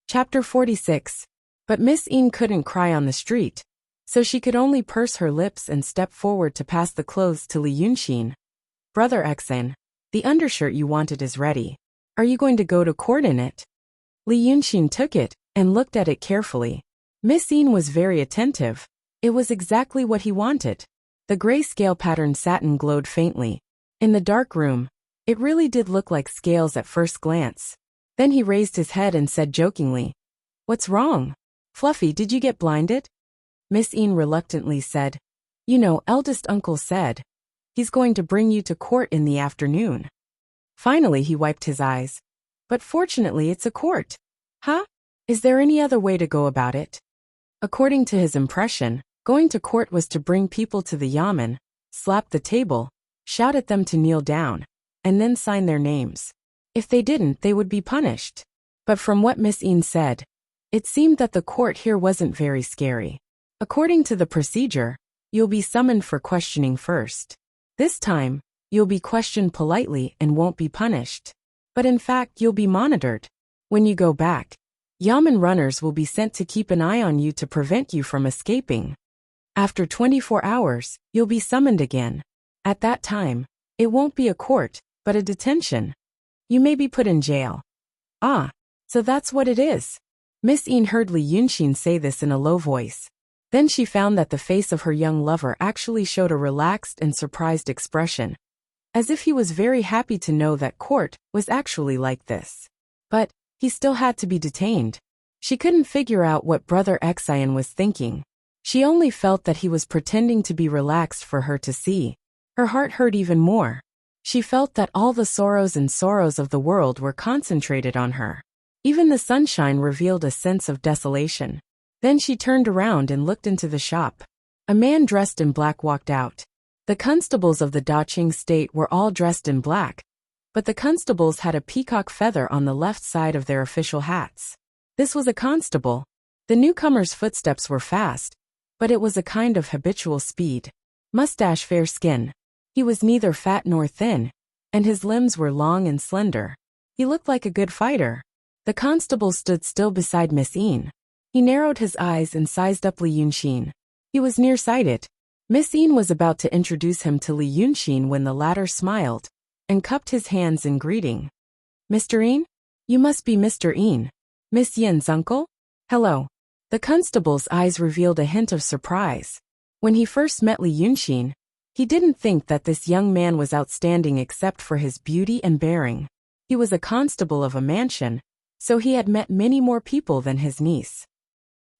Chapter 46. But Miss Een couldn't cry on the street, so she could only purse her lips and step forward to pass the clothes to Li Yunxin. Brother Xan, the undershirt you wanted is ready. Are you going to go to court in it? Li Yunxin took it and looked at it carefully. Miss Een was very attentive. It was exactly what he wanted. The gray scale pattern satin glowed faintly. In the dark room, it really did look like scales at first glance. Then he raised his head and said jokingly, "What's wrong? Fluffy, did you get blinded?" Miss Een reluctantly said, "You know, eldest uncle said he's going to bring you to court in the afternoon." Finally he wiped his eyes. "But fortunately it's a court." "Huh? Is there any other way to go about it?" According to his impression, going to court was to bring people to the yamen, slap the table, shout at them to kneel down, and then sign their names. If they didn't, they would be punished. But from what Miss Een said, it seemed that the court here wasn't very scary. According to the procedure, you'll be summoned for questioning first. This time, you'll be questioned politely and won't be punished. But in fact, you'll be monitored. When you go back, yamen runners will be sent to keep an eye on you to prevent you from escaping. After 24 hours, you'll be summoned again. At that time, it won't be a court, but a detention. You may be put in jail. Ah, so that's what it is. Miss Een heard Li Yunxin say this in a low voice. Then she found that the face of her young lover actually showed a relaxed and surprised expression, as if he was very happy to know that court was actually like this. But he still had to be detained. She couldn't figure out what Brother Xian was thinking. She only felt that he was pretending to be relaxed for her to see. Her heart hurt even more. She felt that all the sorrows of the world were concentrated on her. Even the sunshine revealed a sense of desolation. Then she turned around and looked into the shop. A man dressed in black walked out. The constables of the Daqing state were all dressed in black, but the constables had a peacock feather on the left side of their official hats. This was a constable. The newcomer's footsteps were fast, but it was a kind of habitual speed. Mustache, fair skin. He was neither fat nor thin, and his limbs were long and slender. He looked like a good fighter. The constable stood still beside Miss Een. He narrowed his eyes and sized up Li Yunxin. He was nearsighted. Miss Een was about to introduce him to Li Yunxin when the latter smiled and cupped his hands in greeting. "Mr. Een? You must be Mr. Een. Miss Yin's uncle? Hello." The constable's eyes revealed a hint of surprise. When he first met Li Yunxin, he didn't think that this young man was outstanding except for his beauty and bearing. He was a constable of a mansion, so he had met many more people than his niece.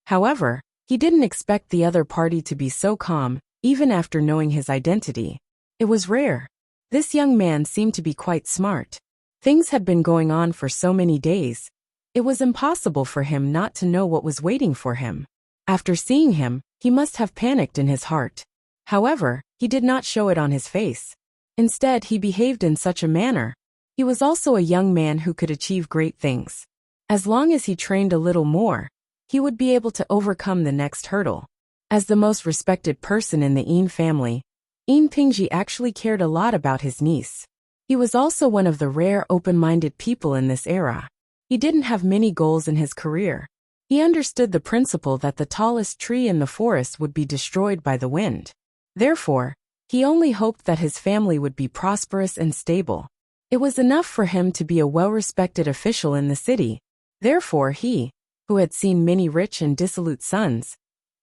However, he didn't expect the other party to be so calm, even after knowing his identity. It was rare. This young man seemed to be quite smart. Things had been going on for so many days. It was impossible for him not to know what was waiting for him. After seeing him, he must have panicked in his heart. However, he did not show it on his face. Instead, he behaved in such a manner. He was also a young man who could achieve great things. As long as he trained a little more, he would be able to overcome the next hurdle. As the most respected person in the Een family, Een Pingji actually cared a lot about his niece. He was also one of the rare open-minded people in this era. He didn't have many goals in his career. He understood the principle that the tallest tree in the forest would be destroyed by the wind. Therefore, he only hoped that his family would be prosperous and stable. It was enough for him to be a well-respected official in the city. Therefore he, who had seen many rich and dissolute sons,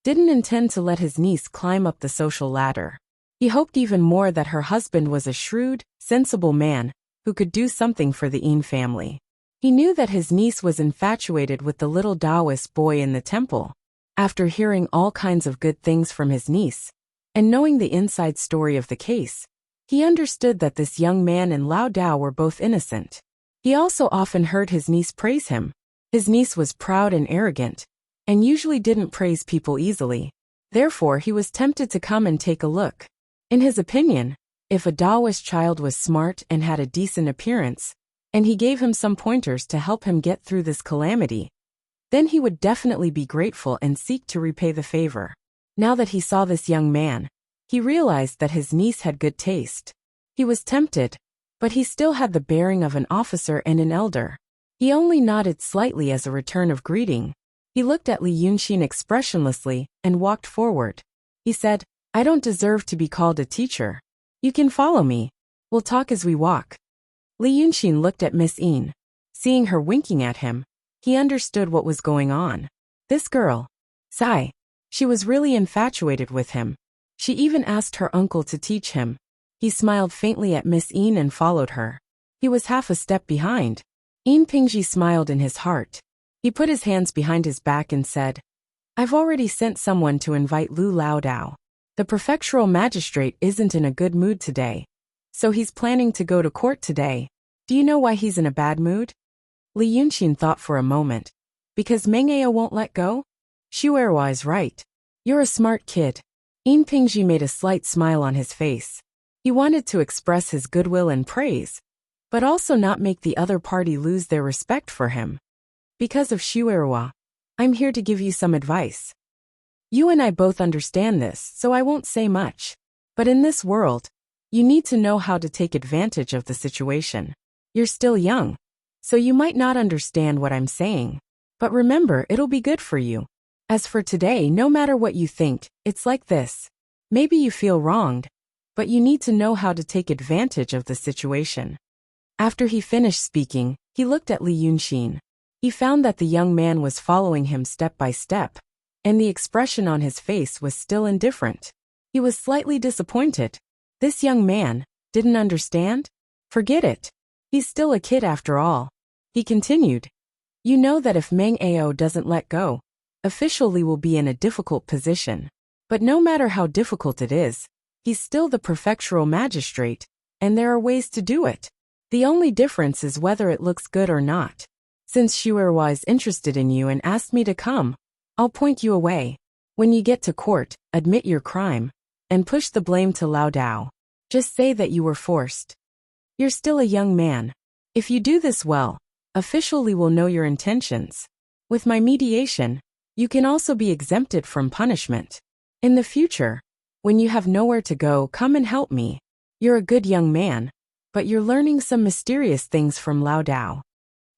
didn't intend to let his niece climb up the social ladder. He hoped even more that her husband was a shrewd, sensible man who could do something for the Een family. He knew that his niece was infatuated with the little Taoist boy in the temple. After hearing all kinds of good things from his niece, and knowing the inside story of the case, he understood that this young man and Lao Dao were both innocent. He also often heard his niece praise him. His niece was proud and arrogant, and usually didn't praise people easily. Therefore, he was tempted to come and take a look. In his opinion, if a Taoist child was smart and had a decent appearance, and he gave him some pointers to help him get through this calamity, then he would definitely be grateful and seek to repay the favor. Now that he saw this young man, he realized that his niece had good taste. He was tempted, but he still had the bearing of an officer and an elder. He only nodded slightly as a return of greeting. He looked at Li Yunxin expressionlessly and walked forward. He said, "I don't deserve to be called a teacher. You can follow me. We'll talk as we walk." Li Yunxin looked at Miss Yin. Seeing her winking at him, he understood what was going on. This girl, Sai, she was really infatuated with him. She even asked her uncle to teach him. He smiled faintly at Miss Yin and followed her. He was half a step behind. Yin Pingji smiled in his heart. He put his hands behind his back and said, "I've already sent someone to invite Lu Laodao. The prefectural magistrate isn't in a good mood today, so he's planning to go to court today. Do you know why he's in a bad mood?" Li Yunxin thought for a moment. Because Meng Ao won't let go? Shuerhua is right. You're a smart kid. Yin Pingji made a slight smile on his face. He wanted to express his goodwill and praise, but also not make the other party lose their respect for him. Because of Shuerhua, I'm here to give you some advice. You and I both understand this, so I won't say much. But in this world, you need to know how to take advantage of the situation. You're still young, so you might not understand what I'm saying. But remember, it'll be good for you. As for today, no matter what you think, it's like this. Maybe you feel wronged, but you need to know how to take advantage of the situation. After he finished speaking, he looked at Li Yunxin. He found that the young man was following him step by step, and the expression on his face was still indifferent. He was slightly disappointed. This young man didn't understand? Forget it. He's still a kid after all. He continued, "You know that if Meng Ao doesn't let go, official Li will be in a difficult position. But no matter how difficult it is, he's still the prefectural magistrate, and there are ways to do it. The only difference is whether it looks good or not. Since Shuerhua is interested in you and asked me to come, I'll point you away. When you get to court, admit your crime, and push the blame to Laodao. Just say that you were forced. You're still a young man. If you do this well, official Li will know your intentions. With my mediation, you can also be exempted from punishment. In the future, when you have nowhere to go, come and help me. You're a good young man, but you're learning some mysterious things from Laodao."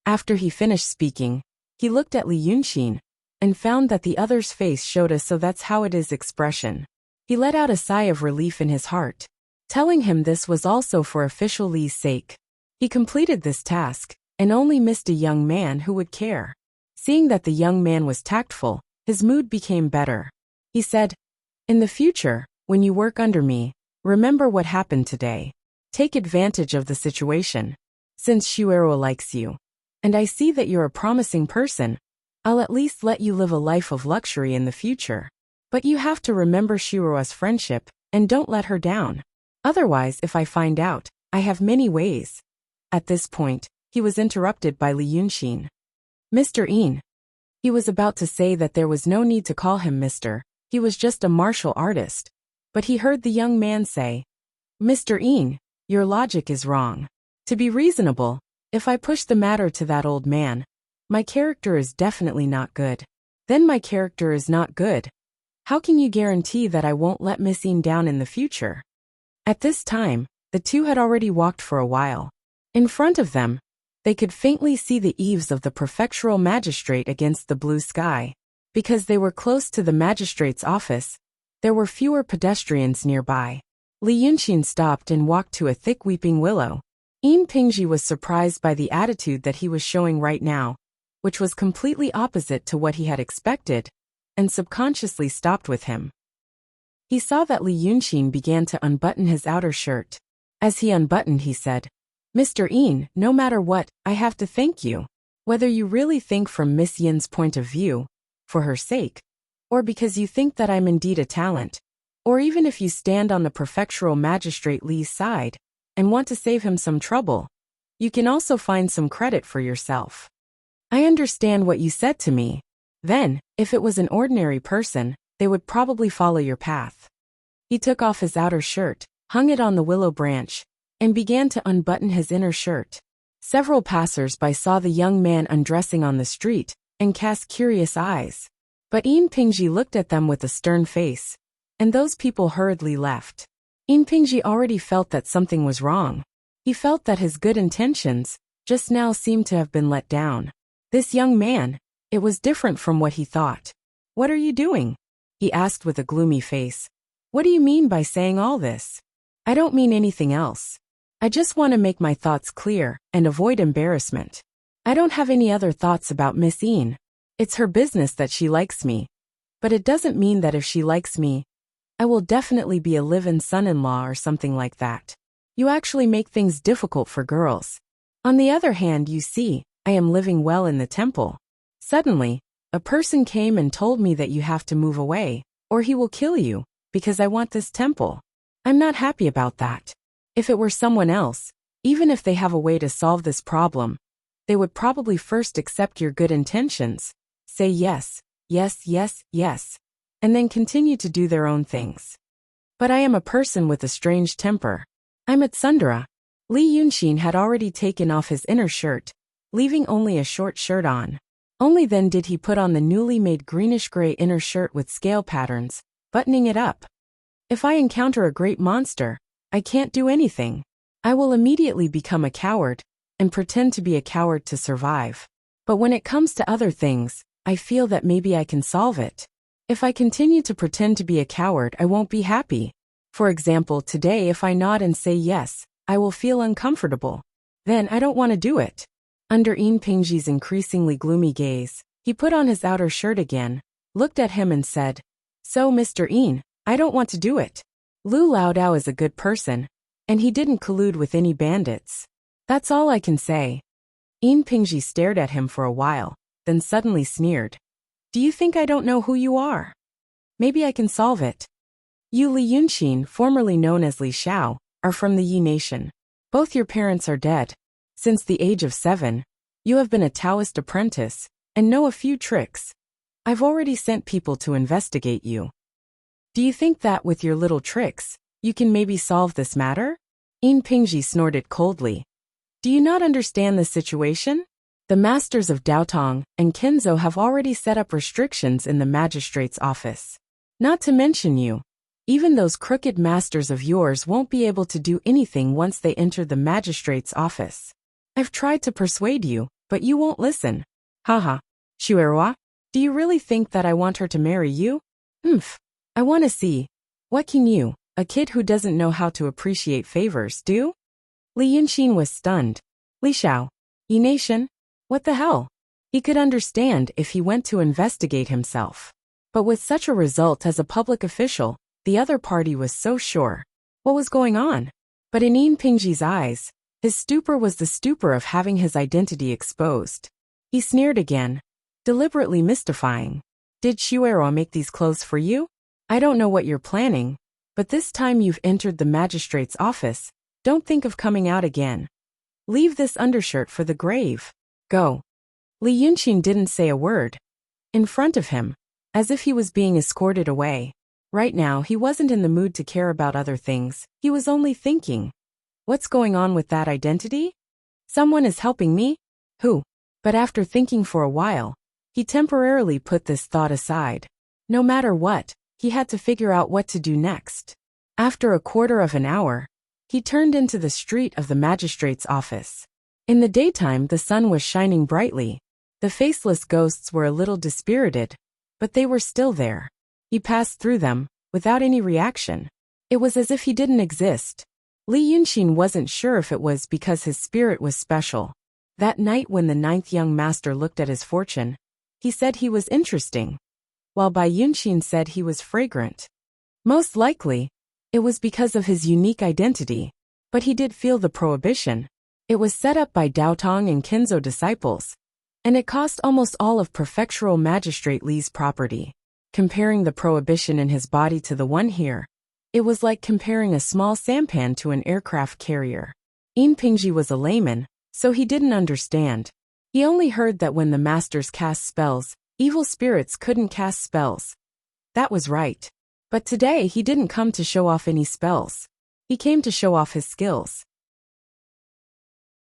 After he finished speaking, he looked at Li Yunxin and found that the other's face showed a "so that's how it is" expression. He let out a sigh of relief in his heart, telling him this was also for official Li's sake. He completed this task and only missed a young man who would care. Seeing that the young man was tactful, his mood became better. He said, "In the future, when you work under me, remember what happened today. Take advantage of the situation. Since Shuerhua likes you, and I see that you're a promising person, I'll at least let you live a life of luxury in the future. But you have to remember Shuerhua's friendship and don't let her down. Otherwise, if I find out, I have many ways." At this point, he was interrupted by Li Yunxin. "Mr. Yin." He was about to say that there was no need to call him Mr. He was just a martial artist. But he heard the young man say, "Mr. Yin, your logic is wrong. To be reasonable, if I push the matter to that old man, my character is definitely not good. Then my character is not good. How can you guarantee that I won't let Miss Yin down in the future?" At this time, the two had already walked for a while. In front of them, they could faintly see the eaves of the prefectural magistrate against the blue sky. Because they were close to the magistrate's office, there were fewer pedestrians nearby. Li Yunxin stopped and walked to a thick weeping willow. Yin Pingji was surprised by the attitude that he was showing right now, which was completely opposite to what he had expected, and subconsciously stopped with him. He saw that Li Yunxin began to unbutton his outer shirt. As he unbuttoned, he said, "Mr. Yin, no matter what, I have to thank you. Whether you really think from Miss Yin's point of view, for her sake, or because you think that I'm indeed a talent, or even if you stand on the prefectural magistrate Li's side and want to save him some trouble, you can also find some credit for yourself. I understand what you said to me. Then, if it was an ordinary person, they would probably follow your path." He took off his outer shirt, hung it on the willow branch, and began to unbutton his inner shirt. Several passers-by saw the young man undressing on the street and cast curious eyes. But Yin Pingji looked at them with a stern face, and those people hurriedly left. Yin Pingji already felt that something was wrong. He felt that his good intentions just now seemed to have been let down. This young man, it was different from what he thought. "What are you doing?" he asked with a gloomy face. "What do you mean by saying all this?" "I don't mean anything else. I just want to make my thoughts clear and avoid embarrassment. I don't have any other thoughts about Miss Ian. It's her business that she likes me. But it doesn't mean that if she likes me, I will definitely be a live-in son-in-law or something like that. You actually make things difficult for girls. On the other hand, you see, I am living well in the temple. Suddenly, a person came and told me that you have to move away, or he will kill you, because I want this temple. I'm not happy about that. If it were someone else, even if they have a way to solve this problem, they would probably first accept your good intentions, say yes, yes, yes, yes, and then continue to do their own things. But I am a person with a strange temper. I'm at Sundara." Lee Yunshin had already taken off his inner shirt, leaving only a short shirt on. Only then did he put on the newly made greenish-gray inner shirt with scale patterns, buttoning it up. "If I encounter a great monster, I can't do anything. I will immediately become a coward, and pretend to be a coward to survive. But when it comes to other things, I feel that maybe I can solve it. If I continue to pretend to be a coward, I won't be happy. For example, today if I nod and say yes, I will feel uncomfortable. Then I don't want to do it." Under Yin Pingji's increasingly gloomy gaze, he put on his outer shirt again, looked at him and said, "So, Mr. Yin, I don't want to do it. Lu Laodao is a good person, and he didn't collude with any bandits. That's all I can say." Yin Pingji stared at him for a while, then suddenly sneered. "Do you think I don't know who you are? Maybe I can solve it. You Li Yunshin, formerly known as Li Xiao, are from the Yi nation. Both your parents are dead. Since the age of 7, you have been a Taoist apprentice, and know a few tricks. I've already sent people to investigate you. Do you think that with your little tricks, you can maybe solve this matter?" Yin Pingji snorted coldly. "Do you not understand the situation? The masters of Daotong and Kenzo have already set up restrictions in the magistrate's office. Not to mention you. Even those crooked masters of yours won't be able to do anything once they enter the magistrate's office. I've tried to persuade you, but you won't listen. Haha. Shuerwa, do you really think that I want her to marry you? I want to see. What can you, a kid who doesn't know how to appreciate favors, do?" Li Yunshin was stunned. "Li Xiao, Yi nation? What the hell?" He could understand if he went to investigate himself. But with such a result as a public official, the other party was so sure. What was going on? But in Yin Pingji's eyes, his stupor was the stupor of having his identity exposed. He sneered again, deliberately mystifying. "Did Shuero make these clothes for you? I don't know what you're planning, but this time you've entered the magistrate's office, don't think of coming out again. Leave this undershirt for the grave. Go." Li Yunshin didn't say a word. In front of him, as if he was being escorted away. Right now he wasn't in the mood to care about other things, he was only thinking. What's going on with that identity? Someone is helping me? Who? But after thinking for a while, he temporarily put this thought aside. No matter what, he had to figure out what to do next. After a quarter of an hour, he turned into the street of the magistrate's office. In the daytime the sun was shining brightly. The faceless ghosts were a little dispirited, but they were still there. He passed through them, without any reaction. It was as if he didn't exist. Li Yunshin wasn't sure if it was because his spirit was special. That night when the 9th young master looked at his fortune, he said he was interesting, while Bai Yunshin said he was fragrant. Most likely, it was because of his unique identity, but he did feel the prohibition. It was set up by Daotong and Kenzo disciples, and it cost almost all of Prefectural Magistrate Li's property. Comparing the prohibition in his body to the one here, it was like comparing a small sampan to an aircraft carrier. Yin Pingji was a layman, so he didn't understand. He only heard that when the masters cast spells, evil spirits couldn't cast spells. That was right. But today he didn't come to show off any spells. He came to show off his skills.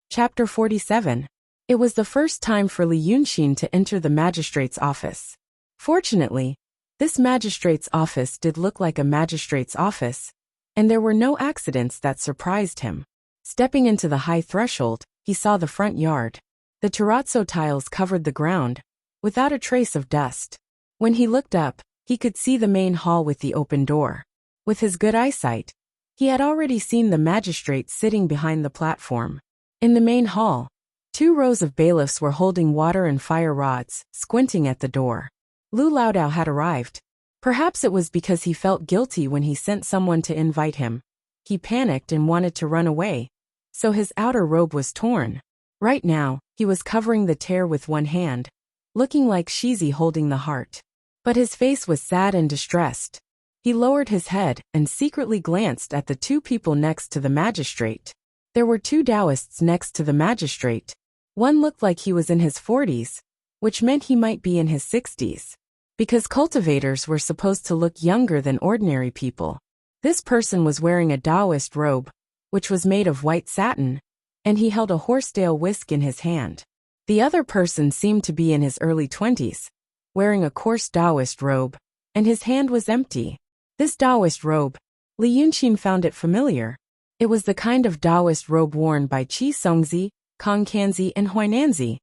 Chapter 47. It was the first time for Li Yunshin to enter the magistrate's office. Fortunately, this magistrate's office did look like a magistrate's office, and there were no accidents that surprised him. Stepping into the high threshold, he saw the front yard. The terrazzo tiles covered the ground, without a trace of dust. When he looked up, he could see the main hall with the open door. With his good eyesight, he had already seen the magistrate sitting behind the platform. In the main hall, 2 rows of bailiffs were holding water and fire rods, squinting at the door. Lu Laodao had arrived. Perhaps it was because he felt guilty when he sent someone to invite him. He panicked and wanted to run away, so his outer robe was torn. Right now, he was covering the tear with one hand, looking like Shizi holding the heart. But his face was sad and distressed. He lowered his head and secretly glanced at the 2 people next to the magistrate. There were 2 Taoists next to the magistrate. One looked like he was in his 40s, which meant he might be in his 60s. Because cultivators were supposed to look younger than ordinary people. This person was wearing a Taoist robe, which was made of white satin, and he held a horsetail whisk in his hand. The other person seemed to be in his early 20s, wearing a coarse Taoist robe, and his hand was empty. This Taoist robe, Li Yunqin found it familiar. It was the kind of Taoist robe worn by Qi Songzi, Kong Kanzi, and Huainanzi.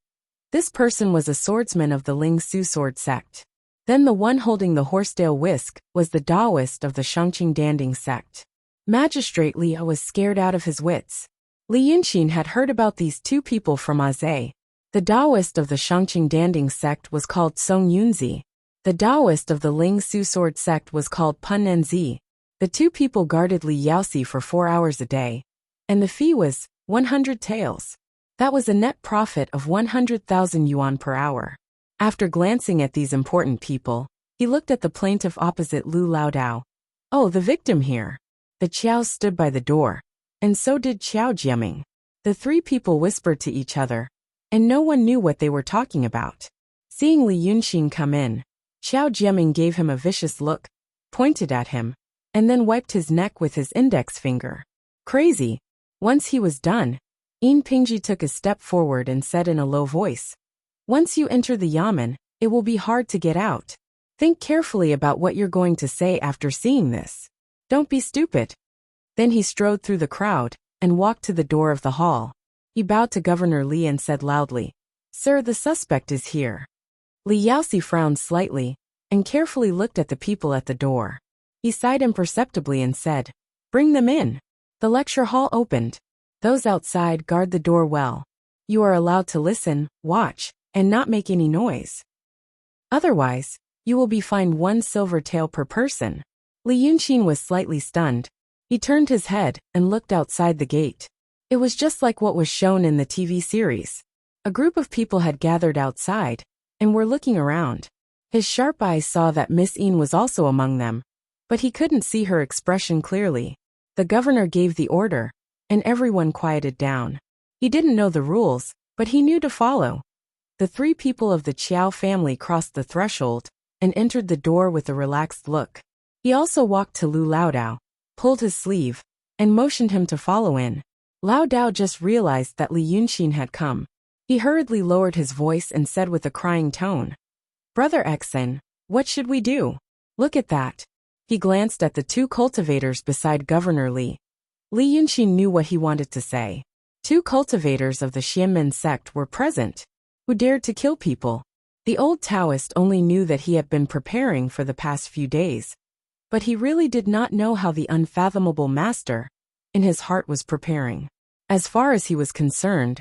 This person was a swordsman of the Ling Su sword sect. Then the one holding the horsetail whisk was the Taoist of the Shangqing Danding sect. Magistrate Liu was scared out of his wits. Li Yunqin had heard about these 2 people from Azay. The Taoist of the Shangqing Danding sect was called Song Yunzi. The Taoist of the Ling Su sword sect was called Pun Nenzi. The 2 people guarded Li Yaoxi for 4 hours a day, and the fee was 100 taels. That was a net profit of 100,000 yuan per hour. After glancing at these important people, he looked at the plaintiff opposite Lu Laodao. Oh, the victim here. The Qiao stood by the door, and so did Qiao Jiaming. The 3 people whispered to each other, and no one knew what they were talking about. Seeing Li Yunqin come in, Qiao Jiaming gave him a vicious look, pointed at him, and then wiped his neck with his index finger. Crazy. Once he was done, Yin Pingji took a step forward and said in a low voice, "Once you enter the yamen, it will be hard to get out. Think carefully about what you're going to say after seeing this. Don't be stupid." Then he strode through the crowd and walked to the door of the hall. He bowed to Governor Li and said loudly, "Sir, the suspect is here." Li Yaoxi frowned slightly and carefully looked at the people at the door. He sighed imperceptibly and said, "Bring them in." The lecture hall opened. Those outside guard the door well. You are allowed to listen, watch, and not make any noise. Otherwise, you will be fined 1 silver tael per person. Li Yunqin was slightly stunned. He turned his head and looked outside the gate. It was just like what was shown in the TV series. A group of people had gathered outside and were looking around. His sharp eyes saw that Miss Yin was also among them, but he couldn't see her expression clearly. The governor gave the order, and everyone quieted down. He didn't know the rules, but he knew to follow. The 3 people of the Qiao family crossed the threshold and entered the door with a relaxed look. He also walked to Lu Laodao, pulled his sleeve, and motioned him to follow in. Laodao just realized that Li Yunqin had come. He hurriedly lowered his voice and said with a crying tone, "Brother Exen, what should we do? Look at that." He glanced at the 2 cultivators beside Governor Li. Li Yunqin knew what he wanted to say. 2 cultivators of the Xianmen sect were present, who dared to kill people. The old Taoist only knew that he had been preparing for the past few days, but he really did not know how the unfathomable master, in his heart, was preparing. As far as he was concerned,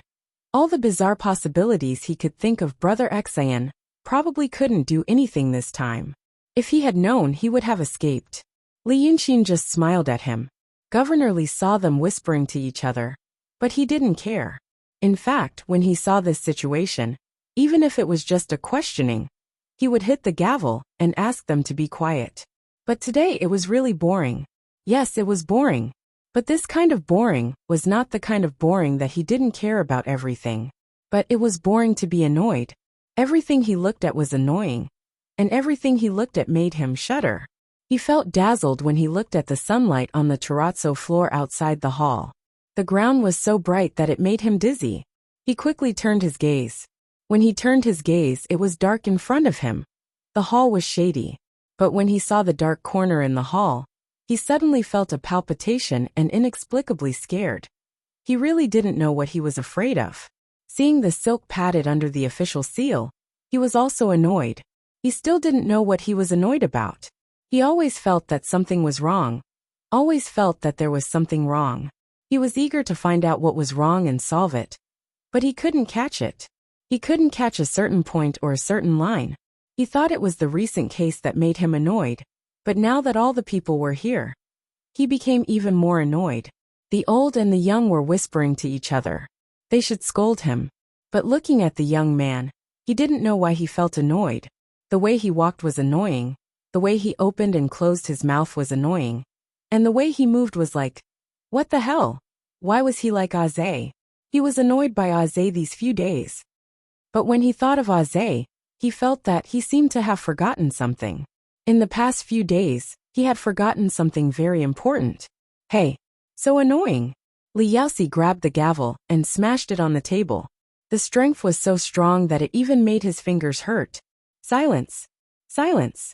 all the bizarre possibilities he could think of, Brother Exayan probably couldn't do anything this time. If he had known, he would have escaped. Li Yunqin just smiled at him. Governor Li saw them whispering to each other, but he didn't care. In fact, when he saw this situation, even if it was just a questioning, he would hit the gavel and ask them to be quiet. But today it was really boring. Yes, it was boring. But this kind of boring was not the kind of boring that he didn't care about everything. But it was boring to be annoyed. Everything he looked at was annoying, and everything he looked at made him shudder. He felt dazzled when he looked at the sunlight on the terrazzo floor outside the hall. The ground was so bright that it made him dizzy. He quickly turned his gaze. When he turned his gaze, it was dark in front of him. The hall was shady. But when he saw the dark corner in the hall, he suddenly felt a palpitation and inexplicably scared. He really didn't know what he was afraid of. Seeing the silk padded under the official seal, he was also annoyed. He still didn't know what he was annoyed about. He always felt that something was wrong. Always felt that there was something wrong. He was eager to find out what was wrong and solve it. But he couldn't catch it. He couldn't catch a certain point or a certain line. He thought it was the recent case that made him annoyed, but now that all the people were here, he became even more annoyed. The old and the young were whispering to each other. They should scold him. But looking at the young man, he didn't know why he felt annoyed. The way he walked was annoying. The way he opened and closed his mouth was annoying. And the way he moved was like, what the hell? Why was he like Aze? He was annoyed by Aze these few days. But when he thought of Aze, he felt that he seemed to have forgotten something. In the past few days, he had forgotten something very important. Hey, so annoying. Li Yaoxi grabbed the gavel and smashed it on the table. The strength was so strong that it even made his fingers hurt. Silence. Silence.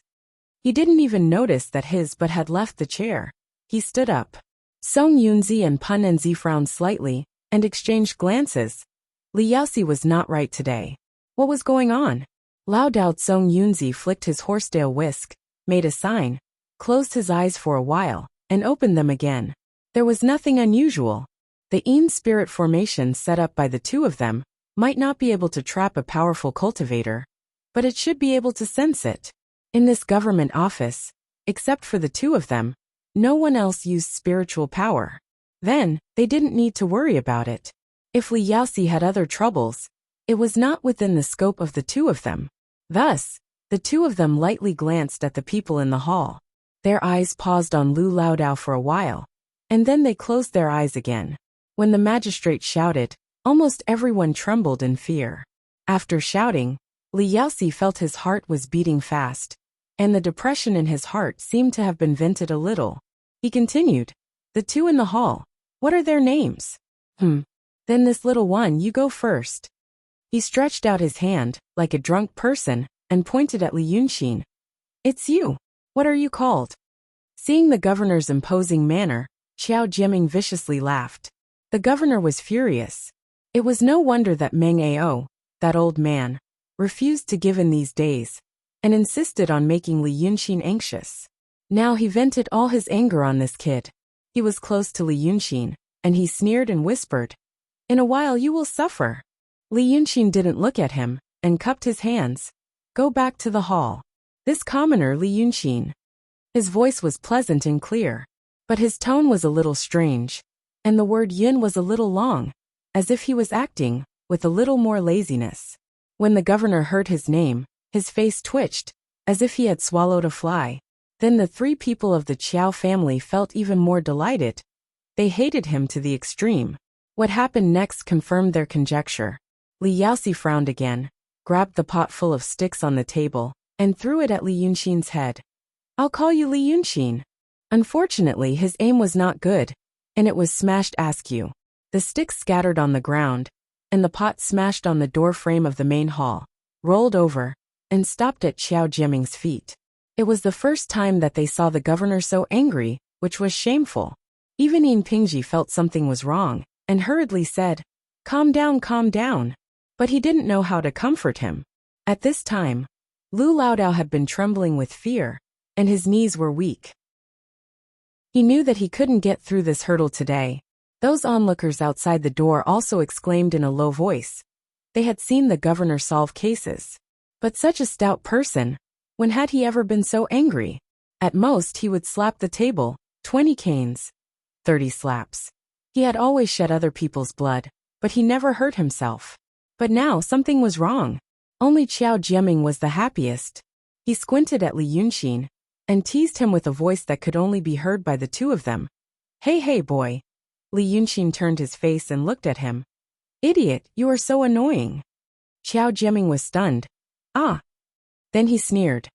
He didn't even notice that his butt had left the chair. He stood up. Song Yunzi and Pun Enzi frowned slightly and exchanged glances. Li Yaoxi was not right today. What was going on? Lao Dao Song Yunzi flicked his horsetail whisk, made a sign, closed his eyes for a while, and opened them again. There was nothing unusual. The Yin spirit formation set up by the two of them might not be able to trap a powerful cultivator, but it should be able to sense it. In this government office, except for the two of them, no one else used spiritual power. Then, they didn't need to worry about it. If Li Yaoxi had other troubles, it was not within the scope of the two of them. Thus, the two of them lightly glanced at the people in the hall. Their eyes paused on Lu Laodao for a while, and then they closed their eyes again. When the magistrate shouted, almost everyone trembled in fear. After shouting, Li Yaoxi felt his heart was beating fast, and the depression in his heart seemed to have been vented a little. He continued, the two in the hall, what are their names? Then this little one, you go first. He stretched out his hand, like a drunk person, and pointed at Li Yunxin. It's you. What are you called? Seeing the governor's imposing manner, Xiao Jiaming viciously laughed. The governor was furious. It was no wonder that Meng Ao, that old man, refused to give in these days, and insisted on making Li Yunxin anxious. Now he vented all his anger on this kid. He was close to Li Yunxin, and he sneered and whispered, in a while you will suffer. Li Yunxin didn't look at him, and cupped his hands. Go back to the hall. This commoner Li Yunxin. His voice was pleasant and clear, but his tone was a little strange, and the word yin was a little long, as if he was acting with a little more laziness. When the governor heard his name, his face twitched, as if he had swallowed a fly. Then the three people of the Qiao family felt even more delighted. They hated him to the extreme. What happened next confirmed their conjecture. Li Yaoxi frowned again, grabbed the pot full of sticks on the table, and threw it at Li Yunxin's head. I'll call you Li Yunxin. Unfortunately, his aim was not good, and it was smashed askew. The sticks scattered on the ground, and the pot smashed on the door frame of the main hall, rolled over, and stopped at Xiao Jiaming's feet. It was the first time that they saw the governor so angry, which was shameful. Even Yin Pingji felt something was wrong, and hurriedly said, calm down, calm down. But he didn't know how to comfort him. At this time, Lu Laodao had been trembling with fear, and his knees were weak. He knew that he couldn't get through this hurdle today. Those onlookers outside the door also exclaimed in a low voice. They had seen the governor solve cases. But such a stout person, when had he ever been so angry? At most he would slap the table, 20 canes, 30 slaps. He had always shed other people's blood, but he never hurt himself. But now something was wrong. Only Xiao Jiaming was the happiest. He squinted at Li Yunxin, and teased him with a voice that could only be heard by the two of them. Hey, hey, boy. Li Yunxin turned his face and looked at him. Idiot, you are so annoying. Xiao Jiaming was stunned. Ah. Then he sneered.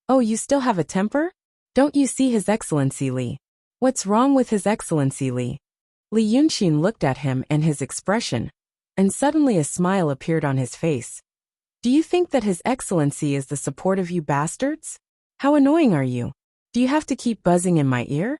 Oh, you still have a temper? Don't you see His Excellency Li? What's wrong with His Excellency Li? Li Yunxin looked at him and his expression, and suddenly a smile appeared on his face. Do you think that His Excellency is the support of you bastards? How annoying are you? Do you have to keep buzzing in my ear?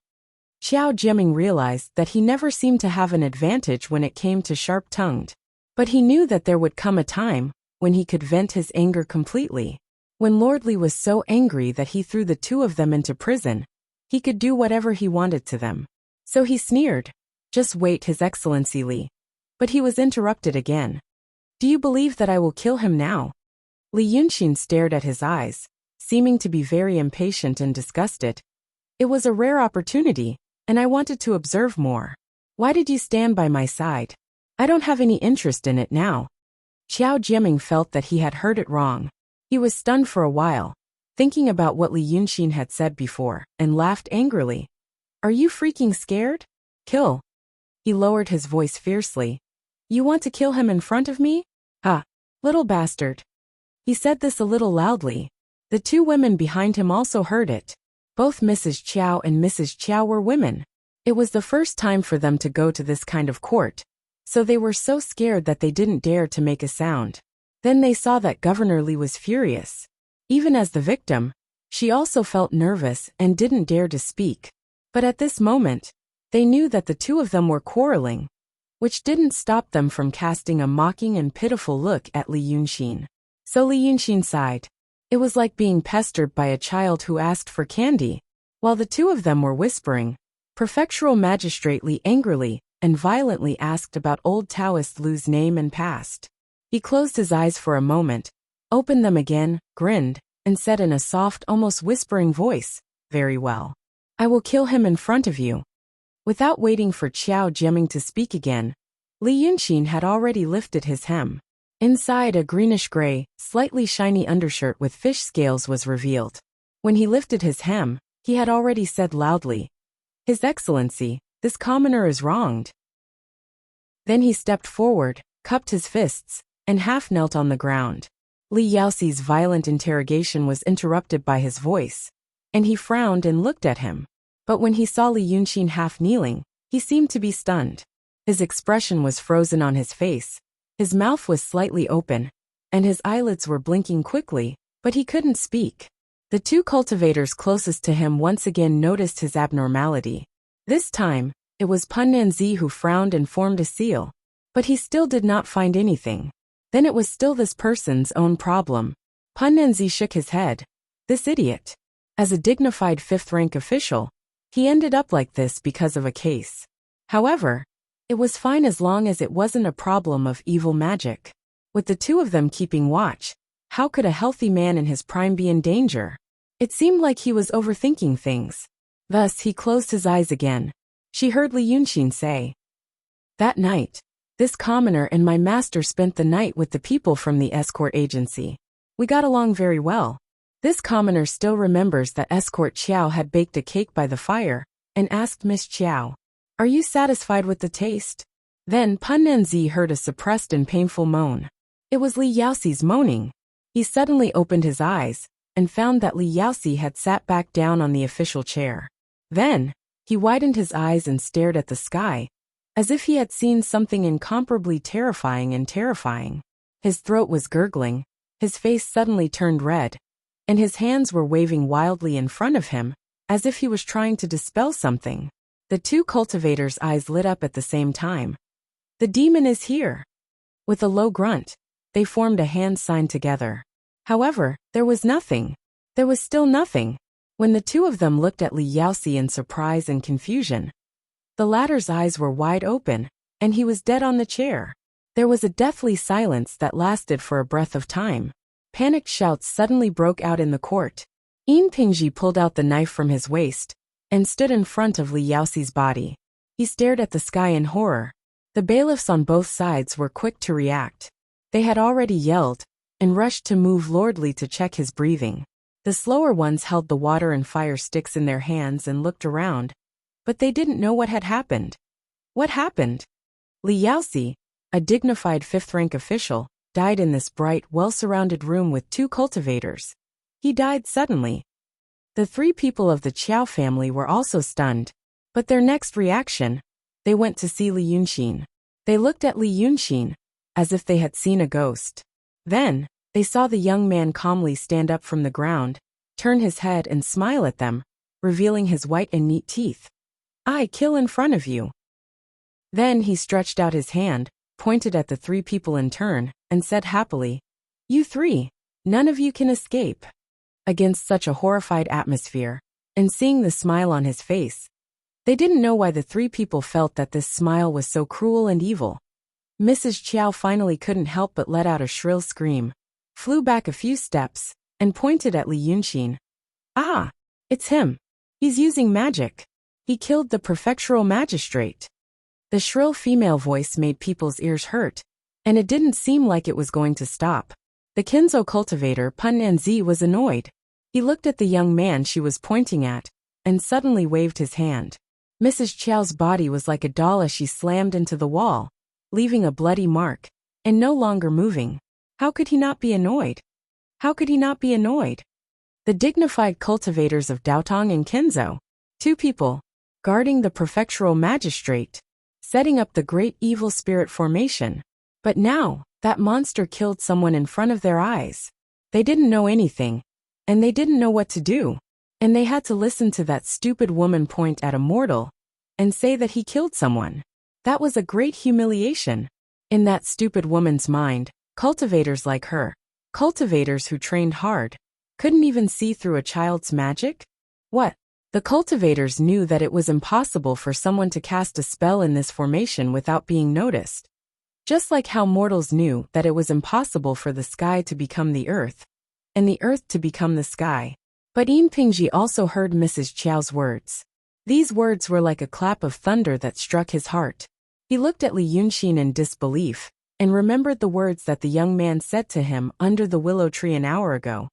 Xiao Jiaming realized that he never seemed to have an advantage when it came to sharp-tongued. But he knew that there would come a time when he could vent his anger completely. When Lord Li was so angry that he threw the two of them into prison, he could do whatever he wanted to them. So he sneered, "Just wait, His Excellency Li." But he was interrupted again. "Do you believe that I will kill him now?" Li Yunxin stared at his eyes, seeming to be very impatient and disgusted. "It was a rare opportunity, and I wanted to observe more. Why did you stand by my side? I don't have any interest in it now." Xiao Jiaming felt that he had heard it wrong. He was stunned for a while, thinking about what Li Yunxin had said before, and laughed angrily. "Are you freaking scared? Kill." He lowered his voice fiercely. "You want to kill him in front of me? Ha! Little bastard." He said this a little loudly. The two women behind him also heard it. Both Mrs. Chow and Mrs. Chow were women. It was the first time for them to go to this kind of court, so they were so scared that they didn't dare to make a sound. Then they saw that Governor Li was furious. Even as the victim, she also felt nervous and didn't dare to speak. But at this moment, they knew that the two of them were quarreling, which didn't stop them from casting a mocking and pitiful look at Li Yunxin. So Li Yunxin sighed. It was like being pestered by a child who asked for candy. While the two of them were whispering, Prefectural Magistrate Li angrily and violently asked about old Taoist Lu's name and past. He closed his eyes for a moment, opened them again, grinned, and said in a soft, almost whispering voice, "Very well. I will kill him in front of you." Without waiting for Xiao Jiaming to speak again, Li Yunxin had already lifted his hem. Inside, a greenish-gray, slightly shiny undershirt with fish scales was revealed. When he lifted his hem, he had already said loudly, "His Excellency, this commoner is wronged." Then he stepped forward, cupped his fists, and half knelt on the ground. Li Yaoxi's violent interrogation was interrupted by his voice, and he frowned and looked at him. But when he saw Li Yunxin half kneeling, he seemed to be stunned. His expression was frozen on his face. His mouth was slightly open, and his eyelids were blinking quickly, but he couldn't speak. The two cultivators closest to him once again noticed his abnormality. This time, it was Pan Nanzi who frowned and formed a seal. But he still did not find anything. Then it was still this person's own problem. Pan Nanzi shook his head. This idiot. As a dignified fifth-rank official, he ended up like this because of a case. However, it was fine as long as it wasn't a problem of evil magic. With the two of them keeping watch, how could a healthy man in his prime be in danger? It seemed like he was overthinking things. Thus, he closed his eyes again. She heard Li Yunxin say, "That night, this commoner and my master spent the night with the people from the escort agency. We got along very well. This commoner still remembers that escort Qiao had baked a cake by the fire, and asked Miss Qiao, 'Are you satisfied with the taste?' Then Pan Nanzi heard a suppressed and painful moan. It was Li Yaoxi's moaning. He suddenly opened his eyes, and found that Li Yaoxi had sat back down on the official chair. Then, he widened his eyes and stared at the sky, as if he had seen something incomparably terrifying. His throat was gurgling, his face suddenly turned red, and his hands were waving wildly in front of him, as if he was trying to dispel something. The two cultivators' eyes lit up at the same time. "The demon is here." With a low grunt, they formed a hand sign together. However, there was nothing. There was still nothing. When the two of them looked at Li Yaoxi in surprise and confusion, the latter's eyes were wide open, and he was dead on the chair. There was a deathly silence that lasted for a breath of time. Panicked shouts suddenly broke out in the court. Yin Pingji pulled out the knife from his waist and stood in front of Li Yaoxi's body. He stared at the sky in horror. The bailiffs on both sides were quick to react. They had already yelled and rushed to move Lord Li to check his breathing. The slower ones held the water and fire sticks in their hands and looked around, but they didn't know what had happened. What happened? Li Yaoxi, a dignified fifth-rank official, died in this bright, well-surrounded room with two cultivators. He died suddenly. The three people of the Qiao family were also stunned, but their next reaction, they went to see Li Yunxin. They looked at Li Yunxin, as if they had seen a ghost. Then, they saw the young man calmly stand up from the ground, turn his head and smile at them, revealing his white and neat teeth. I kill in front of you." Then he stretched out his hand, pointed at the three people in turn, and said happily, "You three, none of you can escape." Against such a horrified atmosphere, and seeing the smile on his face, they didn't know why the three people felt that this smile was so cruel and evil. Mrs. Chow finally couldn't help but let out a shrill scream, flew back a few steps, and pointed at Li Yunxin. "Ah, it's him. He's using magic. He killed the prefectural magistrate." The shrill female voice made people's ears hurt, and it didn't seem like it was going to stop. The Kinzo cultivator Pun Nanzi was annoyed. He looked at the young man she was pointing at, and suddenly waved his hand. Mrs. Chow's body was like a doll as she slammed into the wall, leaving a bloody mark, and no longer moving. How could he not be annoyed? How could he not be annoyed? The dignified cultivators of Daotong and Kinzo, two people, guarding the prefectural magistrate, setting up the great evil spirit formation. But now, that monster killed someone in front of their eyes. They didn't know anything, and they didn't know what to do, and they had to listen to that stupid woman point at a mortal and say that he killed someone. That was a great humiliation. In that stupid woman's mind, cultivators like her, cultivators who trained hard, couldn't even see through a child's magic? What? The cultivators knew that it was impossible for someone to cast a spell in this formation without being noticed. Just like how mortals knew that it was impossible for the sky to become the earth, and the earth to become the sky. But Yin Pingji also heard Mrs. Chow's words. These words were like a clap of thunder that struck his heart. He looked at Li Yunxin in disbelief, and remembered the words that the young man said to him under the willow tree an hour ago.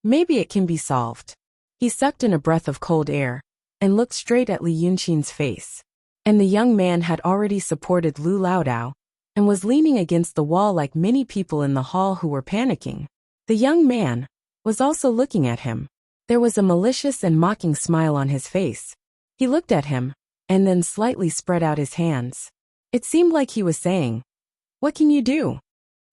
Maybe it can be solved. He sucked in a breath of cold air, and looked straight at Li Yunxin's face. And the young man had already supported Lu Laodao, and was leaning against the wall like many people in the hall who were panicking. The young man was also looking at him. There was a malicious and mocking smile on his face. He looked at him, and then slightly spread out his hands. It seemed like he was saying, "What can you do?"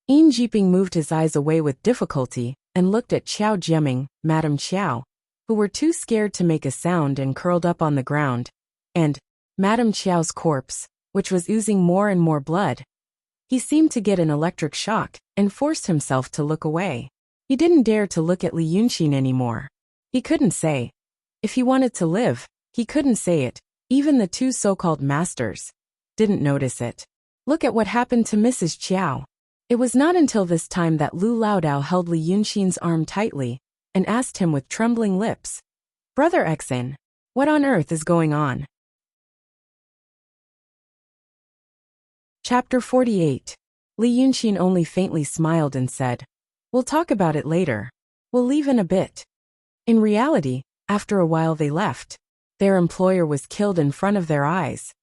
Yin Jiping moved his eyes away with difficulty, and looked at Chow Jiaming, Madame Chow, who were too scared to make a sound and curled up on the ground, and Madame Chow's corpse, which was oozing more and more blood. He seemed to get an electric shock, and forced himself to look away. He didn't dare to look at Li Yunxin anymore. He couldn't say. If he wanted to live, he couldn't say it. Even the two so-called masters didn't notice it. Look at what happened to Mrs. Chow. It was not until this time that Lu Laodao held Li Yunxin's arm tightly, and asked him with trembling lips, "Brother Exin, what on earth is going on?" Chapter 48. Li Yunxin only faintly smiled and said, "We'll talk about it later. We'll leave in a bit." In reality, after a while they left. Their employer was killed in front of their eyes.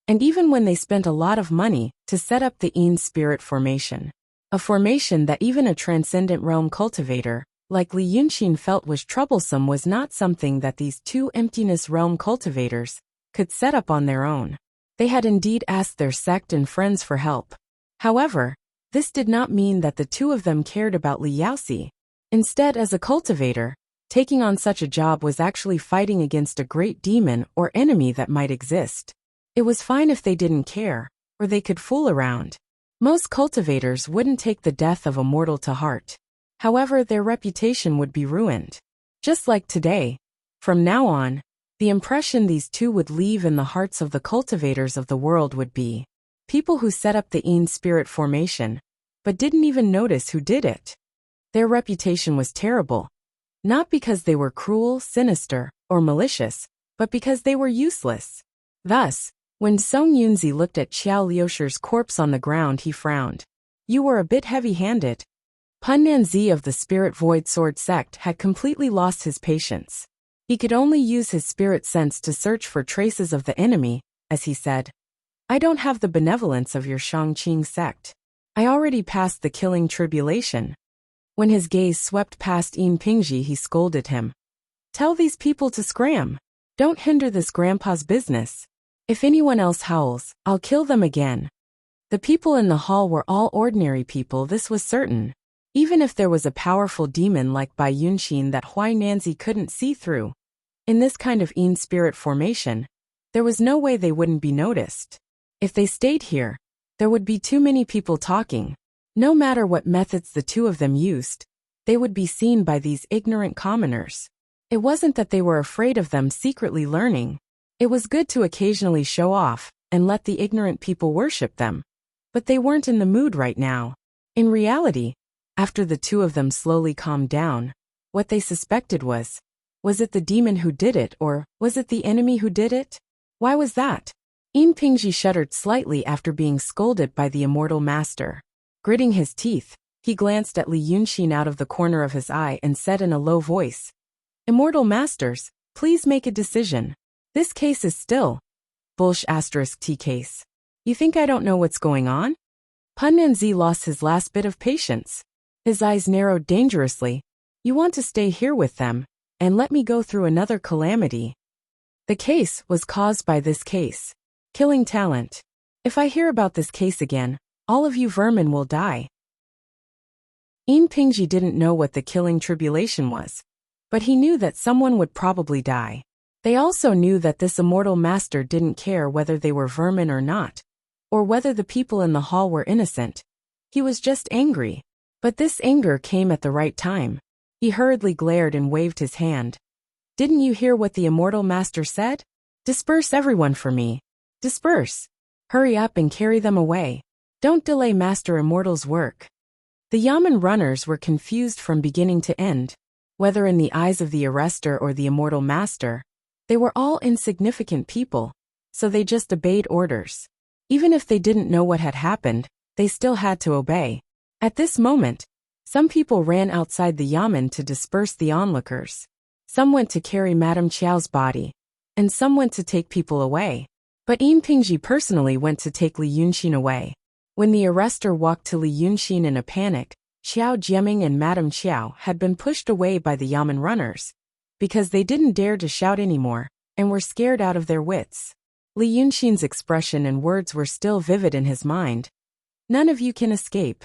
And even when they spent a lot of money to set up the Yin spirit formation, a formation that even a transcendent realm cultivator, like Li Yunxin felt was troublesome, was not something that these two emptiness realm cultivators could set up on their own. They had indeed asked their sect and friends for help. However, this did not mean that the two of them cared about Li Yaoxi. Instead, as a cultivator, taking on such a job was actually fighting against a great demon or enemy that might exist. It was fine if they didn't care, or they could fool around. Most cultivators wouldn't take the death of a mortal to heart. However, their reputation would be ruined. Just like today, from now on, the impression these two would leave in the hearts of the cultivators of the world would be people who set up the Yin spirit formation, but didn't even notice who did it. Their reputation was terrible, not because they were cruel, sinister, or malicious, but because they were useless. Thus, when Song Yunzi looked at Xiao Liushir's corpse on the ground, he frowned. "You were a bit heavy-handed." Pun Nanzi of the Spirit Void Sword sect had completely lost his patience. He could only use his spirit sense to search for traces of the enemy, as he said, "I don't have the benevolence of your Shangqing sect. I already passed the killing tribulation." When his gaze swept past Yin Pingji, he scolded him. "Tell these people to scram. Don't hinder this grandpa's business. If anyone else howls, I'll kill them again." The people in the hall were all ordinary people, this was certain. Even if there was a powerful demon like Bai Yunxin that Huai Nanzi couldn't see through, in this kind of Yin spirit formation, There was no way they wouldn't be noticed. If they stayed here, there would be too many people talking. No matter what methods the two of them used, they would be seen by these ignorant commoners. It wasn't that they were afraid of them secretly learning. It was good to occasionally show off and let the ignorant people worship them. But they weren't in the mood right now. In reality, after the two of them slowly calmed down, what they suspected was it the demon who did it, or was it the enemy who did it? Why was that? Pingji shuddered slightly after being scolded by the immortal master. Gritting his teeth, he glanced at Li Yunxin out of the corner of his eye and said in a low voice, "Immortal masters, please make a decision. This case is still *T case. You think I don't know what's going on?" Pun Nanzi lost his last bit of patience. His eyes narrowed dangerously. "You want to stay here with them and let me go through another calamity?" The case was caused by this case. Killing talent. If I hear about this case again, all of you vermin will die. Pingji didn't know what the killing tribulation was, but he knew that someone would probably die. They also knew that this immortal master didn't care whether they were vermin or not, or whether the people in the hall were innocent. He was just angry. But this anger came at the right time. He hurriedly glared and waved his hand. "Didn't you hear what the immortal master said? Disperse everyone for me. Disperse. Hurry up and carry them away. Don't delay Master Immortal's work." The Yamen runners were confused from beginning to end. Whether in the eyes of the arrestor or the immortal master, they were all insignificant people, so they just obeyed orders. Even if they didn't know what had happened, they still had to obey. At this moment, some people ran outside the Yamen to disperse the onlookers. Some went to carry Madame Qiao's body, and some went to take people away. But Pingji personally went to take Li Yunxin away. When the arrestor walked to Li Yunxin in a panic, Xiao Jiaming and Madame Qiao had been pushed away by the Yamen runners, because they didn't dare to shout anymore, and were scared out of their wits. Li Yunxin's expression and words were still vivid in his mind. "None of you can escape."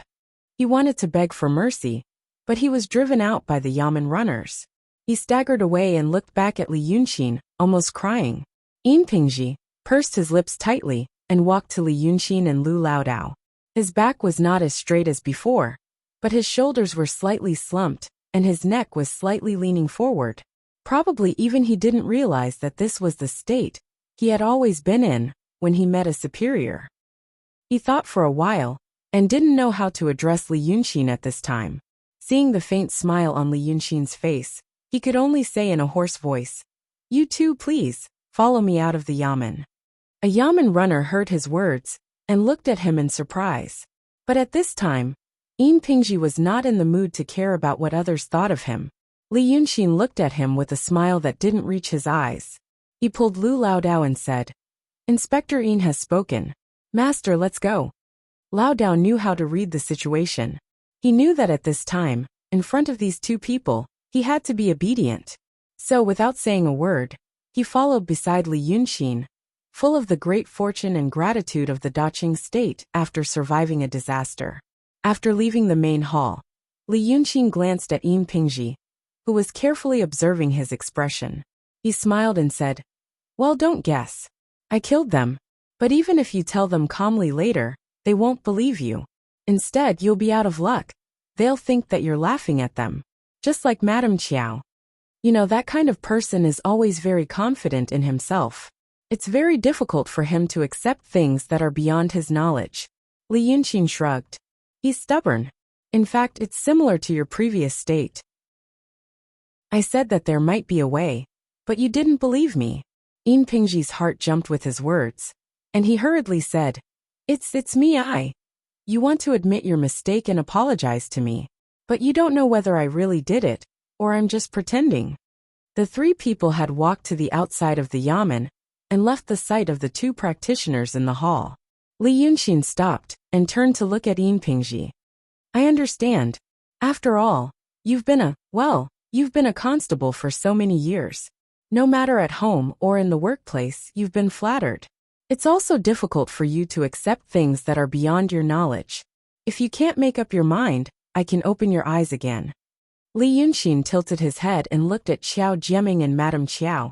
He wanted to beg for mercy, but he was driven out by the Yamen runners. He staggered away and looked back at Li Yunxin, almost crying. Pingji pursed his lips tightly and walked to Li Yunxin and Lu Laodao. His back was not as straight as before, but his shoulders were slightly slumped, and his neck was slightly leaning forward. Probably even he didn't realize that this was the state he had always been in when he met a superior. He thought for a while, and didn't know how to address Li Yunxin at this time. Seeing the faint smile on Li Yunxin's face, he could only say in a hoarse voice, "You two please, follow me out of the Yamen." A Yamen runner heard his words, and looked at him in surprise. But at this time, Pingji was not in the mood to care about what others thought of him. Li Yunxin looked at him with a smile that didn't reach his eyes. He pulled Lu Laodao and said, "Inspector has spoken. Master, let's go." Laodao knew how to read the situation. He knew that at this time, in front of these two people, he had to be obedient. So without saying a word, he followed beside Li Yunxin, full of the great fortune and gratitude of the Daqing state after surviving a disaster. After leaving the main hall, Li Yunxin glanced at Pingji, who was carefully observing his expression. He smiled and said, "Well, don't guess. I killed them, but even if you tell them calmly later, they won't believe you. Instead, you'll be out of luck. They'll think that you're laughing at them. Just like Madame Qiao. You know, that kind of person is always very confident in himself. It's very difficult for him to accept things that are beyond his knowledge." Li Yunxin shrugged. "He's stubborn. In fact, it's similar to your previous state. I said that there might be a way, but you didn't believe me." Pingji's heart jumped with his words, and he hurriedly said, It's me. You want to admit your mistake and apologize to me, but you don't know whether I really did it, or I'm just pretending." The three people had walked to the outside of the Yamen, and left the sight of the two practitioners in the hall. Li Yunxin stopped, and turned to look at Pingji. "I understand. After all, you've been a constable for so many years. No matter at home or in the workplace, you've been flattered. It's also difficult for you to accept things that are beyond your knowledge. If you can't make up your mind, I can open your eyes again." Li Yunxin tilted his head and looked at Xiao Jiaming and Madame Qiao,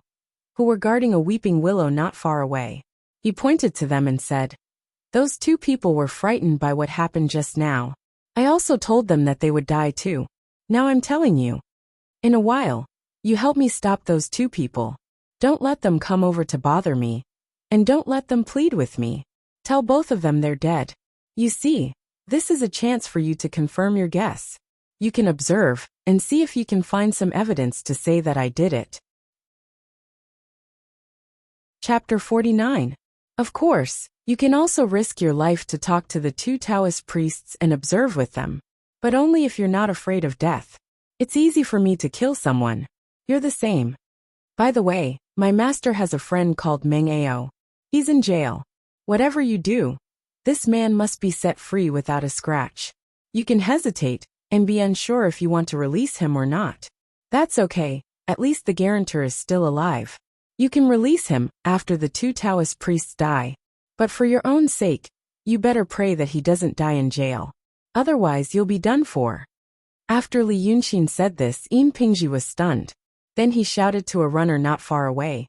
who were guarding a weeping willow not far away. He pointed to them and said, "Those two people were frightened by what happened just now. I also told them that they would die too. Now I'm telling you. In a while, you help me stop those two people. Don't let them come over to bother me. And don't let them plead with me. Tell both of them they're dead. You see, this is a chance for you to confirm your guess. You can observe and see if you can find some evidence to say that I did it." Chapter 49. Of course, you can also risk your life to talk to the two Taoist priests and observe with them. But only if you're not afraid of death. It's easy for me to kill someone. You're the same. By the way, my master has a friend called Meng Ao. He's in jail. Whatever you do, this man must be set free without a scratch. You can hesitate and be unsure if you want to release him or not. That's okay, at least the guarantor is still alive. You can release him after the two Taoist priests die. But for your own sake, you better pray that he doesn't die in jail. Otherwise you'll be done for. After Li Yunxin said this, Yin Pingji was stunned. Then he shouted to a runner not far away,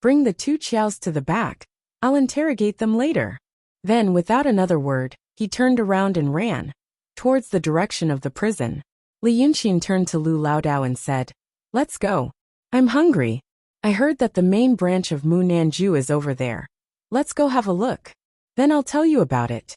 "Bring the two Qiaos to the back. I'll interrogate them later." Then, without another word, he turned around and ran towards the direction of the prison. Li Yunxin turned to Lu Laodao and said, "Let's go. I'm hungry. I heard that the main branch of Mu Nanju is over there. Let's go have a look. Then I'll tell you about it."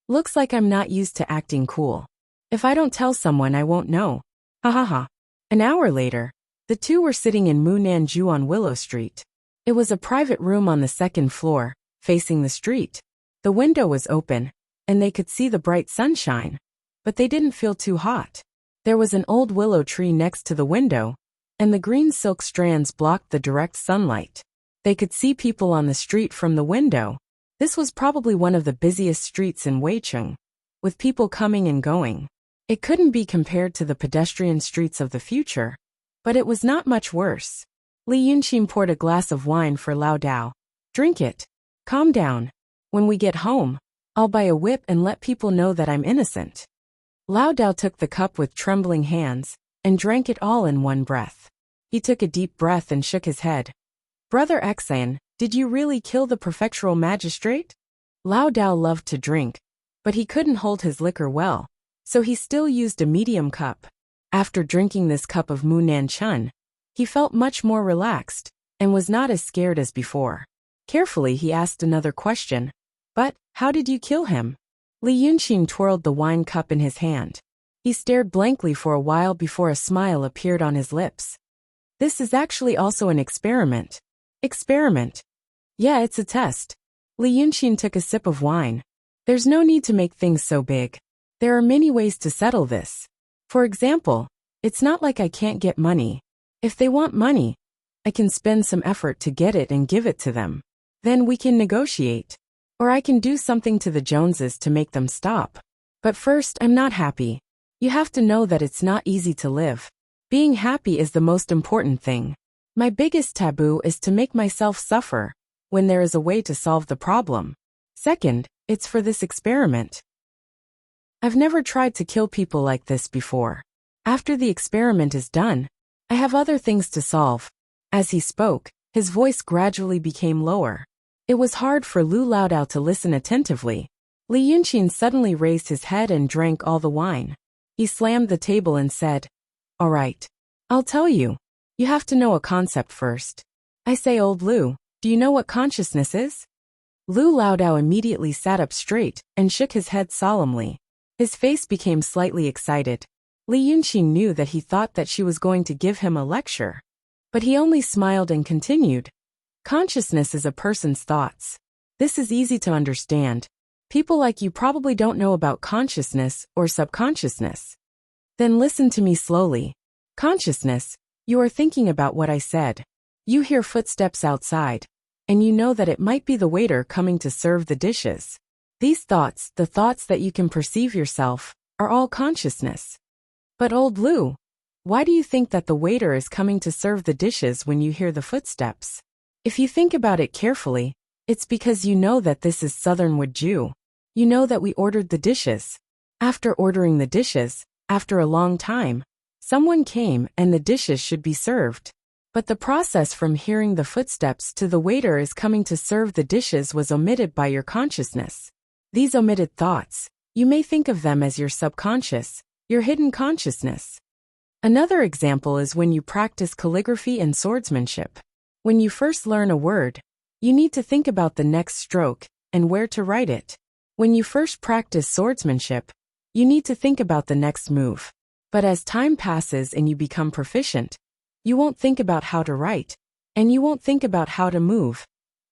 Looks like I'm not used to acting cool. If I don't tell someone, I won't know. Ha ha ha. An hour later, the two were sitting in Mu Nanju on Willow Street. It was a private room on the second floor, facing the street. The window was open, and they could see the bright sunshine. But they didn't feel too hot. There was an old willow tree next to the window, and the green silk strands blocked the direct sunlight. They could see people on the street from the window. This was probably one of the busiest streets in Weicheng, with people coming and going. It couldn't be compared to the pedestrian streets of the future, but it was not much worse. Li Yunxin poured a glass of wine for Lao Dao. "Drink it. Calm down. When we get home, I'll buy a whip and let people know that I'm innocent." Lao Dao took the cup with trembling hands and drank it all in one breath. He took a deep breath and shook his head. "Brother Xan, did you really kill the prefectural magistrate?" Lao Dao loved to drink, but he couldn't hold his liquor well, so he still used a medium cup. After drinking this cup of Mu Nan Chun, he felt much more relaxed and was not as scared as before. Carefully he asked another question. "But, how did you kill him?" Li Yunxin twirled the wine cup in his hand. He stared blankly for a while before a smile appeared on his lips. "This is actually also an experiment." "Experiment?" "Yeah, it's a test." Li Yunxin took a sip of wine. "There's no need to make things so big. There are many ways to settle this. For example, it's not like I can't get money. If they want money, I can spend some effort to get it and give it to them. Then we can negotiate. Or I can do something to the Joneses to make them stop. But first, I'm not happy. You have to know that it's not easy to live. Being happy is the most important thing. My biggest taboo is to make myself suffer when there is a way to solve the problem. Second, it's for this experiment. I've never tried to kill people like this before. After the experiment is done, I have other things to solve." As he spoke, his voice gradually became lower. It was hard for Lu Laodao to listen attentively. Li Yunxin suddenly raised his head and drank all the wine. He slammed the table and said, "All right. I'll tell you. You have to know a concept first. I say, old Lu, do you know what consciousness is?" Lu Laodao immediately sat up straight and shook his head solemnly. His face became slightly excited. Li Yunxin knew that he thought that she was going to give him a lecture. But he only smiled and continued. "Consciousness is a person's thoughts. This is easy to understand. People like you probably don't know about consciousness or subconsciousness. Then listen to me slowly. Consciousness, you are thinking about what I said. You hear footsteps outside, and you know that it might be the waiter coming to serve the dishes. These thoughts, the thoughts that you can perceive yourself, are all consciousness. But old Lu, why do you think that the waiter is coming to serve the dishes when you hear the footsteps? If you think about it carefully, it's because you know that this is Southernwood Jew. You know that we ordered the dishes. After ordering the dishes, after a long time, someone came and the dishes should be served. But the process from hearing the footsteps to the waiter is coming to serve the dishes was omitted by your consciousness. These omitted thoughts, you may think of them as your subconscious, your hidden consciousness. Another example is when you practice calligraphy and swordsmanship. When you first learn a word, you need to think about the next stroke and where to write it. When you first practice swordsmanship, you need to think about the next move. But as time passes and you become proficient, you won't think about how to write, and you won't think about how to move.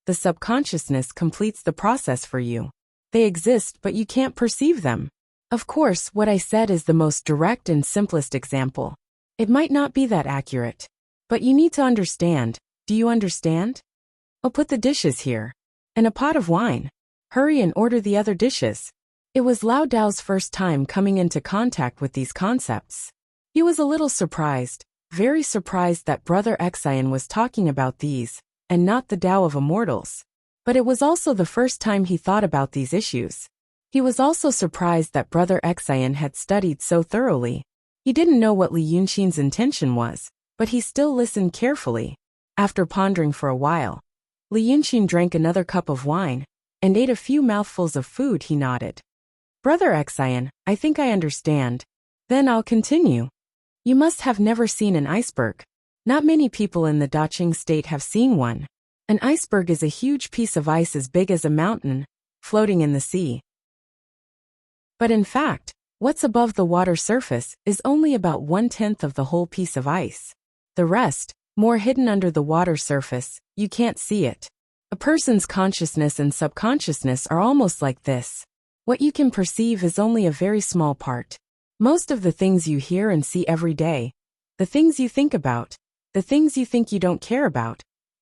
The subconsciousness completes the process for you. They exist, but you can't perceive them. Of course, what I said is the most direct and simplest example. It might not be that accurate. But you need to understand. Do you understand? I'll put the dishes here. And a pot of wine. Hurry and order the other dishes. It was Lao Dao's first time coming into contact with these concepts. He was a little surprised, very surprised that Brother Xian was talking about these, and not the Tao of Immortals. But it was also the first time he thought about these issues. He was also surprised that Brother Xian had studied so thoroughly. He didn't know what Li Yunxin's intention was, but he still listened carefully. After pondering for a while, Li Yunxin drank another cup of wine, and ate a few mouthfuls of food. He nodded. Brother Xian, I think I understand. Then I'll continue. You must have never seen an iceberg. Not many people in the Daqing state have seen one. An iceberg is a huge piece of ice as big as a mountain, floating in the sea. But in fact, what's above the water surface is only about 1/10 of the whole piece of ice. The rest, more hidden under the water surface, you can't see it. A person's consciousness and subconsciousness are almost like this. What you can perceive is only a very small part. Most of the things you hear and see every day, the things you think about, the things you think you don't care about,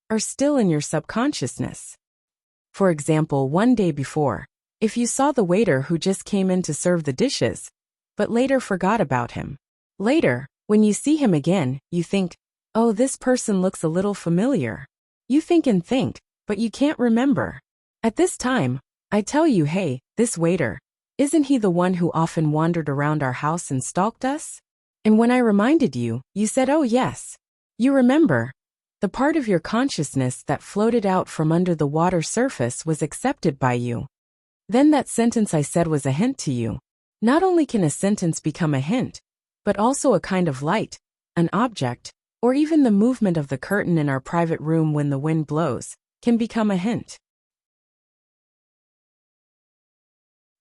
are still in your subconsciousness. For example, one day before, if you saw the waiter who just came in to serve the dishes, but later forgot about him. Later, when you see him again, you think, oh, this person looks a little familiar. You think and think, but you can't remember. At this time, I tell you, hey, this waiter, isn't he the one who often wandered around our house and stalked us? And when I reminded you, you said, oh yes. You remember. The part of your consciousness that floated out from under the water surface was accepted by you. Then that sentence I said was a hint to you. Not only can a sentence become a hint, but also a kind of light, an object, or even the movement of the curtain in our private room when the wind blows, can become a hint.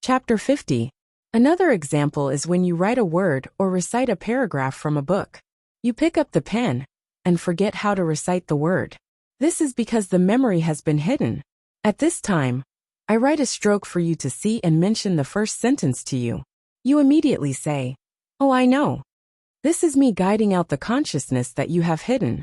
Chapter 50. Another example is when you write a word or recite a paragraph from a book. You pick up the pen and forget how to recite the word. This is because the memory has been hidden. At this time, I write a stroke for you to see and mention the first sentence to you. You immediately say, oh, I know. This is me guiding out the consciousness that you have hidden.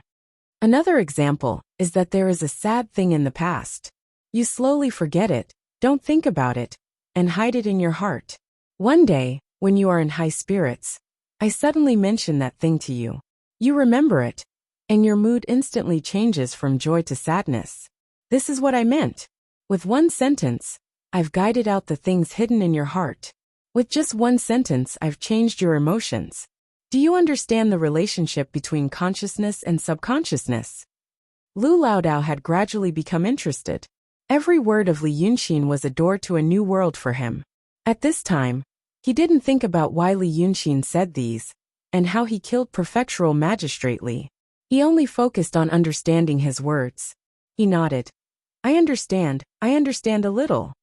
Another example is that there is a sad thing in the past. You slowly forget it, don't think about it, and hide it in your heart. One day, when you are in high spirits, I suddenly mention that thing to you. You remember it, and your mood instantly changes from joy to sadness. This is what I meant. With one sentence, I've guided out the things hidden in your heart. With just one sentence, I've changed your emotions. Do you understand the relationship between consciousness and subconsciousness? Lu Laodao had gradually become interested. Every word of Li Yunxin was a door to a new world for him. At this time, he didn't think about why Li Yunxin said these, and how he killed prefectural magistrate Li. He only focused on understanding his words. He nodded. I understand a little.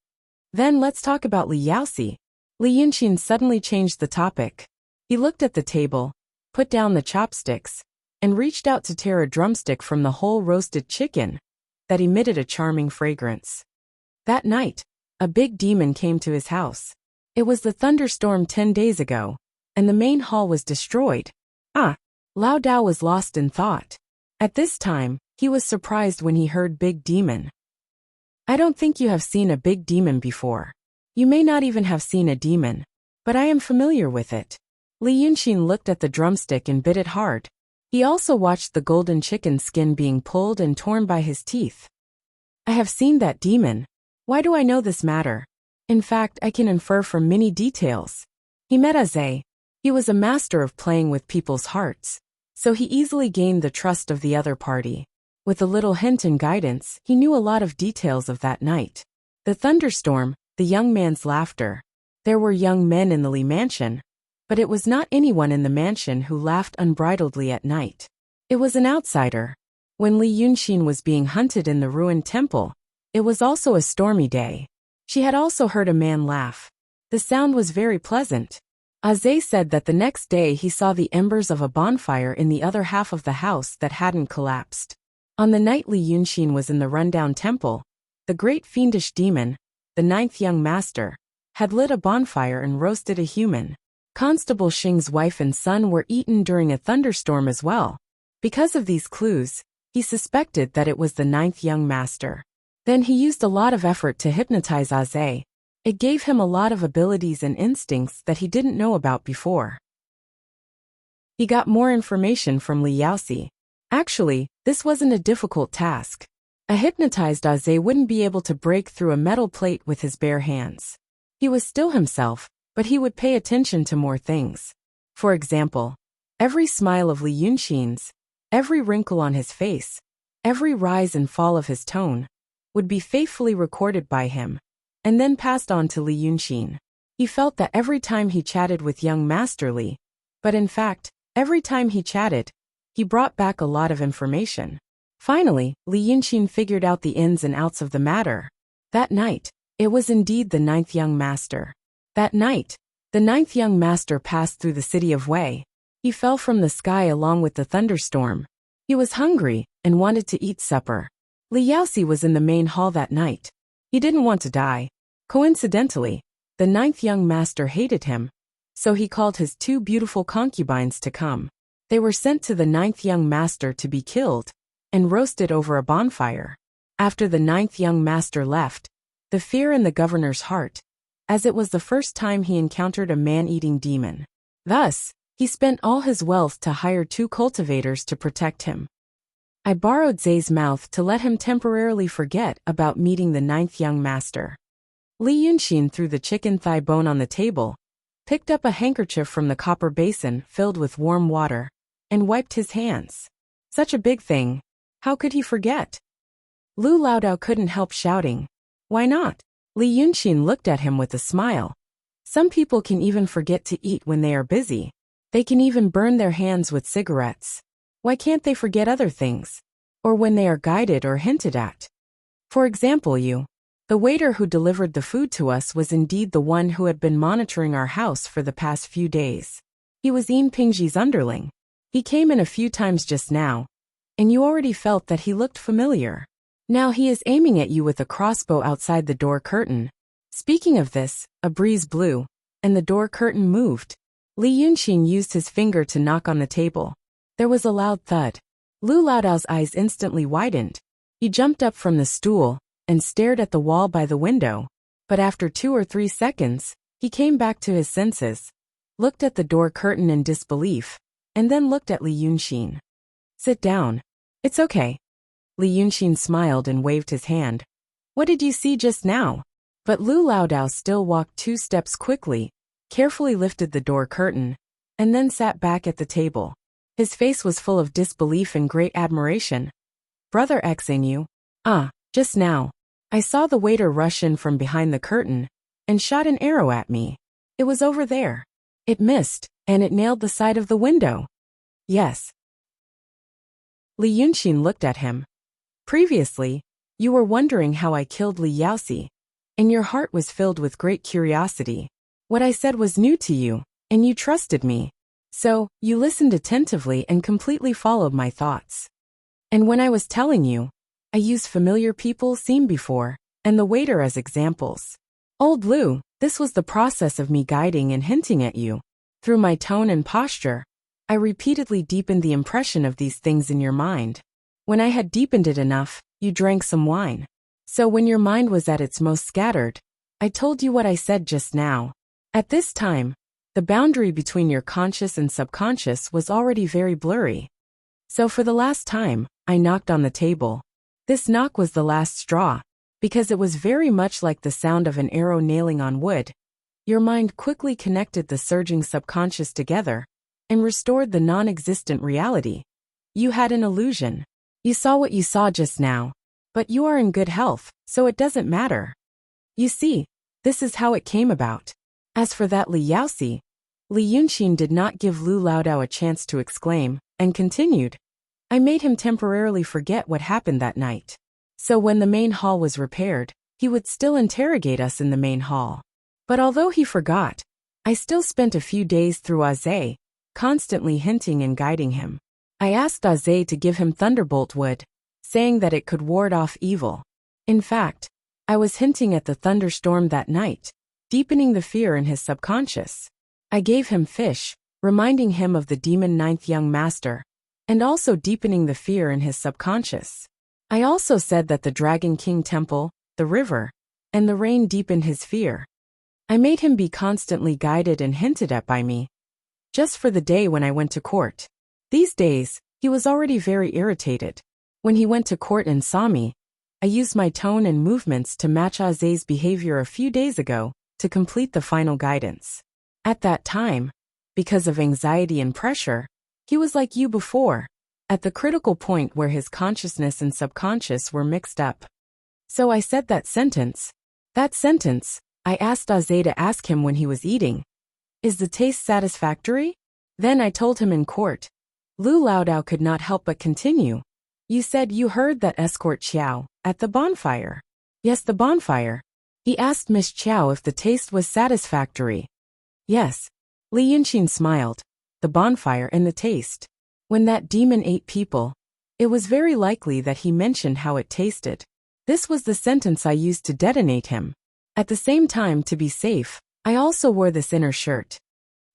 Then let's talk about Li Yaoxi. Li Yunxin suddenly changed the topic. He looked at the table, put down the chopsticks, and reached out to tear a drumstick from the whole roasted chicken that emitted a charming fragrance. That night, a big demon came to his house. It was the thunderstorm 10 days ago, and the main hall was destroyed. Lao Dao was lost in thought. At this time, he was surprised when he heard big demon. I don't think you have seen a big demon before. You may not even have seen a demon, but I am familiar with it. Li Yunxin looked at the drumstick and bit it hard. He also watched the golden chicken skin being pulled and torn by his teeth. I have seen that demon. Why do I know this matter? In fact, I can infer from many details. He met Aze. He was a master of playing with people's hearts. so he easily gained the trust of the other party. With a little hint and guidance, he knew a lot of details of that night. The thunderstorm, the young man's laughter. There were young men in the Li mansion, but it was not anyone in the mansion who laughed unbridledly at night. It was an outsider. When Li Yunxin was being hunted in the ruined temple, it was also a stormy day. She had also heard a man laugh. The sound was very pleasant. Aze said that the next day he saw the embers of a bonfire in the other half of the house that hadn't collapsed. On the night Li Yunxin was in the rundown temple, the great fiendish demon, the ninth young master, had lit a bonfire and roasted a human. Constable Xing's wife and son were eaten during a thunderstorm as well. Because of these clues, he suspected that it was the ninth young master. Then he used a lot of effort to hypnotize Aze. It gave him a lot of abilities and instincts that he didn't know about before. He got more information from Li Yaoxi. Actually, this wasn't a difficult task. A hypnotized Aze wouldn't be able to break through a metal plate with his bare hands. He was still himself, but he would pay attention to more things. For example, every smile of Li Yunxin's, every wrinkle on his face, every rise and fall of his tone, would be faithfully recorded by him, and then passed on to Li Yunxin. He felt that every time he chatted with young Master Li, but in fact, every time he chatted, he brought back a lot of information. Finally, Li Yunxin figured out the ins and outs of the matter. That night, it was indeed the ninth young master. That night, the ninth young master passed through the city of Wei. He fell from the sky along with the thunderstorm. He was hungry and wanted to eat supper. Li Yaoxi was in the main hall that night. He didn't want to die. Coincidentally, the ninth young master hated him, so he called his two beautiful concubines to come. They were sent to the ninth young master to be killed and roasted over a bonfire. After the ninth young master left, the fear in the governor's heart, as it was the first time he encountered a man-eating demon. Thus, he spent all his wealth to hire 2 cultivators to protect him. I borrowed Zay's mouth to let him temporarily forget about meeting the ninth young master. Li Yunxin threw the chicken thigh bone on the table, picked up a handkerchief from the copper basin filled with warm water, and wiped his hands. Such a big thing. How could he forget? Lu Laodao couldn't help shouting. Why not? Li Yunxin looked at him with a smile. Some people can even forget to eat when they are busy. They can even burn their hands with cigarettes. Why can't they forget other things? Or when they are guided or hinted at? For example, the waiter who delivered the food to us was indeed the one who had been monitoring our house for the past few days. He was Yin Pingji's underling. He came in a few times just now, and you already felt that he looked familiar. Now he is aiming at you with a crossbow outside the door curtain. Speaking of this, a breeze blew, and the door curtain moved. Li Yunxin used his finger to knock on the table. There was a loud thud. Lu Laodao's eyes instantly widened. He jumped up from the stool and stared at the wall by the window. But after 2 or 3 seconds, he came back to his senses, looked at the door curtain in disbelief, and then looked at Li Yunxin. Sit down. It's okay. Li Yunxin smiled and waved his hand. What did you see just now? But Lu Laodao still walked 2 steps quickly, carefully lifted the door curtain, and then sat back at the table. His face was full of disbelief and great admiration. Brother Xing, just now, I saw the waiter rush in from behind the curtain and shot an arrow at me. It was over there. It missed, and it nailed the side of the window. Yes. Li Yunxin looked at him. Previously, you were wondering how I killed Li Yaoxi, and your heart was filled with great curiosity. What I said was new to you, and you trusted me. So, you listened attentively and completely followed my thoughts. And when I was telling you, I used familiar people seen before, and the waiter as examples. Old Lu, this was the process of me guiding and hinting at you. Through my tone and posture, I repeatedly deepened the impression of these things in your mind. When I had deepened it enough, you drank some wine. So when your mind was at its most scattered, I told you what I said just now. At this time, the boundary between your conscious and subconscious was already very blurry. So for the last time, I knocked on the table. This knock was the last straw, because it was very much like the sound of an arrow nailing on wood. Your mind quickly connected the surging subconscious together, and restored the non-existent reality. You had an illusion. You saw what you saw just now. But you are in good health, so it doesn't matter. You see, this is how it came about. As for that Li Yaoxi, Li Yunxin did not give Lu Laodao a chance to exclaim, and continued. I made him temporarily forget what happened that night. So when the main hall was repaired, he would still interrogate us in the main hall. But although he forgot, I still spent a few days through Aze, constantly hinting and guiding him. I asked Aze to give him thunderbolt wood, saying that it could ward off evil. In fact, I was hinting at the thunderstorm that night, deepening the fear in his subconscious. I gave him fish, reminding him of the demon ninth young master, and also deepening the fear in his subconscious. I also said that the Dragon King temple, the river, and the rain deepened his fear. I made him be constantly guided and hinted at by me, just for the day when I went to court. These days, he was already very irritated. When he went to court and saw me, I used my tone and movements to match Aze's behavior a few days ago to complete the final guidance. At that time, because of anxiety and pressure, he was like you before, at the critical point where his consciousness and subconscious were mixed up. So I said that sentence. I asked Aze to ask him when he was eating, is the taste satisfactory? Then I told him in court. Lu Laodao could not help but continue. You said you heard that escort Qiao at the bonfire. Yes, the bonfire. He asked Miss Qiao if the taste was satisfactory. Yes. Li Yunxin smiled. The bonfire and the taste. When that demon ate people, it was very likely that he mentioned how it tasted. This was the sentence I used to detonate him. At the same time, to be safe, I also wore this inner shirt.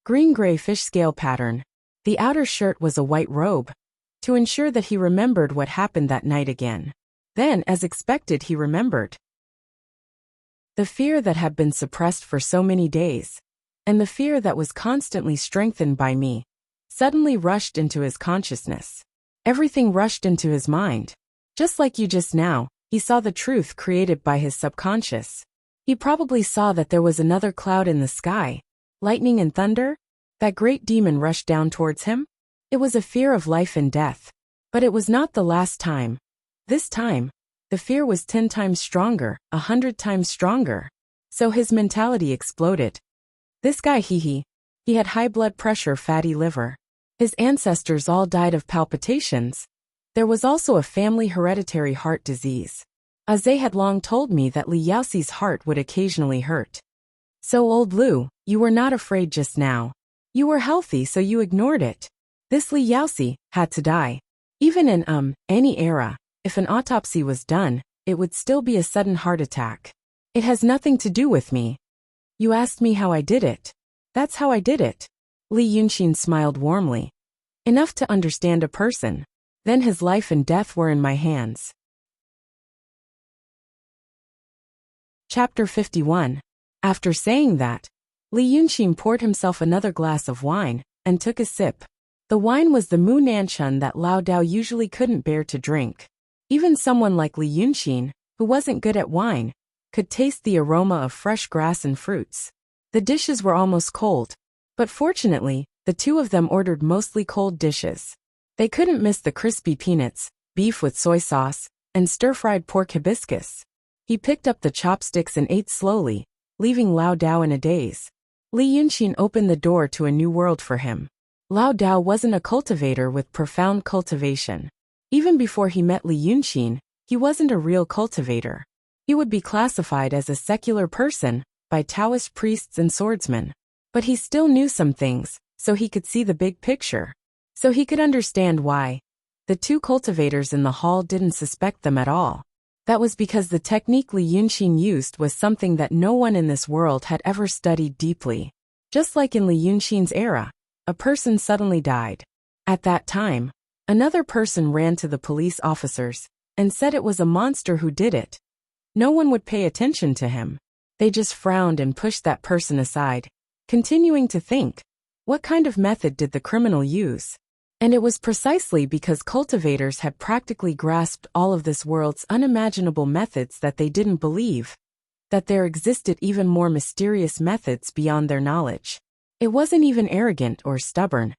Green-gray fish scale pattern. The outer shirt was a white robe, to ensure that he remembered what happened that night again. Then, as expected, he remembered. The fear that had been suppressed for so many days, and the fear that was constantly strengthened by me, suddenly rushed into his consciousness. Everything rushed into his mind. Just like you just now, he saw the truth created by his subconscious. He probably saw that there was another cloud in the sky, lightning and thunder. That great demon rushed down towards him. It was a fear of life and death. But it was not the last time. This time, the fear was 10 times stronger, 100 times stronger. So his mentality exploded. This guy he had high blood pressure, fatty liver. His ancestors all died of palpitations. There was also a family hereditary heart disease. Aze had long told me that Li Yaoxi's heart would occasionally hurt. So old Lu, you were not afraid just now. You were healthy, so you ignored it. This Li Yaoxi had to die. Even in any era, if an autopsy was done, it would still be a sudden heart attack. It has nothing to do with me. You asked me how I did it. That's how I did it. Li Yunxin smiled warmly. Enough to understand a person. Then his life and death were in my hands. Chapter 51. After saying that, Li Yunxin poured himself another glass of wine, and took a sip. The wine was the Mu Nanchun that Lao Dao usually couldn't bear to drink. Even someone like Li Yunxin, who wasn't good at wine, could taste the aroma of fresh grass and fruits. The dishes were almost cold, but fortunately, the two of them ordered mostly cold dishes. They couldn't miss the crispy peanuts, beef with soy sauce, and stir-fried pork hibiscus. He picked up the chopsticks and ate slowly, leaving Lao Dao in a daze. Li Yunxin opened the door to a new world for him. Lao Dao wasn't a cultivator with profound cultivation. Even before he met Li Yunxin, he wasn't a real cultivator. He would be classified as a secular person by Taoist priests and swordsmen. But he still knew some things, so he could see the big picture. So he could understand why the two cultivators in the hall didn't suspect them at all. That was because the technique Li Yunxin used was something that no one in this world had ever studied deeply. Just like in Li Yunxin's era, a person suddenly died. At that time, another person ran to the police officers and said it was a monster who did it. No one would pay attention to him. They just frowned and pushed that person aside, continuing to think, what kind of method did the criminal use? And it was precisely because cultivators had practically grasped all of this world's unimaginable methods that they didn't believe that there existed even more mysterious methods beyond their knowledge. It wasn't even arrogant or stubborn.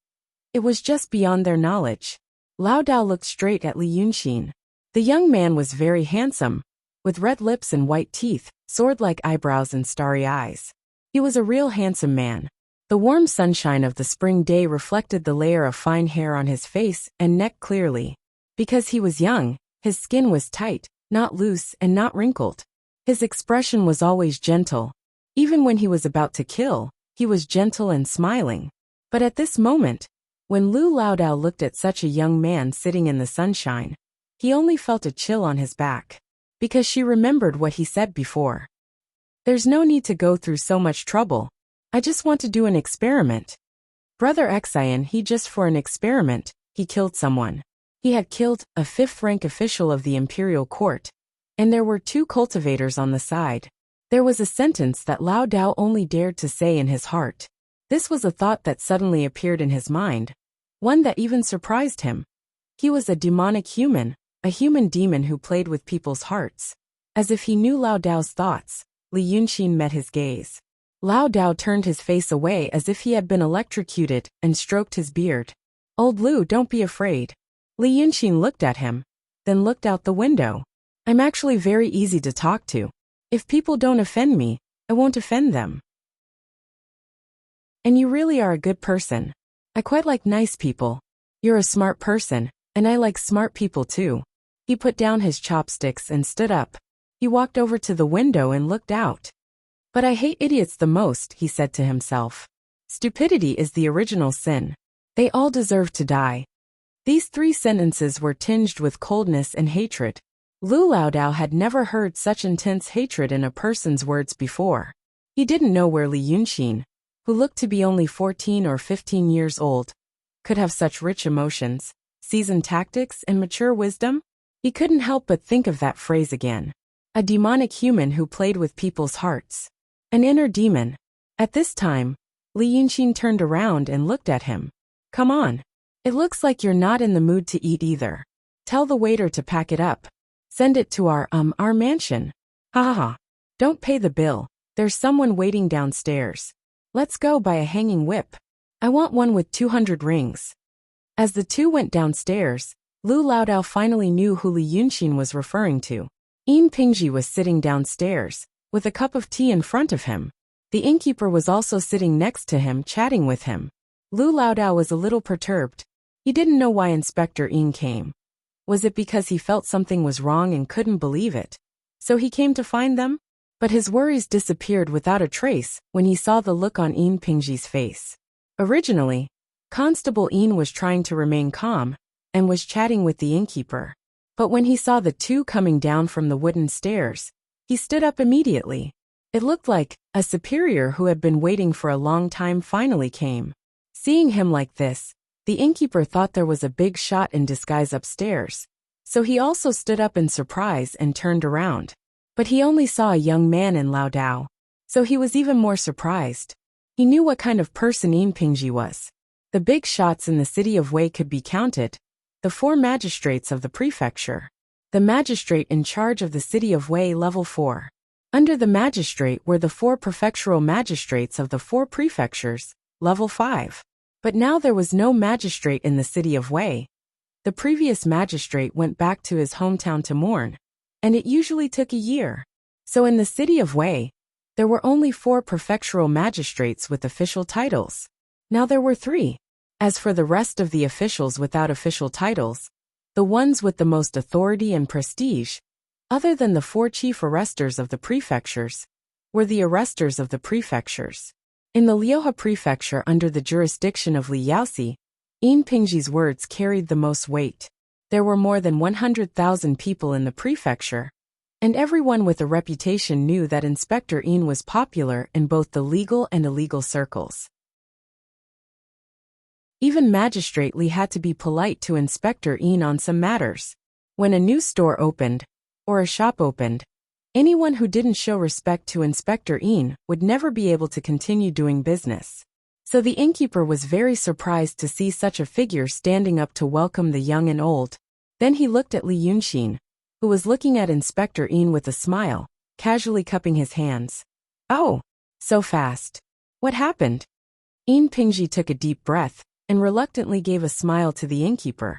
It was just beyond their knowledge. Lao Dao looked straight at Li Yunxin. The young man was very handsome, with red lips and white teeth, sword-like eyebrows and starry eyes. He was a real handsome man. The warm sunshine of the spring day reflected the layer of fine hair on his face and neck clearly. Because he was young, his skin was tight, not loose and not wrinkled. His expression was always gentle. Even when he was about to kill, he was gentle and smiling. But at this moment, when Lu Laodao looked at such a young man sitting in the sunshine, he only felt a chill on his back. Because she remembered what he said before. There's no need to go through so much trouble. I just want to do an experiment. Brother Xian, he just for an experiment, he killed someone. He had killed a 5th-rank official of the imperial court, and there were 2 cultivators on the side. There was a sentence that Lao Dao only dared to say in his heart. This was a thought that suddenly appeared in his mind, one that even surprised him. He was a demonic human, a human demon who played with people's hearts. As if he knew Lao Dao's thoughts, Li Yunxin met his gaze. Lao Dao turned his face away as if he had been electrocuted and stroked his beard. Old Lu, don't be afraid. Li Yunxin looked at him, then looked out the window. I'm actually very easy to talk to. If people don't offend me, I won't offend them. And you really are a good person. I quite like nice people. You're a smart person, and I like smart people too. He put down his chopsticks and stood up. He walked over to the window and looked out. But I hate idiots the most, he said to himself. Stupidity is the original sin. They all deserve to die. These 3 sentences were tinged with coldness and hatred. Lu Laodao had never heard such intense hatred in a person's words before. He didn't know where Li Yunxin, who looked to be only 14 or 15 years old, could have such rich emotions, seasoned tactics, and mature wisdom. He couldn't help but think of that phrase again. A demonic human who played with people's hearts. An inner demon. At this time, Li Yunxin turned around and looked at him. Come on. It looks like you're not in the mood to eat either. Tell the waiter to pack it up. Send it to our mansion. Ha ha ha. Don't pay the bill. There's someone waiting downstairs. Let's go buy a hanging whip. I want one with 200 rings. As the 2 went downstairs, Lu Laodao finally knew who Li Yunxin was referring to. Yin Pingji was sitting downstairs, with a cup of tea in front of him. The innkeeper was also sitting next to him, chatting with him. Lu Laodao was a little perturbed. He didn't know why Inspector Yin came. Was it because he felt something was wrong and couldn't believe it? So he came to find them? But his worries disappeared without a trace when he saw the look on Yin Pingji's face. Originally, Constable Yin was trying to remain calm and was chatting with the innkeeper. But when he saw the 2 coming down from the wooden stairs, he stood up immediately. It looked like a superior who had been waiting for a long time finally came. Seeing him like this, the innkeeper thought there was a big shot in disguise upstairs. So he also stood up in surprise and turned around. But he only saw a young man in Lao Dao. So he was even more surprised. He knew what kind of person Yin Pingji was. The big shots in the city of Wei could be counted. The 4 magistrates of the prefecture. The magistrate in charge of the city of Wei level 4. Under the magistrate were the 4 prefectural magistrates of the 4 prefectures, level 5. But now there was no magistrate in the city of Wei. The previous magistrate went back to his hometown to mourn, and it usually took a year. So in the city of Wei, there were only 4 prefectural magistrates with official titles. Now there were 3. As for the rest of the officials without official titles, the ones with the most authority and prestige, other than the 4 chief arresters of the prefectures, were the arresters of the prefectures. In the Liuhe prefecture under the jurisdiction of Li Yaoxi, Yin Pingji's words carried the most weight. There were more than 100,000 people in the prefecture, and everyone with a reputation knew that Inspector Yin was popular in both the legal and illegal circles. Even Magistrate Li had to be polite to Inspector Yin on some matters. When a new store opened, or a shop opened, anyone who didn't show respect to Inspector Yin would never be able to continue doing business. So the innkeeper was very surprised to see such a figure standing up to welcome the young and old. Then he looked at Li Yunxin, who was looking at Inspector Yin with a smile, casually cupping his hands. Oh, so fast. What happened? Yin Pingji took a deep breath, and reluctantly gave a smile to the innkeeper.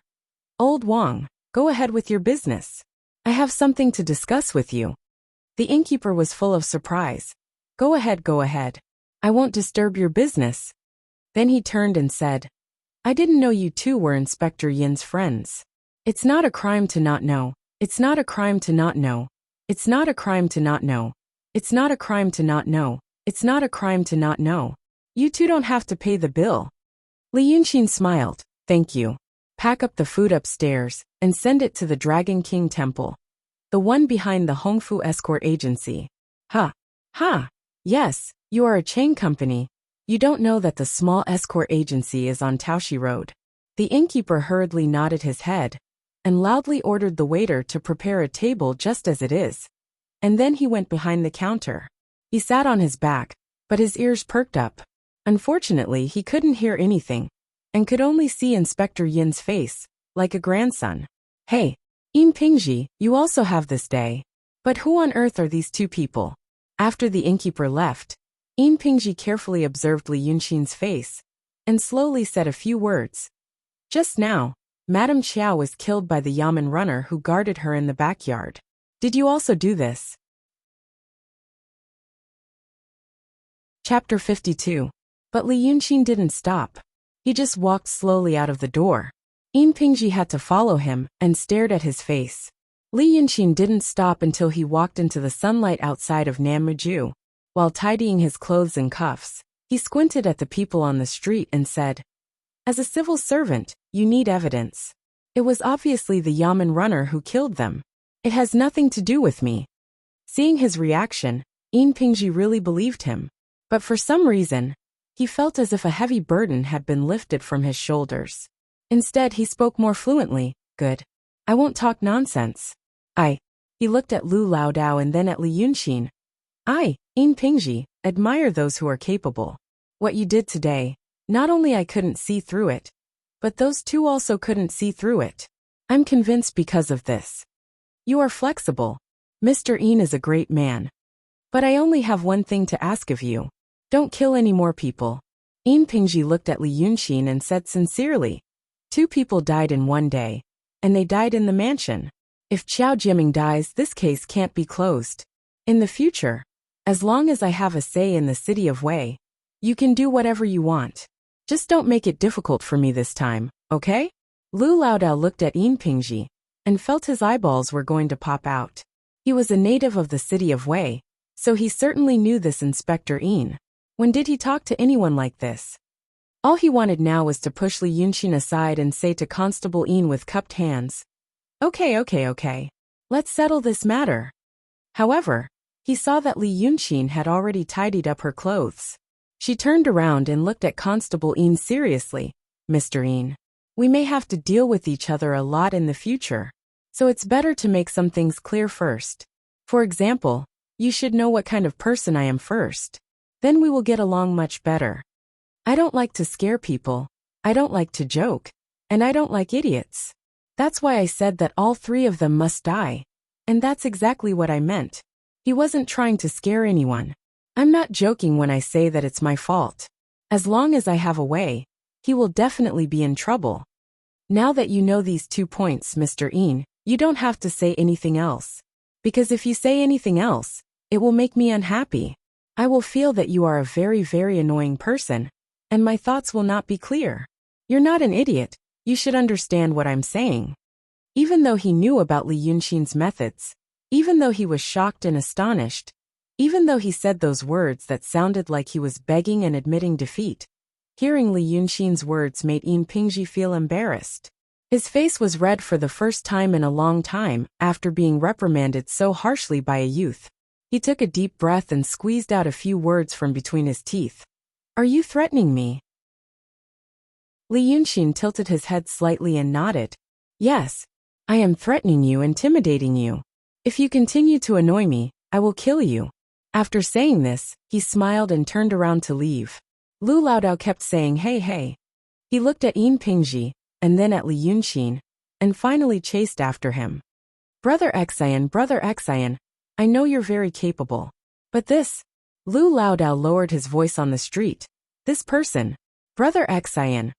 Old Wang, go ahead with your business. I have something to discuss with you. The innkeeper was full of surprise. Go ahead, go ahead. I won't disturb your business. Then he turned and said, I didn't know you two were Inspector Yin's friends. It's not a crime to not know. It's not a crime to not know. It's not a crime to not know. It's not a crime to not know. It's not a crime to not know. You two don't have to pay the bill. Li Yunxin smiled. Thank you. Pack up the food upstairs and send it to the Dragon King Temple. The one behind the Hongfu Escort Agency. Ha. Ha. Yes, you are a chain company. You don't know that the small escort agency is on Taoshi Road. The innkeeper hurriedly nodded his head and loudly ordered the waiter to prepare a table just as it is. And then he went behind the counter. He sat on his back, but his ears perked up. Unfortunately, he couldn't hear anything and could only see Inspector Yin's face, like a grandson. Hey, Yin Pingji, you also have this day. But who on earth are these two people? After the innkeeper left, Yin Pingji carefully observed Li Yunxin's face and slowly said a few words. Just now, Madame Qiao was killed by the Yamen runner who guarded her in the backyard. Did you also do this? Chapter 52. But Li Yunxin didn't stop. He just walked slowly out of the door. Yin Pingji had to follow him and stared at his face. Li Yunxin didn't stop until he walked into the sunlight outside of Nanmuju. While tidying his clothes and cuffs, he squinted at the people on the street and said, As a civil servant, you need evidence. It was obviously the Yamen runner who killed them. It has nothing to do with me. Seeing his reaction, Yin Pingji really believed him. But for some reason, he felt as if a heavy burden had been lifted from his shoulders. Instead, he spoke more fluently. Good. I won't talk nonsense. He looked at Lu Laodao and then at Li Yunxin. Yin Pingji, admire those who are capable. What you did today, not only I couldn't see through it, but those two also couldn't see through it. I'm convinced because of this. You are flexible. Mr. Yin is a great man. But I only have one thing to ask of you. Don't kill any more people. Yin Pingji looked at Li Yunxin and said sincerely. 2 people died in one day, and they died in the mansion. If Qiao Jiaming dies, this case can't be closed. In the future, as long as I have a say in the city of Wei, you can do whatever you want. Just don't make it difficult for me this time, okay? Lu Laodao looked at Yin Pingji and felt his eyeballs were going to pop out. He was a native of the city of Wei, so he certainly knew this Inspector Yin. When did he talk to anyone like this? All he wanted now was to push Li Yunxin aside and say to Constable Yin with cupped hands, Okay. Let's settle this matter. However, he saw that Li Yunxin had already tidied up her clothes. She turned around and looked at Constable Yin seriously. Mr. Yin, we may have to deal with each other a lot in the future, so it's better to make some things clear first. For example, you should know what kind of person I am first. Then we will get along much better. I don't like to scare people, I don't like to joke, and I don't like idiots. That's why I said that all 3 of them must die. And that's exactly what I meant. He wasn't trying to scare anyone. I'm not joking when I say that it's my fault. As long as I have a way, he will definitely be in trouble. Now that you know these 2 points, Mr. Yin, you don't have to say anything else. Because if you say anything else, it will make me unhappy. I will feel that you are a very, very annoying person, and my thoughts will not be clear. You're not an idiot. You should understand what I'm saying. Even though he knew about Li Yunxin's methods, even though he was shocked and astonished, even though he said those words that sounded like he was begging and admitting defeat, hearing Li Yunxin's words made Yin Pingji feel embarrassed. His face was red for the first time in a long time after being reprimanded so harshly by a youth. He took a deep breath and squeezed out a few words from between his teeth. Are you threatening me? Li Yunxin tilted his head slightly and nodded. Yes, I am threatening you, intimidating you. If you continue to annoy me, I will kill you. After saying this, he smiled and turned around to leave. Lu Laodao kept saying hey. He looked at Yin Pingji, and then at Li Yunxin, and finally chased after him. Brother Xian, I know you're very capable. But this, Lu Laodao lowered his voice on the street. This person, Brother Xian,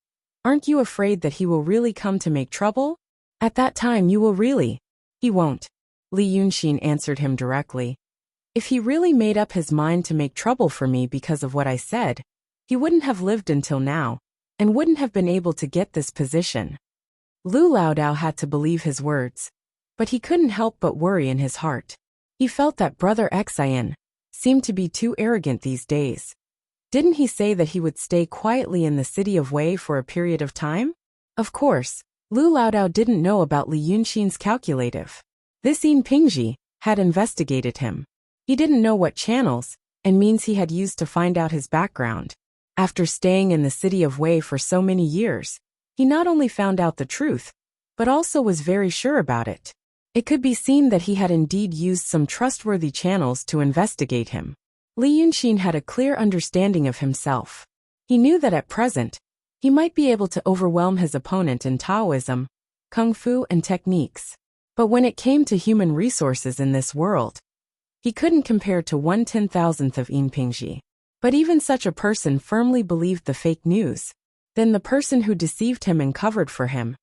Aren't you afraid that he will really come to make trouble? At that time you will really. He won't. Li Yunxin answered him directly. If he really made up his mind to make trouble for me because of what I said, he wouldn't have lived until now, and wouldn't have been able to get this position. Lu Laodao had to believe his words, but he couldn't help but worry in his heart. He felt that Brother Xian seemed to be too arrogant these days. Didn't he say that he would stay quietly in the city of Wei for a period of time? Of course, Lu Laodao didn't know about Li Yunxin's calculative. This Yin Pingji had investigated him. He didn't know what channels and means he had used to find out his background. After staying in the city of Wei for so many years, he not only found out the truth, but also was very sure about it. It could be seen that he had indeed used some trustworthy channels to investigate him. Li Yunxin had a clear understanding of himself. He knew that at present, he might be able to overwhelm his opponent in Taoism, Kung Fu and techniques. But when it came to human resources in this world, he couldn't compare to 1/10,000th of Yin Pingji. But even such a person firmly believed the fake news. Then the person who deceived him and covered for him.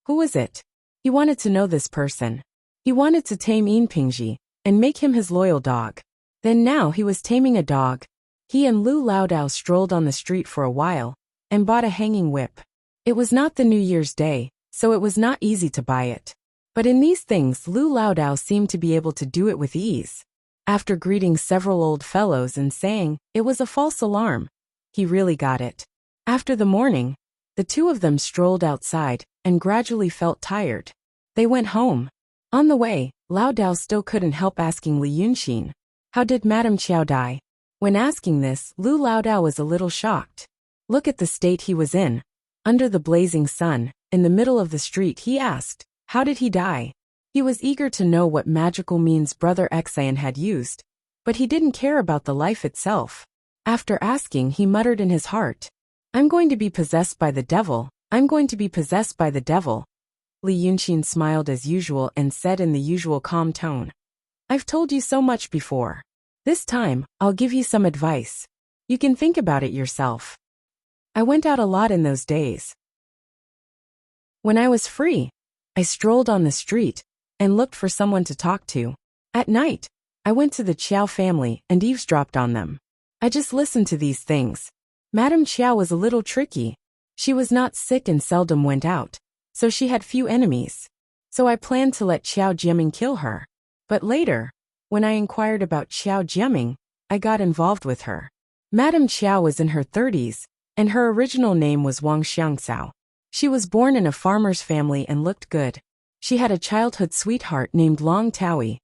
Who was it? He wanted to know this person. He wanted to tame Yin Pingji and make him his loyal dog. Then now he was taming a dog. He and Lu Laodao strolled on the street for a while and bought a hanging whip. It was not the New Year's Day, so it was not easy to buy it. But in these things Lu Laodao seemed to be able to do it with ease. After greeting several old fellows and saying it was a false alarm, he really got it. After the morning, the two of them strolled outside and gradually felt tired. They went home. On the way, Laodao still couldn't help asking Li Yunxin, "How did Madame Qiao die?" When asking this, Lu Laodao was a little shocked. Look at the state he was in. Under the blazing sun, in the middle of the street, he asked, "How did he die?" He was eager to know what magical means Brother Xian had used, but he didn't care about the life itself. After asking, he muttered in his heart, "I'm going to be possessed by the devil. I'm going to be possessed by the devil." Li Yunxin smiled as usual and said in the usual calm tone, "I've told you so much before. This time, I'll give you some advice. You can think about it yourself. I went out a lot in those days. When I was free, I strolled on the street and looked for someone to talk to. At night, I went to the Qiao family and eavesdropped on them. I just listened to these things. Madame Qiao was a little tricky. She was not sick and seldom went out, so she had few enemies. So I planned to let Qiao Jiaming kill her. But later, when I inquired about Qiao Jiaming, I got involved with her. Madame Qiao was in her 30s, and her original name was Wang Xiangcao. She was born in a farmer's family and looked good. She had a childhood sweetheart named Long Taoyi.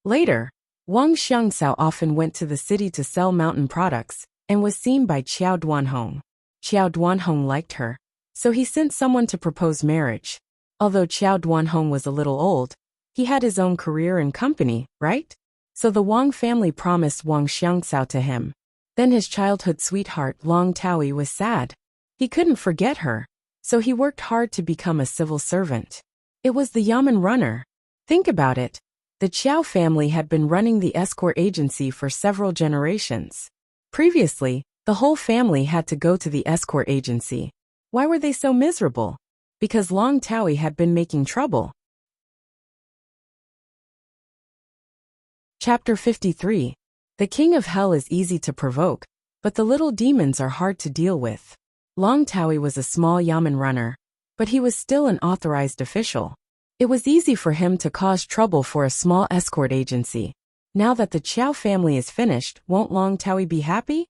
Later, Wang Xiangcao often went to the city to sell mountain products and was seen by Qiao Duanhong. Qiao Duanhong liked her, so he sent someone to propose marriage. Although Qiao Duanhong was a little old, he had his own career and company, right? So the Wang family promised Wang Xiangcao to him. Then his childhood sweetheart Long Taoyi was sad. He couldn't forget her, so he worked hard to become a civil servant. It was the Yamen runner. Think about it. The Qiao family had been running the escort agency for several generations. Previously, the whole family had to go to the escort agency. Why were they so miserable? Because Long Taoyi had been making trouble. Chapter 53. The king of hell is easy to provoke, but the little demons are hard to deal with. Long Taoyi was a small Yamen runner, but he was still an authorized official. It was easy for him to cause trouble for a small escort agency. Now that the Qiao family is finished, won't Long Taoyi be happy?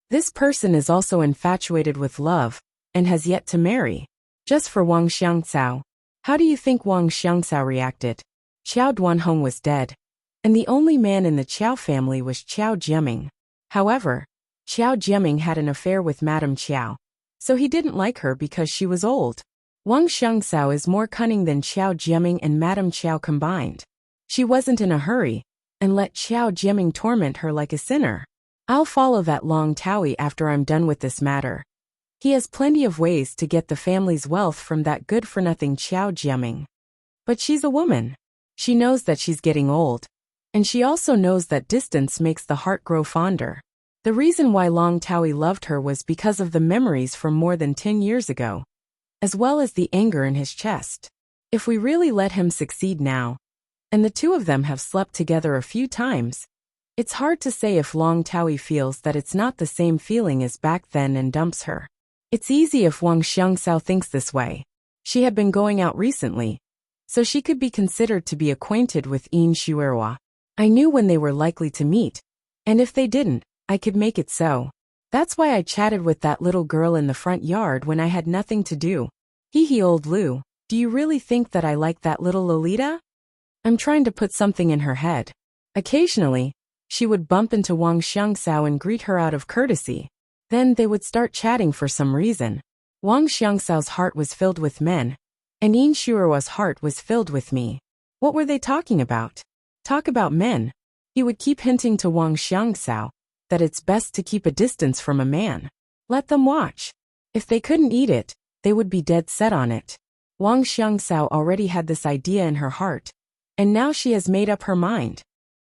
This person is also infatuated with love, and has yet to marry. Just for Wang Xiangcao. How do you think Wang Xiangcao reacted? Qiao Duanhong was dead, and the only man in the Qiao family was Qiao Jiaming. However, Qiao Jiaming had an affair with Madame Qiao, so he didn't like her because she was old. Wang Xiangcao is more cunning than Qiao Jiaming and Madame Qiao combined. She wasn't in a hurry, and let Qiao Jiaming torment her like a sinner. I'll follow that Long Taoyi after I'm done with this matter. He has plenty of ways to get the family's wealth from that good-for-nothing Qiao Jiaming. But she's a woman. She knows that she's getting old, and she also knows that distance makes the heart grow fonder. The reason why Long Taoyi loved her was because of the memories from more than 10 years ago. as well as the anger in his chest. If we really let him succeed now, and the two of them have slept together a few times, it's hard to say if Long Taoyi feels that it's not the same feeling as back then and dumps her. It's easy if Wang Xiangxiao thinks this way. She had been going out recently, so she could be considered to be acquainted with Yin Shuerhua. I knew when they were likely to meet, and if they didn't, I could make it so. That's why I chatted with that little girl in the front yard when I had nothing to do. Hee old Lu, do you really think that I like that little Lolita? I'm trying to put something in her head. Occasionally, she would bump into Wang Xiangxiao and greet her out of courtesy. Then they would start chatting for some reason. Wang Xiangxiao's heart was filled with men, and Yin Shuerhua's heart was filled with me. What were they talking about? Talk about men. He would keep hinting to Wang Xiangxiao that it's best to keep a distance from a man. Let them watch. If they couldn't eat it, they would be dead set on it. Wang Xiangxiao already had this idea in her heart, and now she has made up her mind.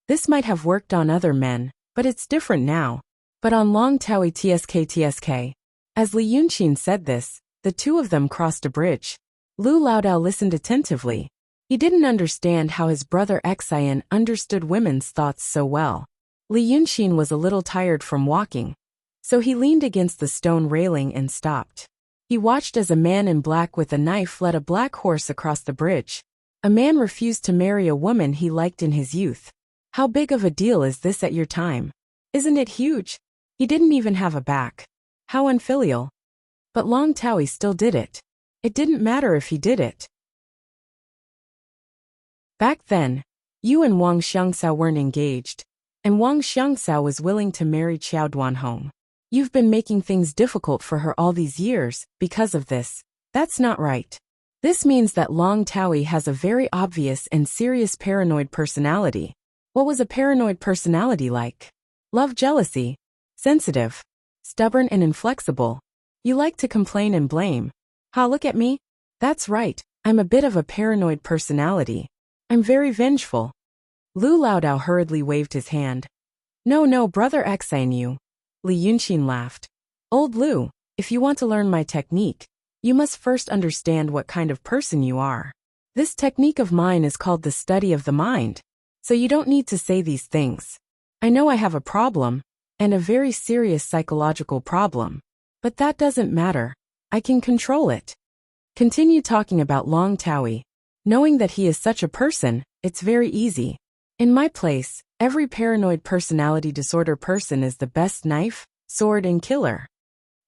This might have worked on other men, but it's different now. But on Long Taoyi tsk. As Li Yunqin said this, the two of them crossed a bridge. Lu Laodao listened attentively. He didn't understand how his brother Xian understood women's thoughts so well. Li Yunqin was a little tired from walking, so he leaned against the stone railing and stopped. He watched as a man in black with a knife led a black horse across the bridge. A man refused to marry a woman he liked in his youth. How big of a deal is this at your time? Isn't it huge? He didn't even have a back. How unfilial. But Long Taoyi still did it. It didn't matter if he did it. Back then, you and Wang Xiangxiao weren't engaged, and Wang Xiangxiao was willing to marry Qiao Duanhong. You've been making things difficult for her all these years because of this. That's not right. This means that Long Taoyi has a very obvious and serious paranoid personality. What was a paranoid personality like? Love jealousy, sensitive, stubborn and inflexible. You like to complain and blame. Ha, look at me. That's right, I'm a bit of a paranoid personality. I'm very vengeful. Lu Laodao hurriedly waved his hand. No, brother Xian you. Li Yunqin laughed. Old Lu, if you want to learn my technique, you must first understand what kind of person you are. This technique of mine is called the study of the mind, so you don't need to say these things. I know I have a problem, and a very serious psychological problem, but that doesn't matter. I can control it. Continue talking about Long Taoyi. Knowing that he is such a person, it's very easy. In my place, every paranoid personality disorder person is the best knife, sword and killer.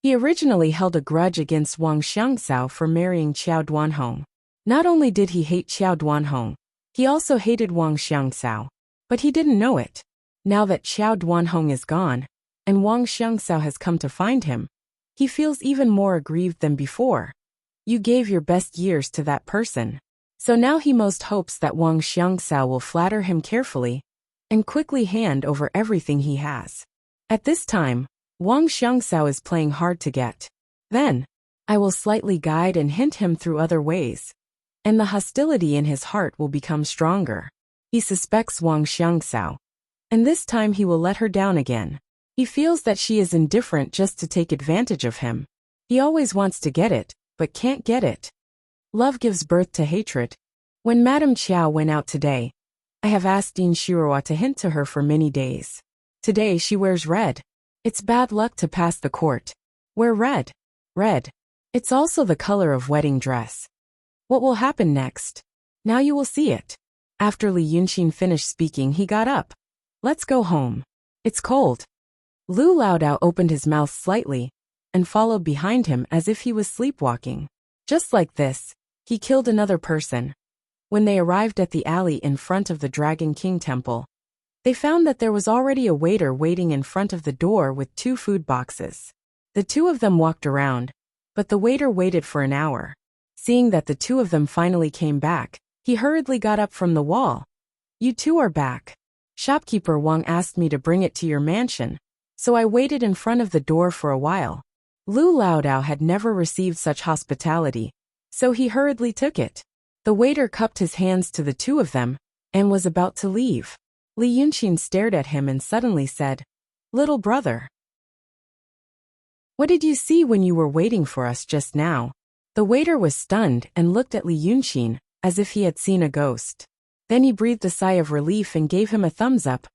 He originally held a grudge against Wang Xiangxiao for marrying Qiao Duanhong. Not only did he hate Qiao Duanhong, he also hated Wang Xiangxiao. But he didn't know it. Now that Qiao Duanhong is gone, and Wang Xiangxiao has come to find him, he feels even more aggrieved than before. You gave your best years to that person. So now he most hopes that Wang Xiangxiao will flatter him carefully and quickly hand over everything he has. At this time, Wang Xiangxiao is playing hard to get. Then, I will slightly guide and hint him through other ways, and the hostility in his heart will become stronger. He suspects Wang Xiangxiao, and this time he will let her down again. He feels that she is indifferent just to take advantage of him. He always wants to get it, but can't get it. Love gives birth to hatred. When Madame Qiao went out today, I have asked Yin Shuerhua to hint to her for many days. Today she wears red. It's bad luck to pass the court. Wear red. Red. It's also the color of wedding dress. What will happen next? Now you will see it. After Li Yunqin finished speaking, he got up. Let's go home. It's cold. Lu Laodao opened his mouth slightly and followed behind him as if he was sleepwalking. Just like this, he killed another person. When they arrived at the alley in front of the Dragon King Temple, they found that there was already a waiter waiting in front of the door with 2 food boxes. The two of them walked around, but the waiter waited for an hour. Seeing that the two of them finally came back, he hurriedly got up from the wall. You two are back. Shopkeeper Wang asked me to bring it to your mansion, so I waited in front of the door for a while. Lu Laodao had never received such hospitality, so he hurriedly took it. The waiter cupped his hands to the two of them and was about to leave. Li Yunqin stared at him and suddenly said, "Little brother, what did you see when you were waiting for us just now?" The waiter was stunned and looked at Li Yunxin as if he had seen a ghost. Then he breathed a sigh of relief and gave him a thumbs up.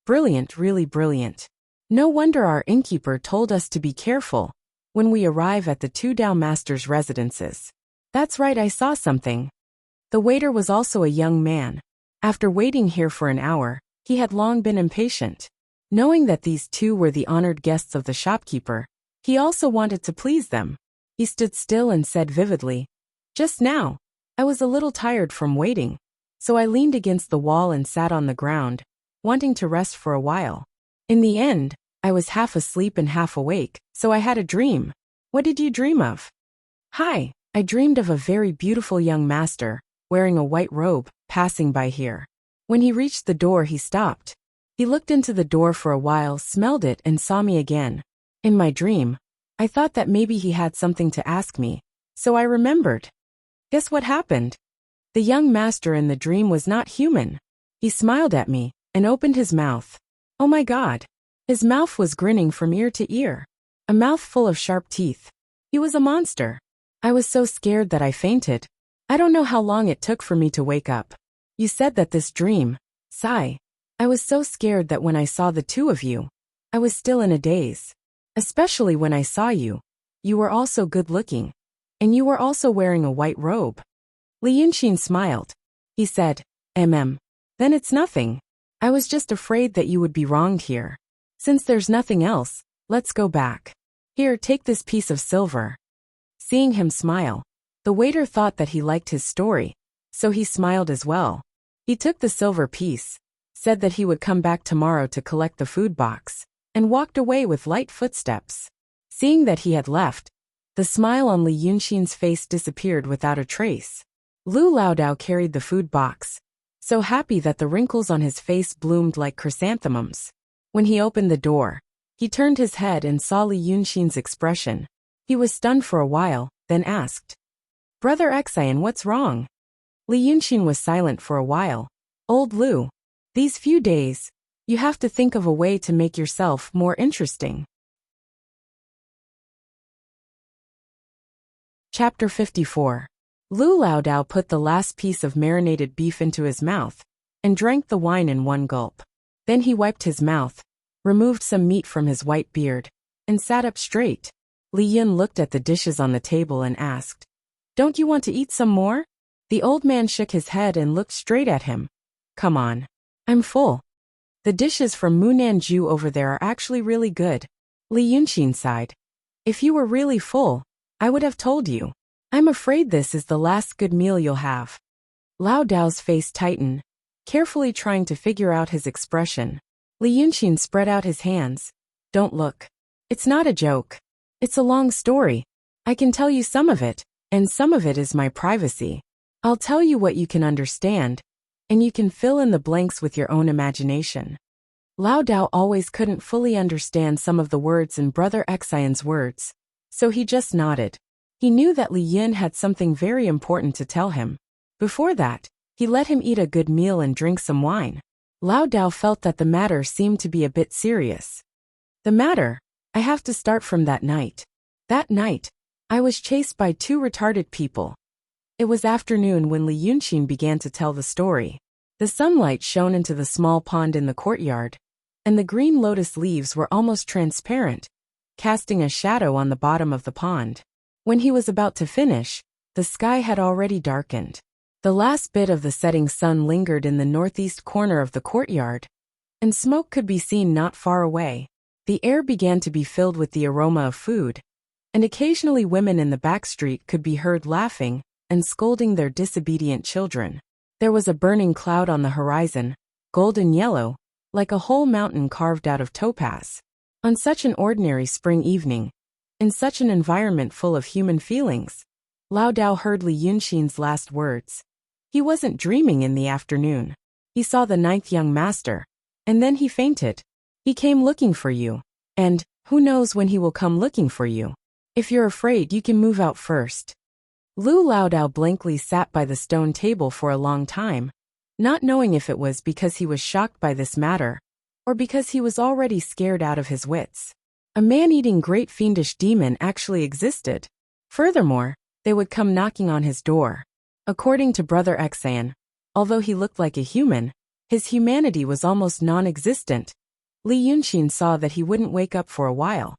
Brilliant, really brilliant. No wonder our innkeeper told us to be careful when we arrive at the two Dao masters' residences. That's right, I saw something. The waiter was also a young man. After waiting here for an hour, he had long been impatient. Knowing that these two were the honored guests of the shopkeeper, he also wanted to please them. He stood still and said vividly, "Just now, I was a little tired from waiting, so I leaned against the wall and sat on the ground, wanting to rest for a while. In the end, I was half asleep and half awake, so I had a dream." "What did you dream of?" "Hi, I dreamed of a very beautiful young master, wearing a white robe, passing by here. When he reached the door, he stopped. He looked into the door for a while, smelled it, and saw me again. In my dream, I thought that maybe he had something to ask me, so I remembered. Guess what happened? The young master in the dream was not human. He smiled at me and opened his mouth. Oh my God! His mouth was grinning from ear to ear. A mouth full of sharp teeth. He was a monster. I was so scared that I fainted. I don't know how long it took for me to wake up. You said that this dream, sigh. I was so scared that when I saw the two of you, I was still in a daze. Especially when I saw you. You were also good looking. And you were also wearing a white robe." Li Yunxin smiled. He said, Then it's nothing. I was just afraid that you would be wronged here. Since there's nothing else, let's go back. Here, take this piece of silver." Seeing him smile, the waiter thought that he liked his story, so he smiled as well. He took the silver piece, said that he would come back tomorrow to collect the food box, and walked away with light footsteps. Seeing that he had left, the smile on Li Yunxin's face disappeared without a trace. Lu Laodao carried the food box, so happy that the wrinkles on his face bloomed like chrysanthemums. When he opened the door, he turned his head and saw Li Yunxin's expression. He was stunned for a while, then asked, "Brother Xian, what's wrong?" Li Yunxin was silent for a while. "Old Lu, these few days, you have to think of a way to make yourself more interesting." Chapter 54. Lu Laodao put the last piece of marinated beef into his mouth and drank the wine in one gulp. Then he wiped his mouth, removed some meat from his white beard, and sat up straight. Li Yun looked at the dishes on the table and asked, "Don't you want to eat some more?" The old man shook his head and looked straight at him. "Come on. I'm full. The dishes from Munanju over there are actually really good." Li Yunxin sighed. "If you were really full, I would have told you. I'm afraid this is the last good meal you'll have." Lao Dao's face tightened, carefully trying to figure out his expression. Li Yunxin spread out his hands. "Don't look. It's not a joke. It's a long story. I can tell you some of it, and some of it is my privacy. I'll tell you what you can understand, and you can fill in the blanks with your own imagination." Lao Dao always couldn't fully understand some of the words in Brother Xian's words, so he just nodded. He knew that Li Yun had something very important to tell him. Before that, he let him eat a good meal and drink some wine. Lao Dao felt that the matter seemed to be a bit serious. "The matter? I have to start from that night. That night, I was chased by two retarded people." It was afternoon when Li Yunxin began to tell the story. The sunlight shone into the small pond in the courtyard, and the green lotus leaves were almost transparent, casting a shadow on the bottom of the pond. When he was about to finish, the sky had already darkened. The last bit of the setting sun lingered in the northeast corner of the courtyard, and smoke could be seen not far away. The air began to be filled with the aroma of food, and occasionally women in the back street could be heard laughing and scolding their disobedient children. There was a burning cloud on the horizon, golden yellow, like a whole mountain carved out of topaz. On such an ordinary spring evening, in such an environment full of human feelings, Lao Dao heard Li Yunxin's last words. He wasn't dreaming in the afternoon. He saw the ninth young master, and then he fainted. He came looking for you, and who knows when he will come looking for you. If you're afraid, you can move out first." Lu Laodao blankly sat by the stone table for a long time, not knowing if it was because he was shocked by this matter, or because he was already scared out of his wits. A man-eating great fiendish demon actually existed. Furthermore, they would come knocking on his door. According to Brother Xan, although he looked like a human, his humanity was almost non-existent. Li Yunxin saw that he wouldn't wake up for a while.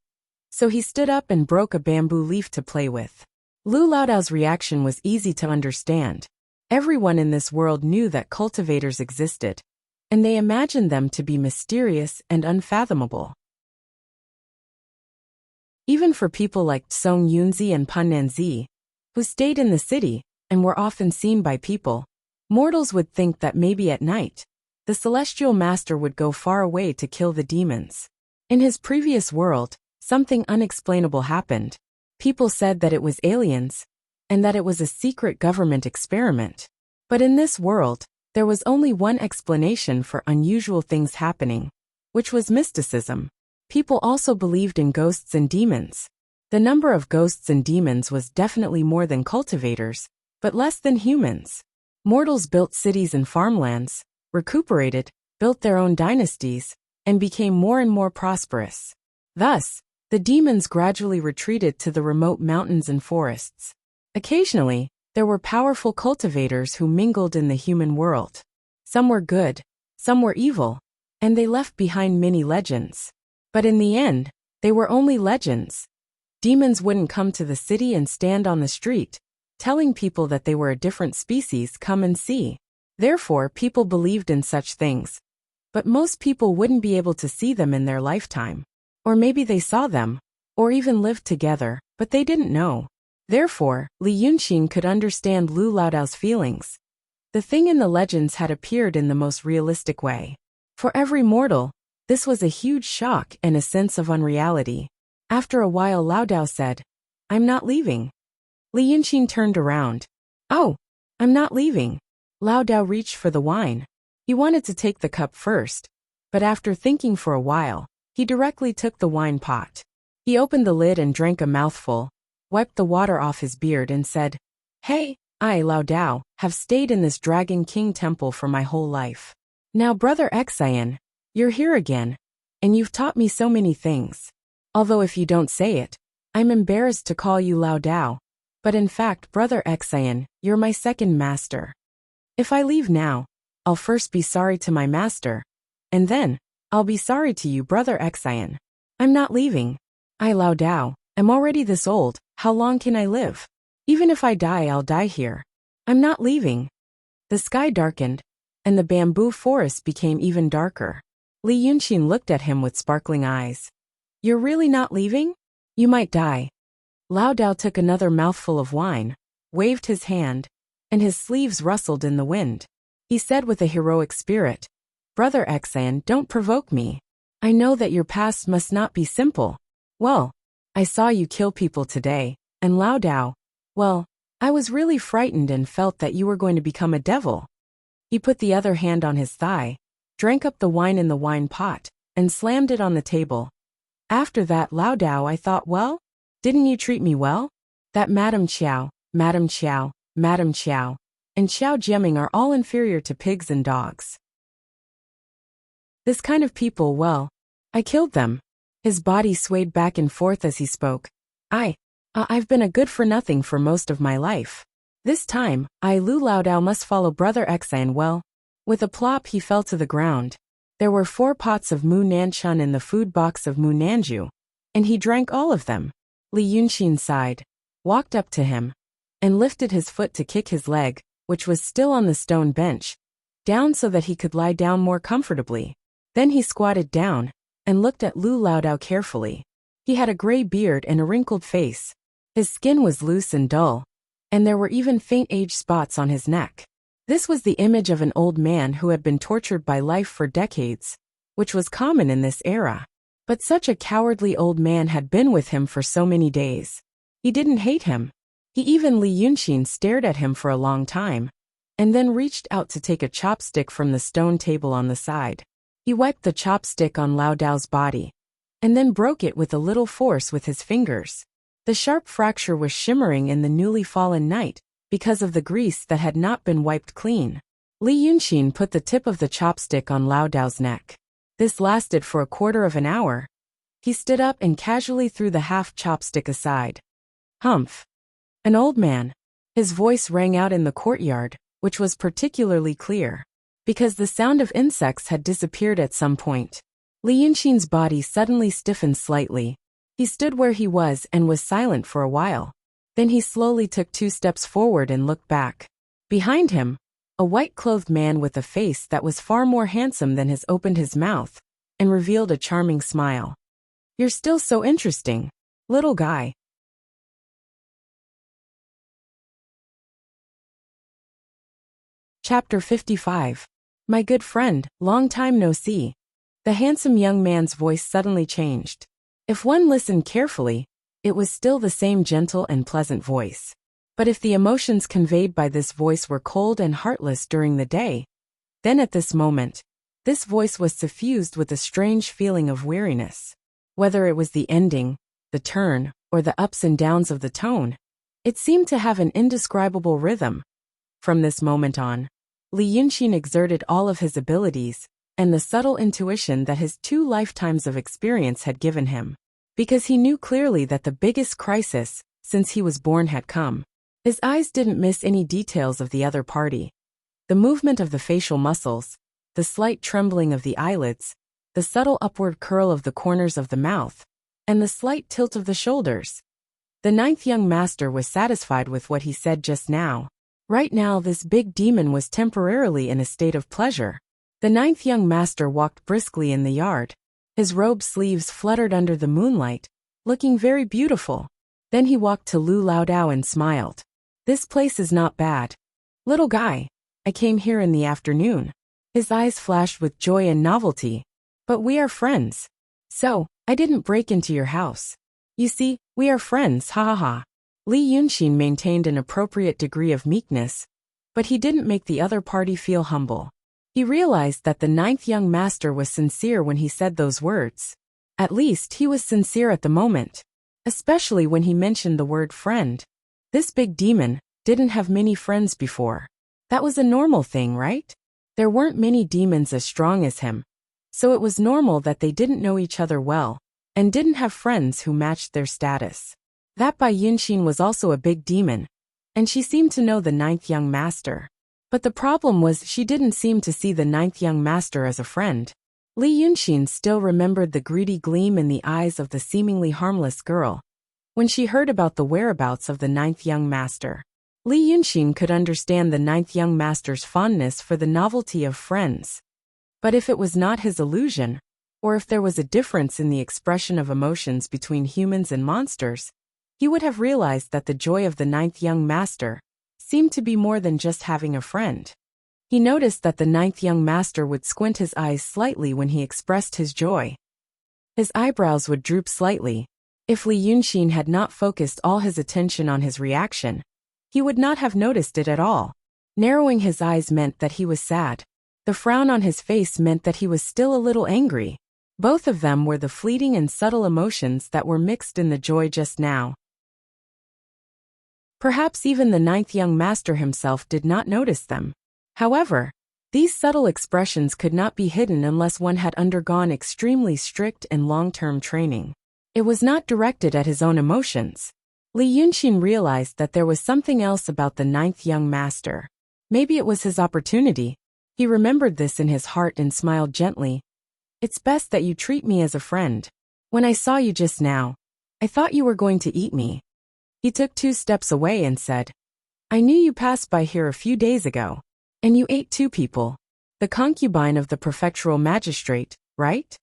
So he stood up and broke a bamboo leaf to play with. Lu Laodao's reaction was easy to understand. Everyone in this world knew that cultivators existed, and they imagined them to be mysterious and unfathomable. Even for people like Song Yunzi and Pan Nanzi, who stayed in the city and were often seen by people, mortals would think that maybe at night, the celestial master would go far away to kill the demons. In his previous world, something unexplainable happened. People said that it was aliens, and that it was a secret government experiment. But in this world, there was only one explanation for unusual things happening, which was mysticism. People also believed in ghosts and demons. The number of ghosts and demons was definitely more than cultivators, but less than humans. Mortals built cities and farmlands, recuperated, built their own dynasties, and became more and more prosperous. Thus, the demons gradually retreated to the remote mountains and forests. Occasionally, there were powerful cultivators who mingled in the human world. Some were good, some were evil, and they left behind many legends. But in the end, they were only legends. Demons wouldn't come to the city and stand on the street, telling people that they were a different species. Come and see. Therefore, people believed in such things. But most people wouldn't be able to see them in their lifetime. Or maybe they saw them, or even lived together, but they didn't know. Therefore, Li Yunxin could understand Lu Laodao's feelings. The thing in the legends had appeared in the most realistic way. For every mortal, this was a huge shock and a sense of unreality. After a while, Laodao said, "I'm not leaving." Li Yunxin turned around. "Oh, I'm not leaving." Laodao reached for the wine. He wanted to take the cup first, but after thinking for a while, he directly took the wine pot. He opened the lid and drank a mouthful, wiped the water off his beard and said, "Hey, I, Laodao, have stayed in this Dragon King temple for my whole life. Now Brother Xian, you're here again, and you've taught me so many things. Although if you don't say it, I'm embarrassed to call you Laodao, but in fact Brother Xian, you're my second master. If I leave now, I'll first be sorry to my master, and then, I'll be sorry to you Brother Xian. I'm not leaving. I Laodao, am already this old, how long can I live? Even if I die I'll die here. I'm not leaving." The sky darkened, and the bamboo forest became even darker. Li Yunxin looked at him with sparkling eyes. "You're really not leaving? You might die." Laodao took another mouthful of wine, waved his hand, and his sleeves rustled in the wind. He said with a heroic spirit, "Brother Xian, don't provoke me. I know that your past must not be simple. Well, I saw you kill people today, and Laodao, well, I was really frightened and felt that you were going to become a devil." He put the other hand on his thigh, drank up the wine in the wine pot, and slammed it on the table. "After that, Laodao, I thought, well, didn't you treat me well? That Madam Qiao, Madam Qiao, Madam Qiao, and Xiao Jiaming are all inferior to pigs and dogs. This kind of people, well, I killed them." His body swayed back and forth as he spoke. I've been a good-for-nothing for most of my life. This time, Lu Laodao must follow Brother Xian well." With a plop he fell to the ground. There were 4 pots of Mu Nanchun in the food box of Mu Nanju, and he drank all of them. Li Yunxin sighed, walked up to him, and lifted his foot to kick his leg, which was still on the stone bench, down so that he could lie down more comfortably. Then he squatted down, and looked at Lu Laodao carefully. He had a gray beard and a wrinkled face. His skin was loose and dull, and there were even faint age spots on his neck. This was the image of an old man who had been tortured by life for decades, which was common in this era. But such a cowardly old man had been with him for so many days. He didn't hate him. Li Yunxin stared at him for a long time, and then reached out to take a chopstick from the stone table on the side. He wiped the chopstick on Laodao's body, and then broke it with a little force with his fingers. The sharp fracture was shimmering in the newly fallen night, because of the grease that had not been wiped clean. Li Yunxin put the tip of the chopstick on Laodao's neck. This lasted for a quarter of an hour. He stood up and casually threw the half chopstick aside. "Humph. An old man. His voice rang out in the courtyard, which was particularly clear, because the sound of insects had disappeared at some point. Li Yunxin's body suddenly stiffened slightly. He stood where he was and was silent for a while. Then he slowly took 2 steps forward and looked back. Behind him, a white-clothed man with a face that was far more handsome than his opened his mouth and revealed a charming smile. "You're still so interesting, little guy." Chapter 55. My good friend, long time no see. The handsome young man's voice suddenly changed. If one listened carefully, it was still the same gentle and pleasant voice. But if the emotions conveyed by this voice were cold and heartless during the day, then at this moment, this voice was suffused with a strange feeling of weariness. Whether it was the ending, the turn, or the ups and downs of the tone, it seemed to have an indescribable rhythm. From this moment on, Li Yunxin exerted all of his abilities and the subtle intuition that his 2 lifetimes of experience had given him, because he knew clearly that the biggest crisis since he was born had come. His eyes didn't miss any details of the other party. The movement of the facial muscles, the slight trembling of the eyelids, the subtle upward curl of the corners of the mouth, and the slight tilt of the shoulders. The 9th young master was satisfied with what he said just now. Right now this big demon was temporarily in a state of pleasure. The 9th young master walked briskly in the yard. His robe sleeves fluttered under the moonlight, looking very beautiful. Then he walked to Lu Laodao and smiled. "This place is not bad. Little guy, I came here in the afternoon." His eyes flashed with joy and novelty. "But we are friends. So, I didn't break into your house. You see, we are friends, ha ha ha." Li Yunxin maintained an appropriate degree of meekness, but he didn't make the other party feel humble. He realized that the 9th young master was sincere when he said those words. At least he was sincere at the moment, especially when he mentioned the word friend. This big demon didn't have many friends before. That was a normal thing, right? There weren't many demons as strong as him, so it was normal that they didn't know each other well and didn't have friends who matched their status. That Bai Yunxin was also a big demon, and she seemed to know the 9th young master. But the problem was she didn't seem to see the 9th young master as a friend. Li Yunxin still remembered the greedy gleam in the eyes of the seemingly harmless girl when she heard about the whereabouts of the 9th young master. Li Yunxin could understand the 9th young master's fondness for the novelty of friends. But if it was not his illusion, or if there was a difference in the expression of emotions between humans and monsters, he would have realized that the joy of the 9th young master seemed to be more than just having a friend. He noticed that the 9th young master would squint his eyes slightly when he expressed his joy. His eyebrows would droop slightly. If Li Yunxin had not focused all his attention on his reaction, he would not have noticed it at all. Narrowing his eyes meant that he was sad. The frown on his face meant that he was still a little angry. Both of them were the fleeting and subtle emotions that were mixed in the joy just now. Perhaps even the 9th young master himself did not notice them. However, these subtle expressions could not be hidden unless one had undergone extremely strict and long-term training. It was not directed at his own emotions. Li Yunxin realized that there was something else about the 9th young master. Maybe it was his opportunity. He remembered this in his heart and smiled gently. "It's best that you treat me as a friend. When I saw you just now, I thought you were going to eat me." He took 2 steps away and said, "I knew you passed by here a few days ago, and you ate 2 people. The concubine of the prefectural magistrate, right?"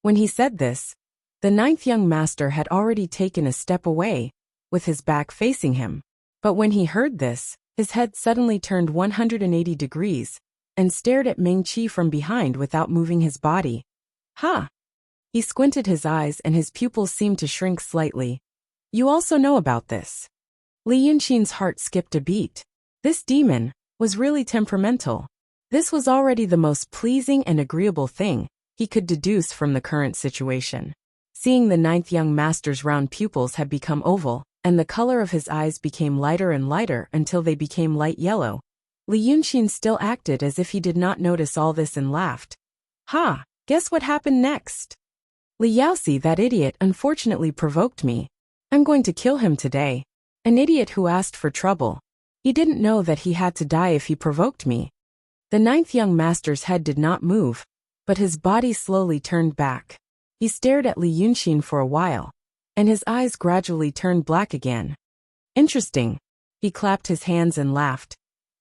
When he said this, the 9th young master had already taken a step away, with his back facing him. But when he heard this, his head suddenly turned 180 degrees and stared at Ming Qi from behind without moving his body. "Ha!" He squinted his eyes and his pupils seemed to shrink slightly. "You also know about this." Li Yunxin's heart skipped a beat. This demon was really temperamental. This was already the most pleasing and agreeable thing he could deduce from the current situation. Seeing the 9th young master's round pupils had become oval, and the color of his eyes became lighter and lighter until they became light yellow, Li Yunxin still acted as if he did not notice all this and laughed. "Ha! Guess what happened next? Li Yaoxi, that idiot, unfortunately provoked me. I'm going to kill him today. An idiot who asked for trouble. He didn't know that he had to die if he provoked me. The ninth young master's head did not move, but his body slowly turned back. He stared at Li Yunxin for a while, and his eyes gradually turned black again. Interesting. He clapped his hands and laughed.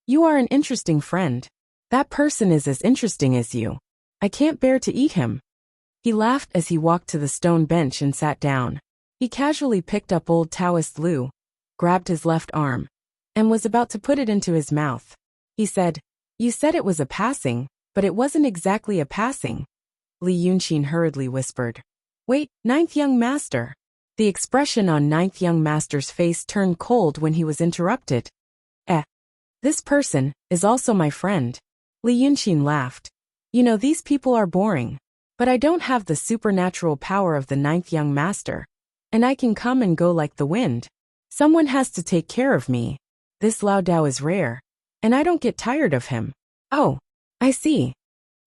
You are an interesting friend. That person is as interesting as you. I can't bear to eat him. He laughed as he walked to the stone bench and sat down. He casually picked up old Taoist Lu, grabbed his left arm, and was about to put it into his mouth. He said, You said it was a passing, but it wasn't exactly a passing. Li Yunxin hurriedly whispered. Wait, ninth young master. The expression on ninth young master's face turned cold when he was interrupted. This person is also my friend. Li Yunxin laughed. You know, these people are boring. But I don't have the supernatural power of the ninth young master, and I can come and go like the wind. Someone has to take care of me. This Lao Dao is rare, and I don't get tired of him. Oh, I see.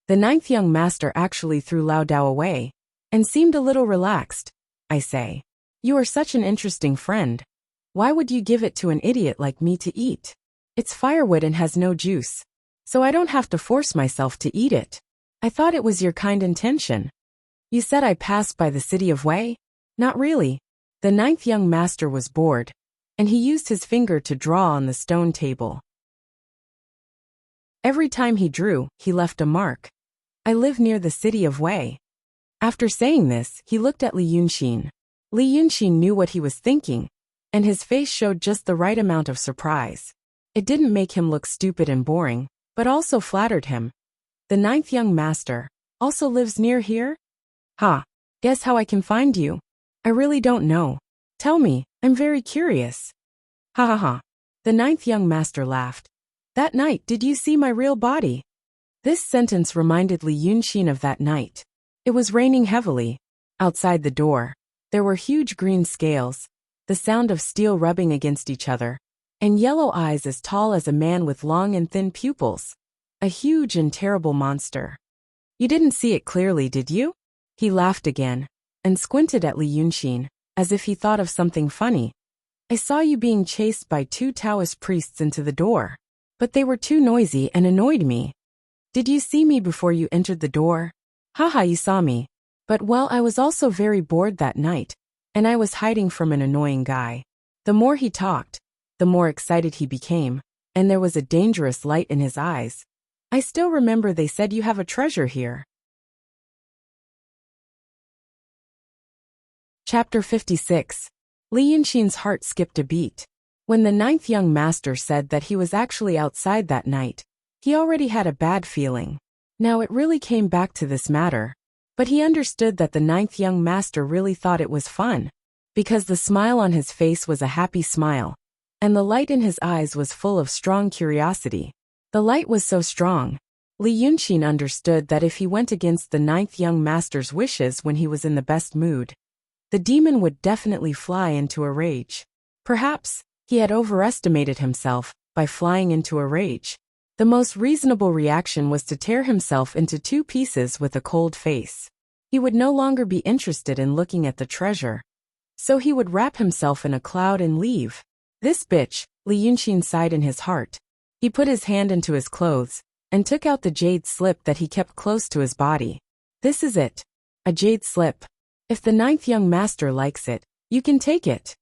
The ninth young master actually threw Lao Dao away, and seemed a little relaxed. I say, you are such an interesting friend. Why would you give it to an idiot like me to eat? It's firewood and has no juice, so I don't have to force myself to eat it. I thought it was your kind intention. You said I passed by the city of Wei? Not really. The ninth young master was bored, and he used his finger to draw on the stone table. Every time he drew, he left a mark. I live near the city of Wei. After saying this, he looked at Li Yunxin. Li Yunxin knew what he was thinking, and his face showed just the right amount of surprise. It didn't make him look stupid and boring, but also flattered him. The ninth young master also lives near here? Ha! Guess how I can find you? I really don't know. Tell me, I'm very curious. Ha ha ha. The ninth young master laughed. That night, did you see my real body? This sentence reminded Li Yunxin of that night. It was raining heavily. Outside the door, there were huge green scales, the sound of steel rubbing against each other, and yellow eyes as tall as a man with long and thin pupils. A huge and terrible monster. You didn't see it clearly, did you? He laughed again, and squinted at Li Yunxin, as if he thought of something funny. I saw you being chased by 2 Taoist priests into the door, but they were too noisy and annoyed me. Did you see me before you entered the door? Haha, you saw me. But well, I was also very bored that night, and I was hiding from an annoying guy. The more he talked, the more excited he became, and there was a dangerous light in his eyes. I still remember they said you have a treasure here. Chapter 56. Li Yunxin's heart skipped a beat. When the ninth young master said that he was actually outside that night, he already had a bad feeling. Now it really came back to this matter. But he understood that the ninth young master really thought it was fun, because the smile on his face was a happy smile, and the light in his eyes was full of strong curiosity. The light was so strong. Li Yunxin understood that if he went against the ninth young master's wishes when he was in the best mood, the demon would definitely fly into a rage. Perhaps he had overestimated himself by flying into a rage. The most reasonable reaction was to tear himself into 2 pieces with a cold face. He would no longer be interested in looking at the treasure, so he would wrap himself in a cloud and leave. This bitch, Li Yunxin sighed in his heart. He put his hand into his clothes, and took out the jade slip that he kept close to his body. This is it. A jade slip. If the ninth young master likes it, you can take it.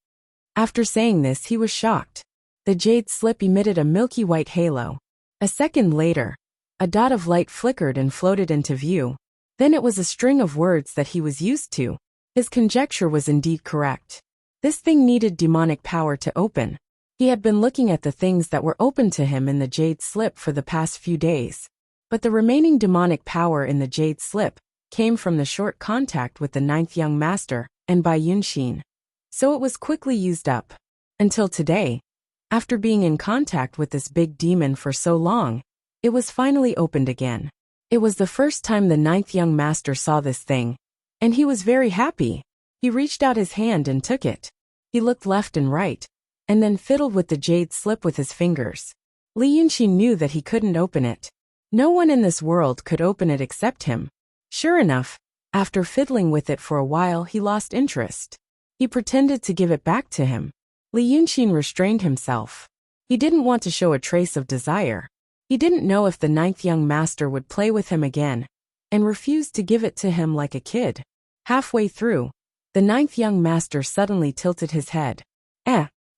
After saying this, he was shocked. The jade slip emitted a milky white halo. A second later, a dot of light flickered and floated into view. Then it was a string of words that he was used to. His conjecture was indeed correct. This thing needed demonic power to open. He had been looking at the things that were open to him in the jade slip for the past few days. But the remaining demonic power in the jade slip came from the short contact with the ninth young master and by Yunxin. So it was quickly used up. Until today, after being in contact with this big demon for so long, it was finally opened again. It was the first time the ninth young master saw this thing, and he was very happy. He reached out his hand and took it. He looked left and right, and then fiddled with the jade slip with his fingers. Li Yunxin knew that he couldn't open it. No one in this world could open it except him. Sure enough, after fiddling with it for a while, he lost interest. He pretended to give it back to him. Li Yunxin restrained himself. He didn't want to show a trace of desire. He didn't know if the ninth young master would play with him again, and refused to give it to him like a kid. Halfway through, the ninth young master suddenly tilted his head.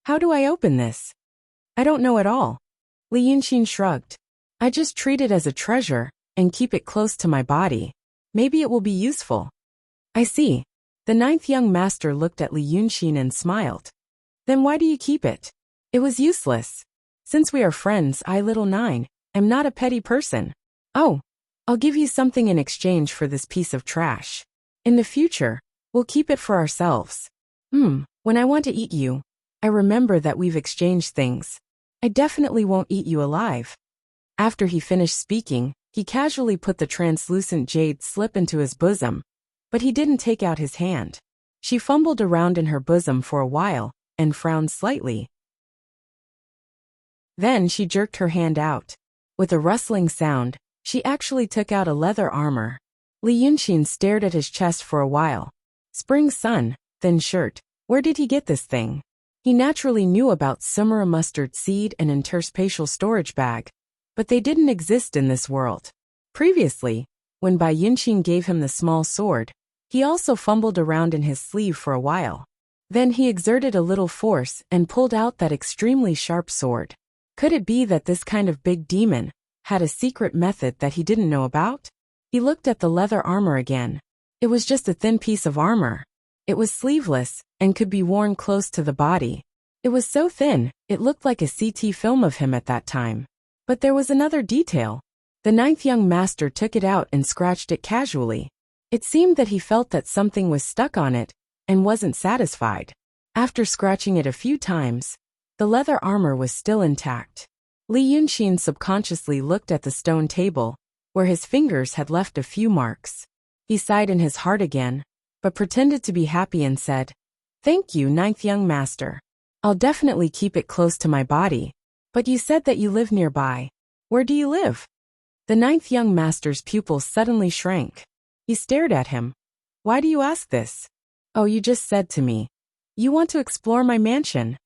How do I open this? I don't know at all. Li Yunxin shrugged. I just treat it as a treasure, and keep it close to my body. Maybe it will be useful. I see. The ninth young master looked at Li Yunxin and smiled. Then why do you keep it? It was useless. Since we are friends, I, little 9, am not a petty person. Oh, I'll give you something in exchange for this piece of trash. In the future, we'll keep it for ourselves. When I want to eat you, I remember that we've exchanged things. I definitely won't eat you alive. After he finished speaking, he casually put the translucent jade slip into his bosom, but he didn't take out his hand. She fumbled around in her bosom for a while, and frowned slightly. Then she jerked her hand out. With a rustling sound, she actually took out a leather armor. Li Yunxin stared at his chest for a while. Spring sun, thin shirt. Where did he get this thing? He naturally knew about Sumera mustard seed and interspatial storage bag, but they didn't exist in this world. Previously, when Bai Yunxin gave him the small sword, he also fumbled around in his sleeve for a while. Then he exerted a little force and pulled out that extremely sharp sword. Could it be that this kind of big demon had a secret method that he didn't know about? He looked at the leather armor again. It was just a thin piece of armor. It was sleeveless and could be worn close to the body. It was so thin, it looked like a CT film of him at that time. But there was another detail. The ninth young master took it out and scratched it casually. It seemed that he felt that something was stuck on it and wasn't satisfied. After scratching it a few times, the leather armor was still intact. Li Yunxin subconsciously looked at the stone table, where his fingers had left a few marks. He sighed in his heart again, but pretended to be happy and said, "Thank you, ninth young master. I'll definitely keep it close to my body. But you said that you live nearby. Where do you live?" The ninth young master's pupils suddenly shrank. He stared at him. "Why do you ask this?" "Oh, you just said to me. You want to explore my mansion."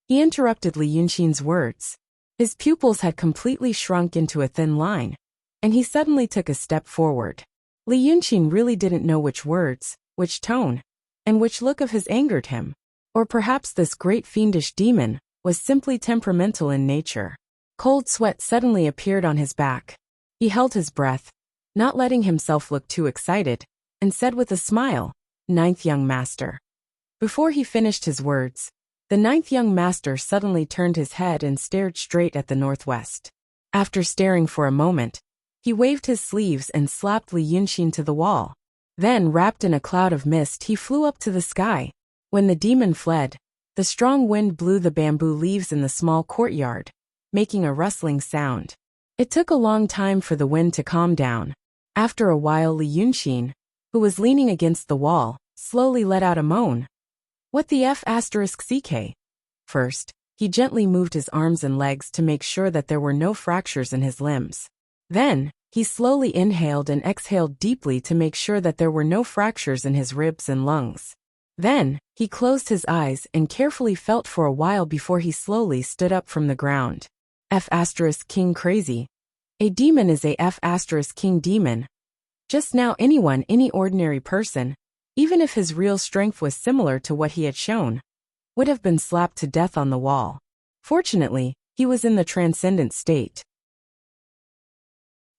He interrupted Li Yunxin's words. His pupils had completely shrunk into a thin line, and he suddenly took a step forward. Li Yunxin really didn't know which words, which tone, and which look of his angered him. Or perhaps this great fiendish demon was simply temperamental in nature. Cold sweat suddenly appeared on his back. He held his breath, not letting himself look too excited, and said with a smile, "Ninth young master." Before he finished his words, the ninth young master suddenly turned his head and stared straight at the northwest. After staring for a moment, he waved his sleeves and slapped Li Yunxin to the wall. Then, wrapped in a cloud of mist, he flew up to the sky. When the demon fled, the strong wind blew the bamboo leaves in the small courtyard, making a rustling sound. It took a long time for the wind to calm down. After a while, Li Yunxin, who was leaning against the wall, slowly let out a moan. "What the F***ck?" First, he gently moved his arms and legs to make sure that there were no fractures in his limbs. Then, he slowly inhaled and exhaled deeply to make sure that there were no fractures in his ribs and lungs. Then, he closed his eyes and carefully felt for a while before he slowly stood up from the ground. F***king crazy. A demon is a F***king demon. Just now any ordinary person, even if his real strength was similar to what he had shown, would have been slapped to death on the wall. Fortunately, he was in the transcendent state.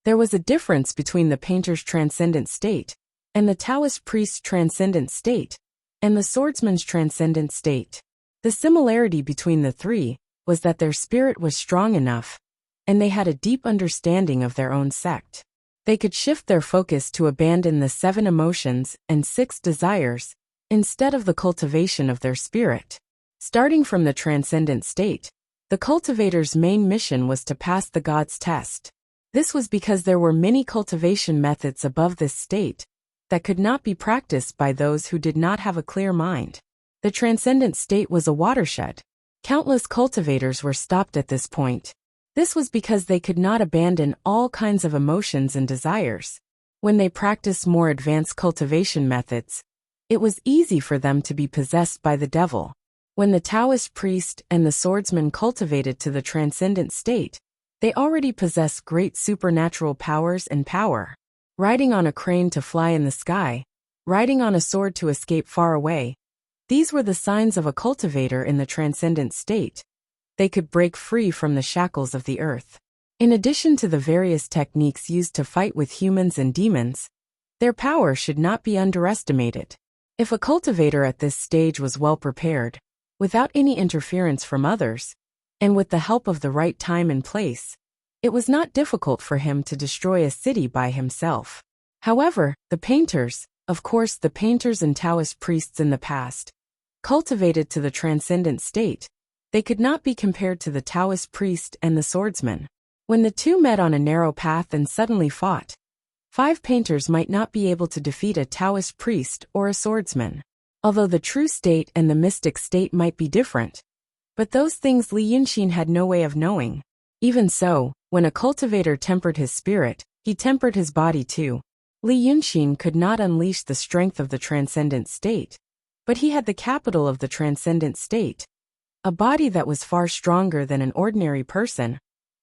There was a difference between the painter's transcendent state, and the Taoist priest's transcendent state, and the swordsman's transcendent state. The similarity between the three was that their spirit was strong enough, and they had a deep understanding of their own sect. They could shift their focus to abandon the 7 emotions and 6 desires, instead of the cultivation of their spirit. Starting from the transcendent state, the cultivator's main mission was to pass the God's test. This was because there were many cultivation methods above this state that could not be practiced by those who did not have a clear mind. The transcendent state was a watershed. Countless cultivators were stopped at this point. This was because they could not abandon all kinds of emotions and desires. When they practiced more advanced cultivation methods, it was easy for them to be possessed by the devil. When the Taoist priest and the swordsman cultivated to the transcendent state, they already possess great supernatural powers and power. Riding on a crane to fly in the sky, riding on a sword to escape far away, these were the signs of a cultivator in the transcendent state. They could break free from the shackles of the earth. In addition to the various techniques used to fight with humans and demons, their power should not be underestimated. If a cultivator at this stage was well prepared, without any interference from others, and with the help of the right time and place, it was not difficult for him to destroy a city by himself. However, the painters, of course the painters and Taoist priests in the past, cultivated to the transcendent state, they could not be compared to the Taoist priest and the swordsman. When the two met on a narrow path and suddenly fought, 5 painters might not be able to defeat a Taoist priest or a swordsman. Although the true state and the mystic state might be different. But those things Li Yunxin had no way of knowing. Even so, when a cultivator tempered his spirit, he tempered his body too. Li Yunxin could not unleash the strength of the transcendent state, but he had the capital of the transcendent state, a body that was far stronger than an ordinary person,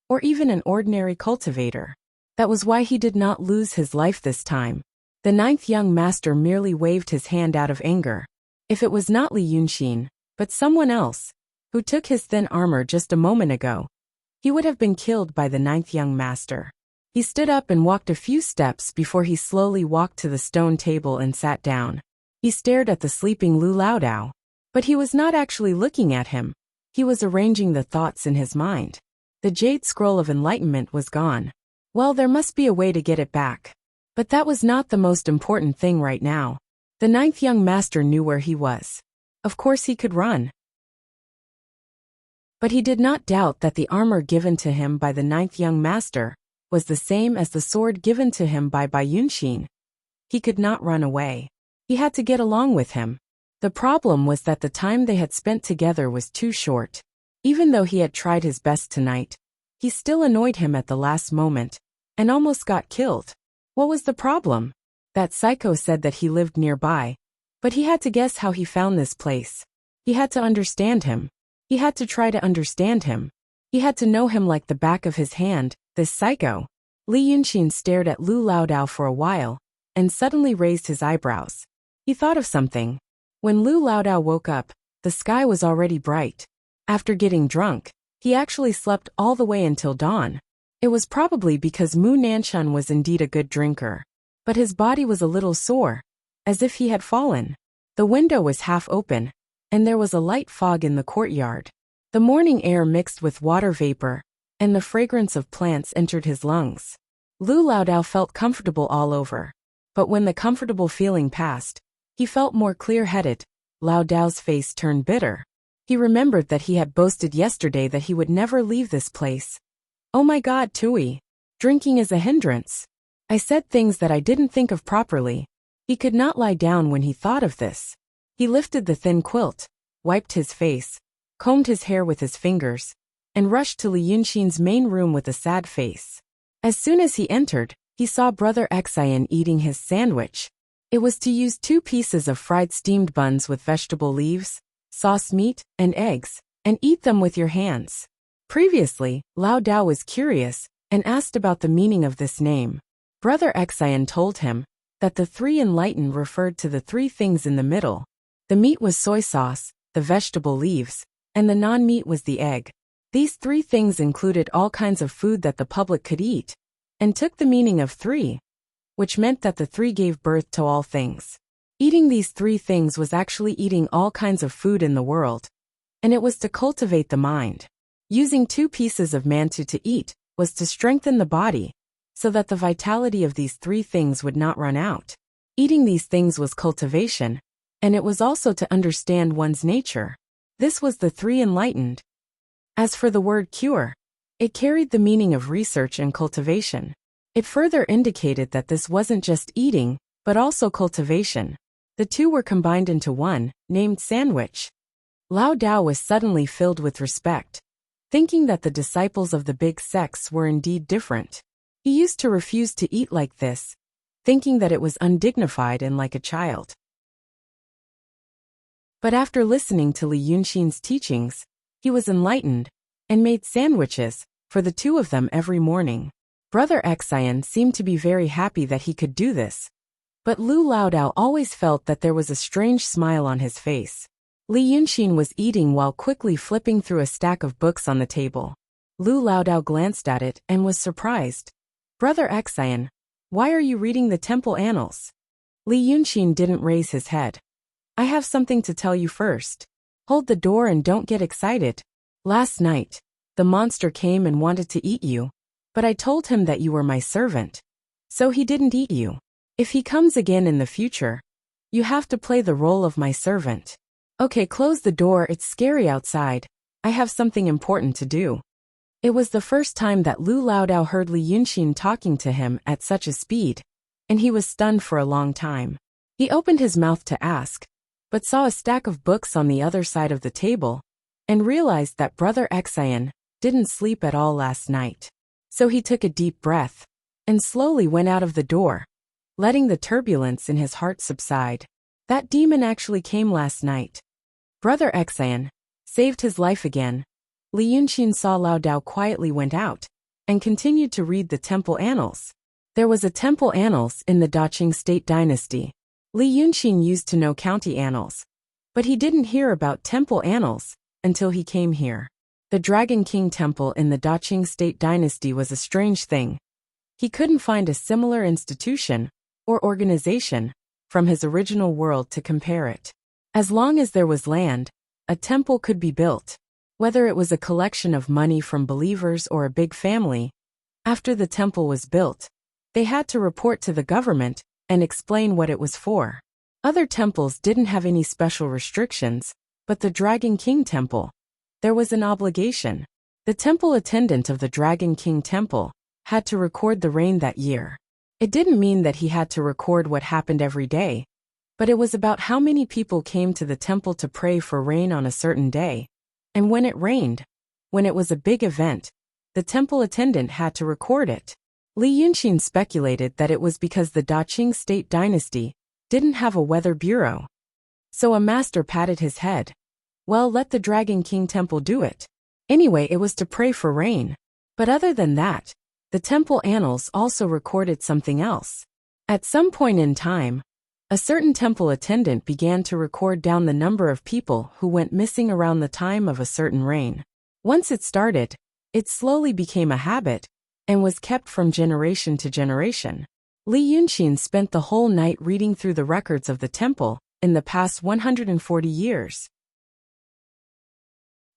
or even an ordinary cultivator. That was why he did not lose his life this time. The 9th young master merely waved his hand out of anger. If it was not Li Yunxin, but someone else, who took his thin armor just a moment ago, he would have been killed by the 9th young master. He stood up and walked a few steps before he slowly walked to the stone table and sat down. He stared at the sleeping Lu Laodao. But he was not actually looking at him. He was arranging the thoughts in his mind. The jade scroll of enlightenment was gone. Well, there must be a way to get it back. But that was not the most important thing right now. The 9th young master knew where he was. Of course he could run. But he did not doubt that the armor given to him by the 9th young master was the same as the sword given to him by Yunxin. He could not run away. He had to get along with him. The problem was that the time they had spent together was too short. Even though he had tried his best tonight, he still annoyed him at the last moment, and almost got killed. What was the problem? That psycho said that he lived nearby, but he had to guess how he found this place. He had to understand him. He had to try to understand him. He had to know him like the back of his hand, this psycho. Li Yunxin stared at Lu Laodao for a while, and suddenly raised his eyebrows. He thought of something. When Lu Laodao woke up, the sky was already bright. After getting drunk, he actually slept all the way until dawn. It was probably because Mu Nanshan was indeed a good drinker. But his body was a little sore, as if he had fallen. The window was half open, and there was a light fog in the courtyard. The morning air mixed with water vapor, and the fragrance of plants entered his lungs. Lu Laodao felt comfortable all over. But when the comfortable feeling passed, he felt more clear-headed. Laodao's face turned bitter. He remembered that he had boasted yesterday that he would never leave this place. Oh my God, Tui. Drinking is a hindrance. I said things that I didn't think of properly. He could not lie down when he thought of this. He lifted the thin quilt, wiped his face, combed his hair with his fingers, and rushed to Li Yunxin's main room with a sad face. As soon as he entered, he saw Brother Xian eating his sandwich. It was to use 2 pieces of fried steamed buns with vegetable leaves, sauce meat, and eggs, and eat them with your hands. Previously, Laodao was curious, and asked about the meaning of this name. Brother Xian told him that the 3 enlightened referred to the 3 things in the middle. The meat was soy sauce, the vegetable leaves, and the non-meat was the egg. These 3 things included all kinds of food that the public could eat, and took the meaning of 3, which meant that the 3 gave birth to all things. Eating these 3 things was actually eating all kinds of food in the world, and it was to cultivate the mind. Using 2 pieces of mantu to eat was to strengthen the body, so that the vitality of these 3 things would not run out. Eating these things was cultivation, and it was also to understand one's nature. This was the 3 enlightened. As for the word cure, it carried the meaning of research and cultivation. It further indicated that this wasn't just eating, but also cultivation. The 2 were combined into one, named sandwich. Laodao was suddenly filled with respect, thinking that the disciples of the big sects were indeed different. He used to refuse to eat like this, thinking that it was undignified and like a child. But after listening to Li Yunxin's teachings, he was enlightened and made sandwiches for the two of them every morning. Brother Xian seemed to be very happy that he could do this, but Lu Laodao always felt that there was a strange smile on his face. Li Yunxin was eating while quickly flipping through a stack of books on the table. Lu Laodao glanced at it and was surprised. Brother Xian, why are you reading the temple annals? Li Yunxin didn't raise his head. I have something to tell you first. Hold the door and don't get excited. Last night, the monster came and wanted to eat you, but I told him that you were my servant. So he didn't eat you. If he comes again in the future, you have to play the role of my servant. Okay, close the door, it's scary outside. I have something important to do. It was the first time that Lu Laodao heard Li Yunxin talking to him at such a speed, and he was stunned for a long time. He opened his mouth to ask, but saw a stack of books on the other side of the table, and realized that Brother Xian didn't sleep at all last night. So he took a deep breath, and slowly went out of the door, letting the turbulence in his heart subside. That demon actually came last night. Brother Xian saved his life again. Li Yunxin saw Lao Dao quietly went out, and continued to read the temple annals. There was a temple annals in the Daqing State Dynasty. Li Yunxin used to know county annals, but he didn't hear about temple annals until he came here. The Dragon King Temple in the Daqing State Dynasty was a strange thing. He couldn't find a similar institution or organization from his original world to compare it. As long as there was land, a temple could be built. Whether it was a collection of money from believers or a big family, after the temple was built, they had to report to the government and explain what it was for. Other temples didn't have any special restrictions, but the Dragon King Temple, there was an obligation. The temple attendant of the Dragon King Temple had to record the rain that year. It didn't mean that he had to record what happened every day, but it was about how many people came to the temple to pray for rain on a certain day. And when it rained, when it was a big event, the temple attendant had to record it. Li Yunxin speculated that it was because the Daqing State Dynasty didn't have a weather bureau. So a master patted his head. Well, let the Dragon King Temple do it. Anyway, it was to pray for rain. But other than that, the temple annals also recorded something else. At some point in time, a certain temple attendant began to record down the number of people who went missing around the time of a certain rain. Once it started, it slowly became a habit, and was kept from generation to generation. Li Yunxin spent the whole night reading through the records of the temple in the past 140 years.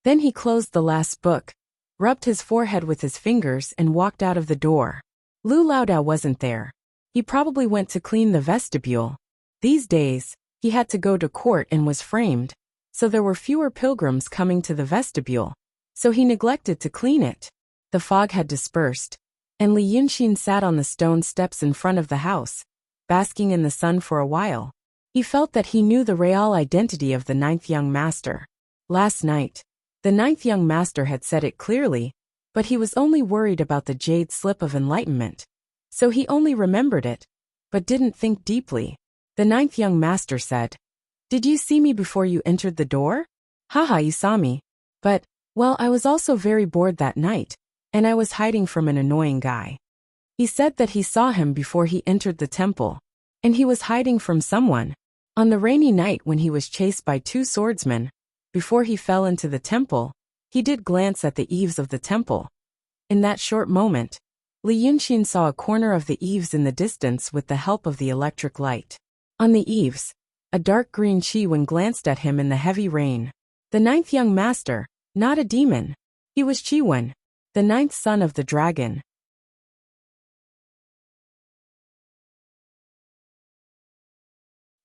Then he closed the last book, rubbed his forehead with his fingers and walked out of the door. Lu Laodao wasn't there. He probably went to clean the vestibule. These days, he had to go to court and was framed, so there were fewer pilgrims coming to the vestibule, so he neglected to clean it. The fog had dispersed, and Li Yunxin sat on the stone steps in front of the house, basking in the sun for a while. He felt that he knew the real identity of the ninth young master. Last night, the ninth young master had said it clearly, but he was only worried about the jade slip of enlightenment. So he only remembered it, but didn't think deeply. The ninth young master said, "Did you see me before you entered the door?" "Haha, you saw me. But, well, I was also very bored that night, and I was hiding from an annoying guy." He said that he saw him before he entered the temple, and he was hiding from someone. On the rainy night when he was chased by two swordsmen, before he fell into the temple, he did glance at the eaves of the temple. In that short moment, Li Yunxin saw a corner of the eaves in the distance with the help of the electric light. On the eaves, a dark green Qi-Wen glanced at him in the heavy rain. The ninth young master, not a demon. He was Qi-Wen, the ninth son of the dragon.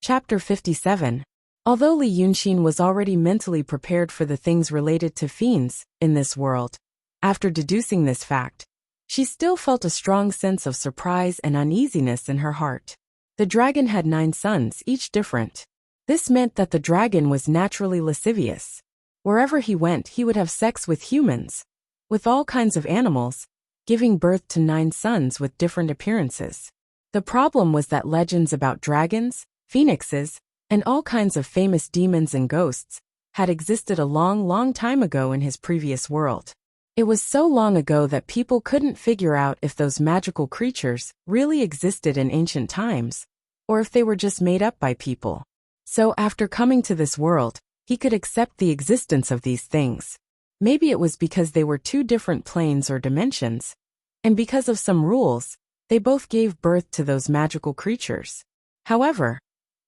Chapter 57. Although Li Yunxin was already mentally prepared for the things related to fiends in this world, after deducing this fact, she still felt a strong sense of surprise and uneasiness in her heart. The dragon had 9 sons, each different. This meant that the dragon was naturally lascivious. Wherever he went, he would have sex with humans, with all kinds of animals, giving birth to 9 sons with different appearances. The problem was that legends about dragons, phoenixes, and all kinds of famous demons and ghosts had existed a long, long time ago in his previous world. It was so long ago that people couldn't figure out if those magical creatures really existed in ancient times, or if they were just made up by people. So after coming to this world, he could accept the existence of these things. Maybe it was because they were two different planes or dimensions, and because of some rules, they both gave birth to those magical creatures. However,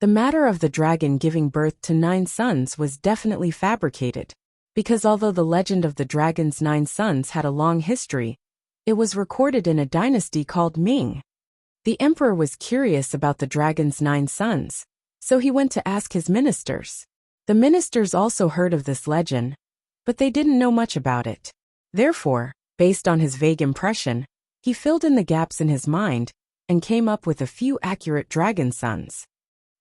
the matter of the dragon giving birth to 9 sons was definitely fabricated, because although the legend of the dragon's 9 sons had a long history, it was recorded in a dynasty called Ming. The emperor was curious about the dragon's 9 sons, so he went to ask his ministers. The ministers also heard of this legend, but they didn't know much about it. Therefore, based on his vague impression, he filled in the gaps in his mind and came up with a few accurate dragon sons.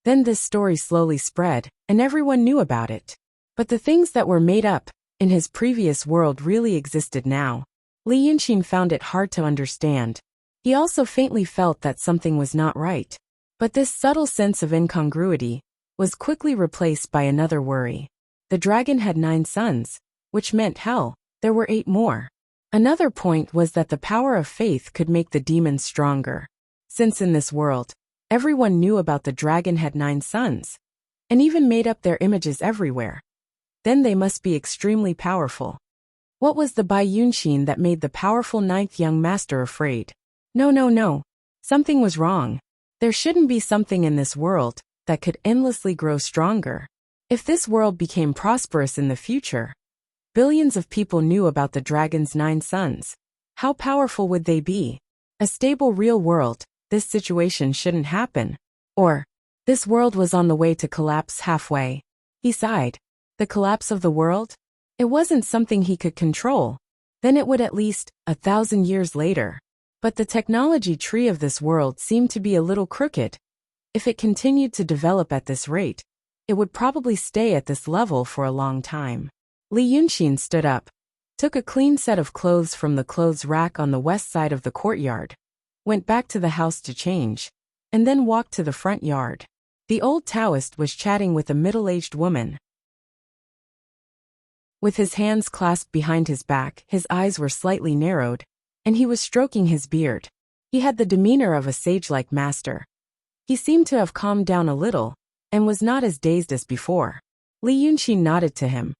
Then this story slowly spread, and everyone knew about it. But the things that were made up in his previous world really existed now. Li Yunxin found it hard to understand. He also faintly felt that something was not right. But this subtle sense of incongruity was quickly replaced by another worry. The dragon had 9 sons, which meant hell, there were 8 more. Another point was that the power of faith could make the demons stronger. Since in this world, everyone knew about the dragon had 9 sons, and even made up their images everywhere. Then they must be extremely powerful. What was the Bai Yunxin that made the powerful 9th young master afraid? No. Something was wrong. There shouldn't be something in this world that could endlessly grow stronger. If this world became prosperous in the future, billions of people knew about the dragon's 9 sons. How powerful would they be? A stable real world, this situation shouldn't happen. Or, this world was on the way to collapse halfway. He sighed. The collapse of the world? It wasn't something he could control. Then it would at least 1,000 years later. But the technology tree of this world seemed to be a little crooked. If it continued to develop at this rate, it would probably stay at this level for a long time. Li Yunxin stood up, took a clean set of clothes from the clothes rack on the west side of the courtyard, went back to the house to change, and then walked to the front yard. The old Taoist was chatting with a middle-aged woman. With his hands clasped behind his back, his eyes were slightly narrowed, and he was stroking his beard. He had the demeanor of a sage-like master. He seemed to have calmed down a little, and was not as dazed as before. Li Yunxin nodded to him.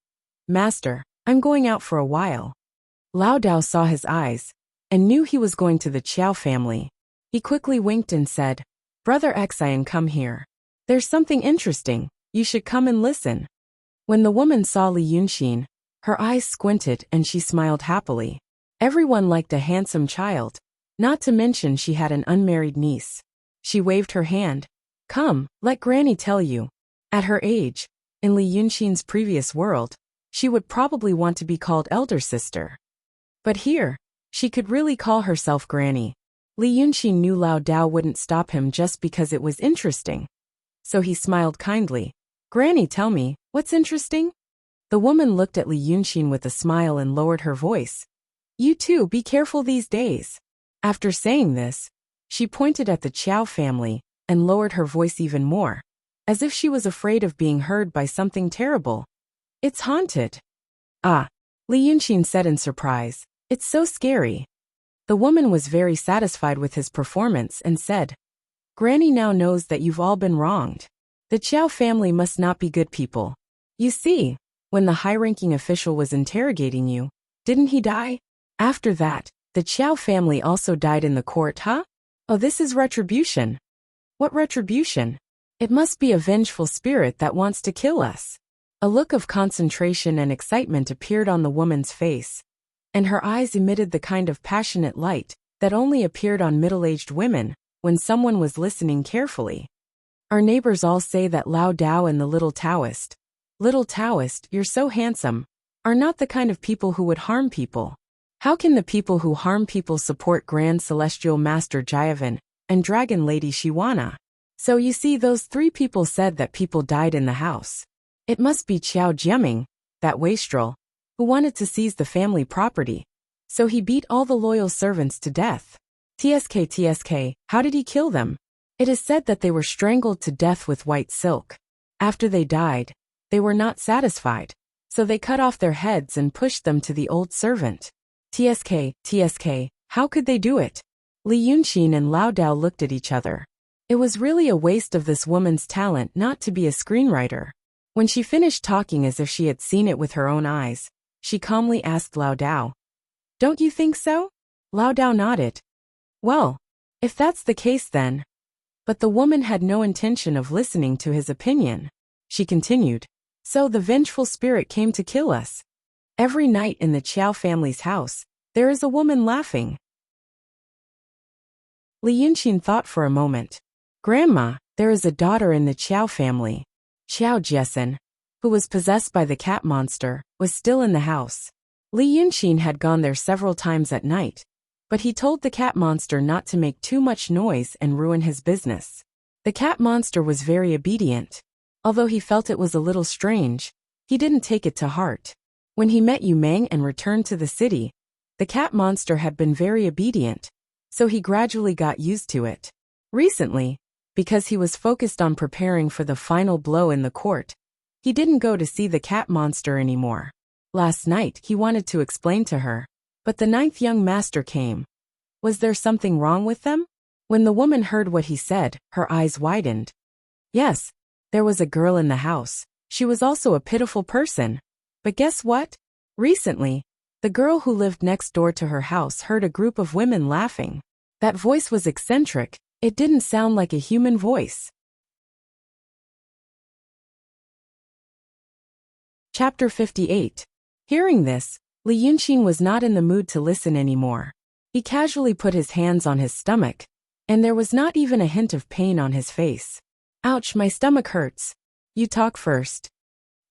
Master, I'm going out for a while. Lao Dao saw his eyes, and knew he was going to the Qiao family. He quickly winked and said, Brother Xian, come here. There's something interesting, you should come and listen. When the woman saw Li Yunxin, her eyes squinted and she smiled happily. Everyone liked a handsome child, not to mention she had an unmarried niece. She waved her hand. Come, let Granny tell you. At her age, in Li Yunxin's previous world, she would probably want to be called elder sister. But here, she could really call herself Granny. Li Yunxin knew Lao Dao wouldn't stop him just because it was interesting. So he smiled kindly. Granny, tell me, what's interesting? The woman looked at Li Yunxin with a smile and lowered her voice. You too, be careful these days. After saying this, she pointed at the Qiao family and lowered her voice even more, as if she was afraid of being heard by something terrible. It's haunted. Ah, Li Yunxin said in surprise. It's so scary. The woman was very satisfied with his performance and said, Granny now knows that you've all been wronged. The Qiao family must not be good people. You see, when the high-ranking official was interrogating you, didn't he die? After that, the Qiao family also died in the court, huh? Oh, this is retribution. What retribution? It must be a vengeful spirit that wants to kill us. A look of concentration and excitement appeared on the woman's face, and her eyes emitted the kind of passionate light that only appeared on middle-aged women when someone was listening carefully. Our neighbors all say that Lao Dao and the little Taoist, you're so handsome, are not the kind of people who would harm people. How can the people who harm people support Grand Celestial Master Jiavan and Dragon Lady Shiwana? So you see, those 3 people said that people died in the house. It must be Qiao Jiaming, that wastrel, who wanted to seize the family property. So he beat all the loyal servants to death. TSK, how did he kill them? It is said that they were strangled to death with white silk. After they died, they were not satisfied, so they cut off their heads and pushed them to the old servant. TSK, how could they do it? Li Yunxin and Lao Dao looked at each other. It was really a waste of this woman's talent not to be a screenwriter. When she finished talking as if she had seen it with her own eyes, she calmly asked Lao Dao, "Don't you think so?" Lao Dao nodded. "Well, if that's the case then." But the woman had no intention of listening to his opinion. She continued, "So the vengeful spirit came to kill us. Every night in the Qiao family's house, there is a woman laughing." Li Yunxin thought for a moment. "Grandma, there is a daughter in the Qiao family." Qiao Jiesin, who was possessed by the cat monster, was still in the house. Li Yunxin had gone there several times at night, but he told the cat monster not to make too much noise and ruin his business. The cat monster was very obedient. Although he felt it was a little strange, he didn't take it to heart. When he met Yu Meng and returned to the city, the cat monster had been very obedient, so he gradually got used to it. Recently, because he was focused on preparing for the final blow in the court, he didn't go to see the cat monster anymore. Last night he wanted to explain to her, but the 9th young master came. Was there something wrong with them? When the woman heard what he said, her eyes widened. Yes, there was a girl in the house. She was also a pitiful person. But guess what? Recently, the girl who lived next door to her house heard a group of women laughing. That voice was eccentric. It didn't sound like a human voice. Chapter 58. Hearing this, Li Yunxin was not in the mood to listen anymore. He casually put his hands on his stomach, and there was not even a hint of pain on his face. "Ouch, my stomach hurts. You talk first."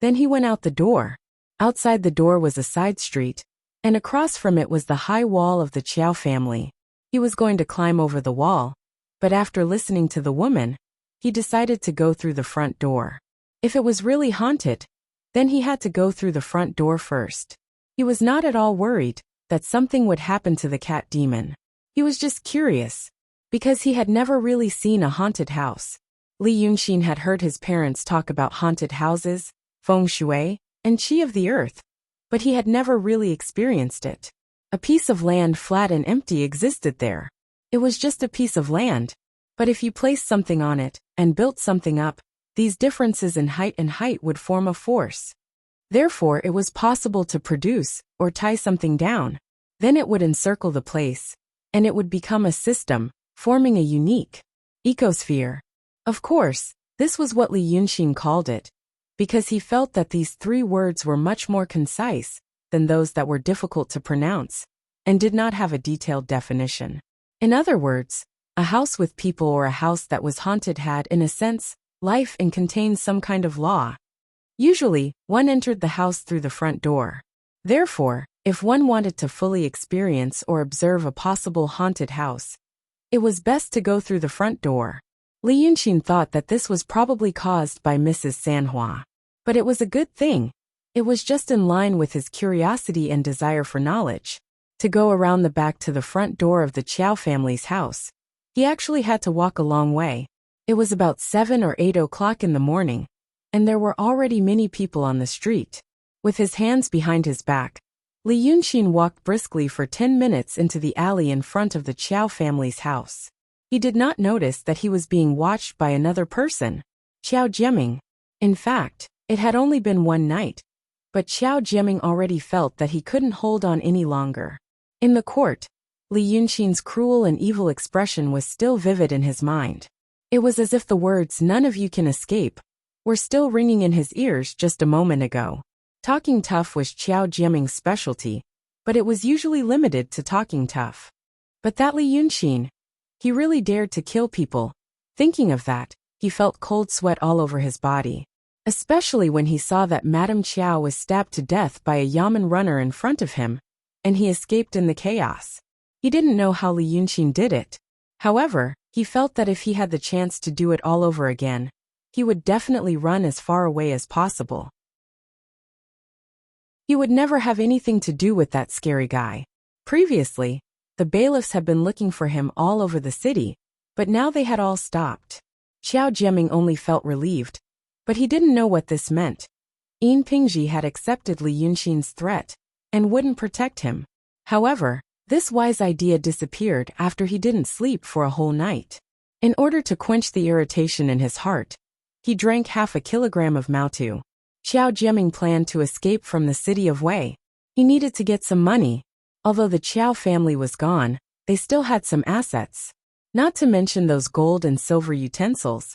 Then he went out the door. Outside the door was a side street, and across from it was the high wall of the Qiao family. He was going to climb over the wall, but after listening to the woman, he decided to go through the front door. If it was really haunted, then he had to go through the front door first. He was not at all worried that something would happen to the cat demon. He was just curious, because he had never really seen a haunted house. Li Yunxin had heard his parents talk about haunted houses, feng shui, and qi of the earth, but he had never really experienced it. A piece of land flat and empty existed there. It was just a piece of land, but if you placed something on it and built something up, these differences in height would form a force. Therefore, it was possible to produce or tie something down. Then it would encircle the place, and it would become a system, forming a unique ecosphere. Of course, this was what Li Yunxin called it, because he felt that these 3 words were much more concise than those that were difficult to pronounce, and did not have a detailed definition. In other words, a house with people or a house that was haunted had, in a sense, life and contained some kind of law. Usually, one entered the house through the front door. Therefore, if one wanted to fully experience or observe a possible haunted house, it was best to go through the front door. Li Yunxin thought that this was probably caused by Mrs. Sanhua. But it was a good thing. It was just in line with his curiosity and desire for knowledge. To go around the back to the front door of the Qiao family's house, he actually had to walk a long way. It was about 7 or 8 o'clock in the morning, and there were already many people on the street. With his hands behind his back, Li Yunxin walked briskly for 10 minutes into the alley in front of the Qiao family's house. He did not notice that he was being watched by another person, Qiao Jieming. In fact, it had only been one night, but Qiao Jieming already felt that he couldn't hold on any longer. In the court, Li Yunxin's cruel and evil expression was still vivid in his mind. It was as if the words "none of you can escape" were still ringing in his ears just a moment ago. Talking tough was Qiao Jieming's specialty, but it was usually limited to talking tough. But that Li Yunxin, he really dared to kill people. Thinking of that, he felt cold sweat all over his body. Especially when he saw that Madame Qiao was stabbed to death by a yamen runner in front of him, and he escaped in the chaos. He didn't know how Li Yunxin did it. However, he felt that if he had the chance to do it all over again, he would definitely run as far away as possible. He would never have anything to do with that scary guy. Previously, the bailiffs had been looking for him all over the city, but now they had all stopped. Qiao Jieming only felt relieved, But he didn't know what this meant. Yin Pingji had accepted Li Yunxin's threat and wouldn't protect him. However, this wise idea disappeared after he didn't sleep for a whole night. In order to quench the irritation in his heart, he drank 1/2 kilogram of Maotu. Xiao Jiaming planned to escape from the city of Wei. He needed to get some money. Although the Qiao family was gone, they still had some assets. Not to mention those gold and silver utensils.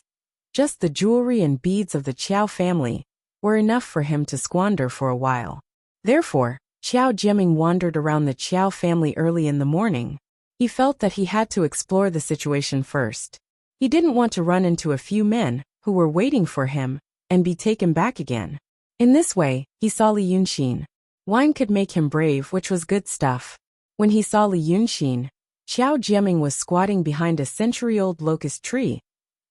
Just the jewelry and beads of the Qiao family were enough for him to squander for a while. Therefore, Xiao Jiaming wandered around the Qiao family early in the morning. He felt that he had to explore the situation first. He didn't want to run into a few men who were waiting for him and be taken back again. In this way, he saw Li Yunxin. Wine could make him brave, which was good stuff. When he saw Li Yunxin, Xiao Jiaming was squatting behind a century-old locust tree,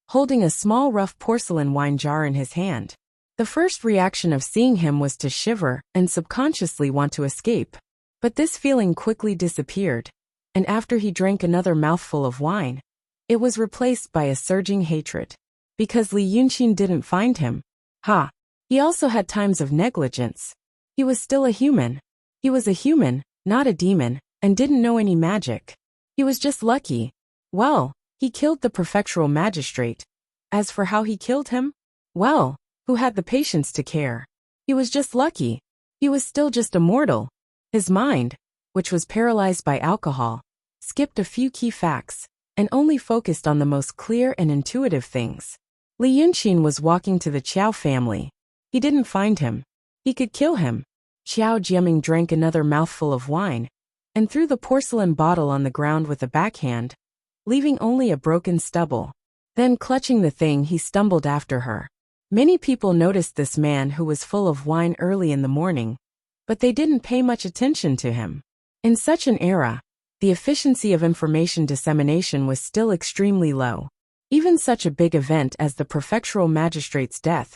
holding a small rough porcelain wine jar in his hand. The first reaction of seeing him was to shiver and subconsciously want to escape. But this feeling quickly disappeared, and after he drank another mouthful of wine, it was replaced by a surging hatred. Because Li Yunxin didn't find him. He also had times of negligence. He was still a human. He was a human, not a demon, and didn't know any magic. He was just lucky. Well, he killed the prefectural magistrate. As for how he killed him, well, who had the patience to care? He was just lucky. He was still just a mortal. His mind, which was paralyzed by alcohol, skipped a few key facts and only focused on the most clear and intuitive things. Li Yunxin was walking to the Qiao family. He didn't find him. He could kill him. Xiao Jiaming drank another mouthful of wine and threw the porcelain bottle on the ground with a backhand, leaving only a broken stubble. Then, clutching the thing, he stumbled after her. Many people noticed this man who was full of wine early in the morning, but they didn't pay much attention to him. In such an era, the efficiency of information dissemination was still extremely low. Even such a big event as the prefectural magistrate's death,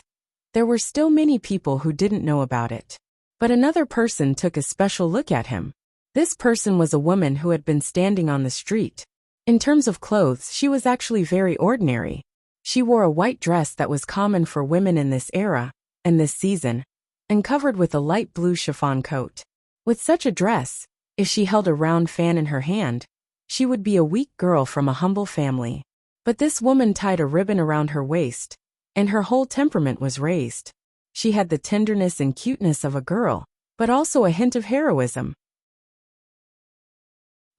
there were still many people who didn't know about it. But another person took a special look at him. This person was a woman who had been standing on the street. In terms of clothes, she was actually very ordinary. She wore a white dress that was common for women in this era and this season, and covered with a light blue chiffon coat. With such a dress, if she held a round fan in her hand, she would be a weak girl from a humble family. But this woman tied a ribbon around her waist, and her whole temperament was raised. She had the tenderness and cuteness of a girl, but also a hint of heroism.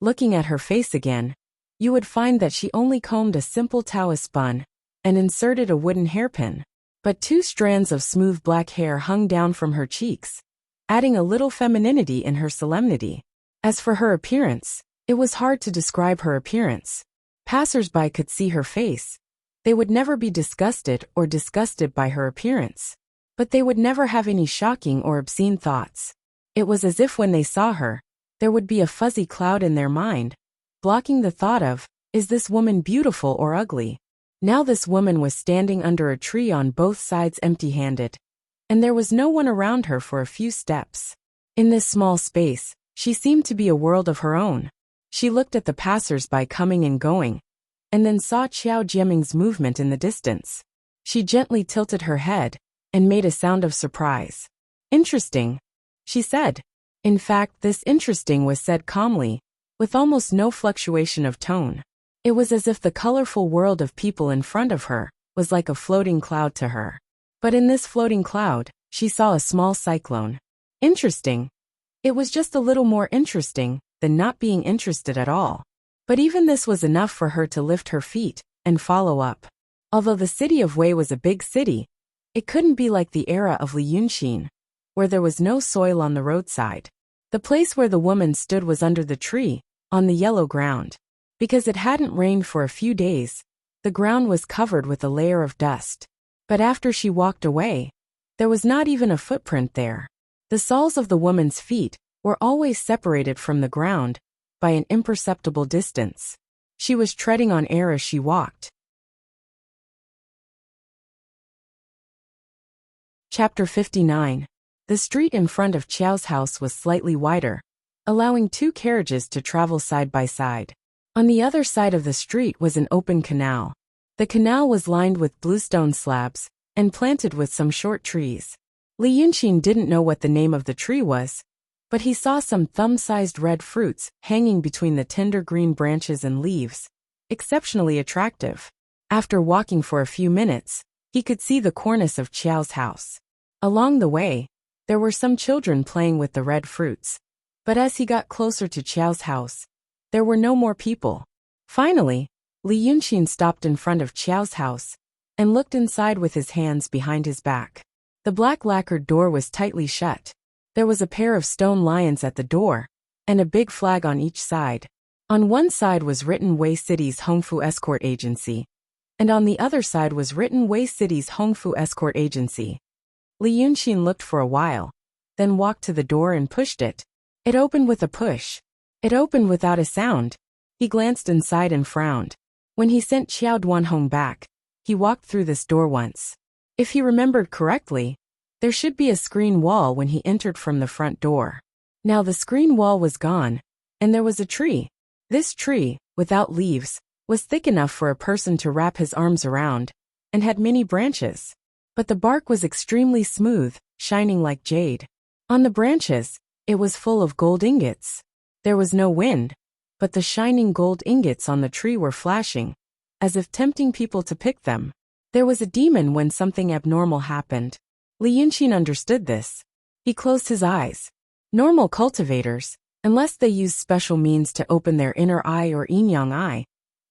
Looking at her face again, you would find that she only combed a simple Taoist bun and inserted a wooden hairpin. But 2 strands of smooth black hair hung down from her cheeks, adding a little femininity in her solemnity. As for her appearance, it was hard to describe her appearance. Passers-by could see her face. They would never be disgusted or disgusted by her appearance. But they would never have any shocking or obscene thoughts. It was as if when they saw her, there would be a fuzzy cloud in their mind, blocking the thought of, is this woman beautiful or ugly? Now this woman was standing under a tree on both sides empty-handed, and there was no one around her for a few steps. In this small space, she seemed to be a world of her own. She looked at the passers-by coming and going, and then saw Xiao Jiaming's movement in the distance. She gently tilted her head and made a sound of surprise. Interesting, she said. In fact, this interesting was said calmly, with almost no fluctuation of tone. It was as if the colorful world of people in front of her was like a floating cloud to her. But in this floating cloud, she saw a small cyclone. Interesting. It was just a little more interesting than not being interested at all. But even this was enough for her to lift her feet and follow up. Although the city of Wei was a big city, it couldn't be like the era of Li Yunxin, where there was no soil on the roadside. The place where the woman stood was under the tree, on the yellow ground. Because it hadn't rained for a few days, the ground was covered with a layer of dust. But after she walked away, there was not even a footprint there. The soles of the woman's feet were always separated from the ground by an imperceptible distance. She was treading on air as she walked. Chapter 59. The street in front of Qiao's house was slightly wider, allowing 2 carriages to travel side by side. On the other side of the street was an open canal. The canal was lined with bluestone slabs and planted with some short trees. Li Yunxin didn't know what the name of the tree was, but he saw some thumb-sized red fruits hanging between the tender green branches and leaves, exceptionally attractive. After walking for a few minutes, he could see the cornice of Qiao's house. Along the way, there were some children playing with the red fruits, but as he got closer to Qiao's house, there were no more people. Finally, Li Yunxin stopped in front of Qiao's house and looked inside with his hands behind his back. The black lacquered door was tightly shut. There was a pair of stone lions at the door, and a big flag on each side. On one side was written Wei City's Hongfu Escort Agency, and on the other side was written Wei City's Hongfu Escort Agency. Li Yunxin looked for a while, then walked to the door and pushed it. It opened with a push. It opened without a sound. He glanced inside and frowned. When he sent Qiao Duanhong back, he walked through this door once. If he remembered correctly, there should be a screen wall when he entered from the front door. Now the screen wall was gone, and there was a tree. This tree, without leaves, was thick enough for a person to wrap his arms around, and had many branches. But the bark was extremely smooth, shining like jade. On the branches, it was full of gold ingots. There was no wind, but the shining gold ingots on the tree were flashing, as if tempting people to pick them. There was a demon when something abnormal happened. Li Yunxin understood this. He closed his eyes. Normal cultivators, unless they used special means to open their inner eye or yin-yang eye,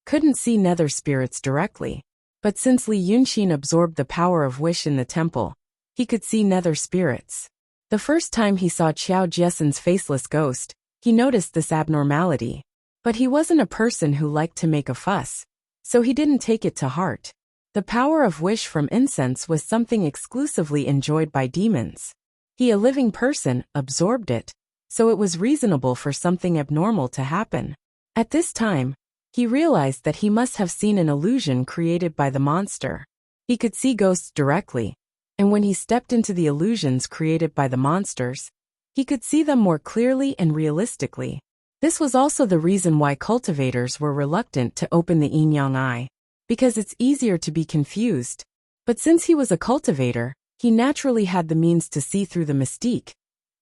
couldn't see nether spirits directly. But since Li Yunxin absorbed the power of wish in the temple, he could see nether spirits. The first time he saw Qiao Jiesen's faceless ghost, he noticed this abnormality. But he wasn't a person who liked to make a fuss, so he didn't take it to heart. The power of wish from incense was something exclusively enjoyed by demons. He, a living person, absorbed it, so it was reasonable for something abnormal to happen. At this time, he realized that he must have seen an illusion created by the monster. He could see ghosts directly, and when he stepped into the illusions created by the monsters, he could see them more clearly and realistically. This was also the reason why cultivators were reluctant to open the yin-yang eye, because it's easier to be confused. But since he was a cultivator, he naturally had the means to see through the mystique,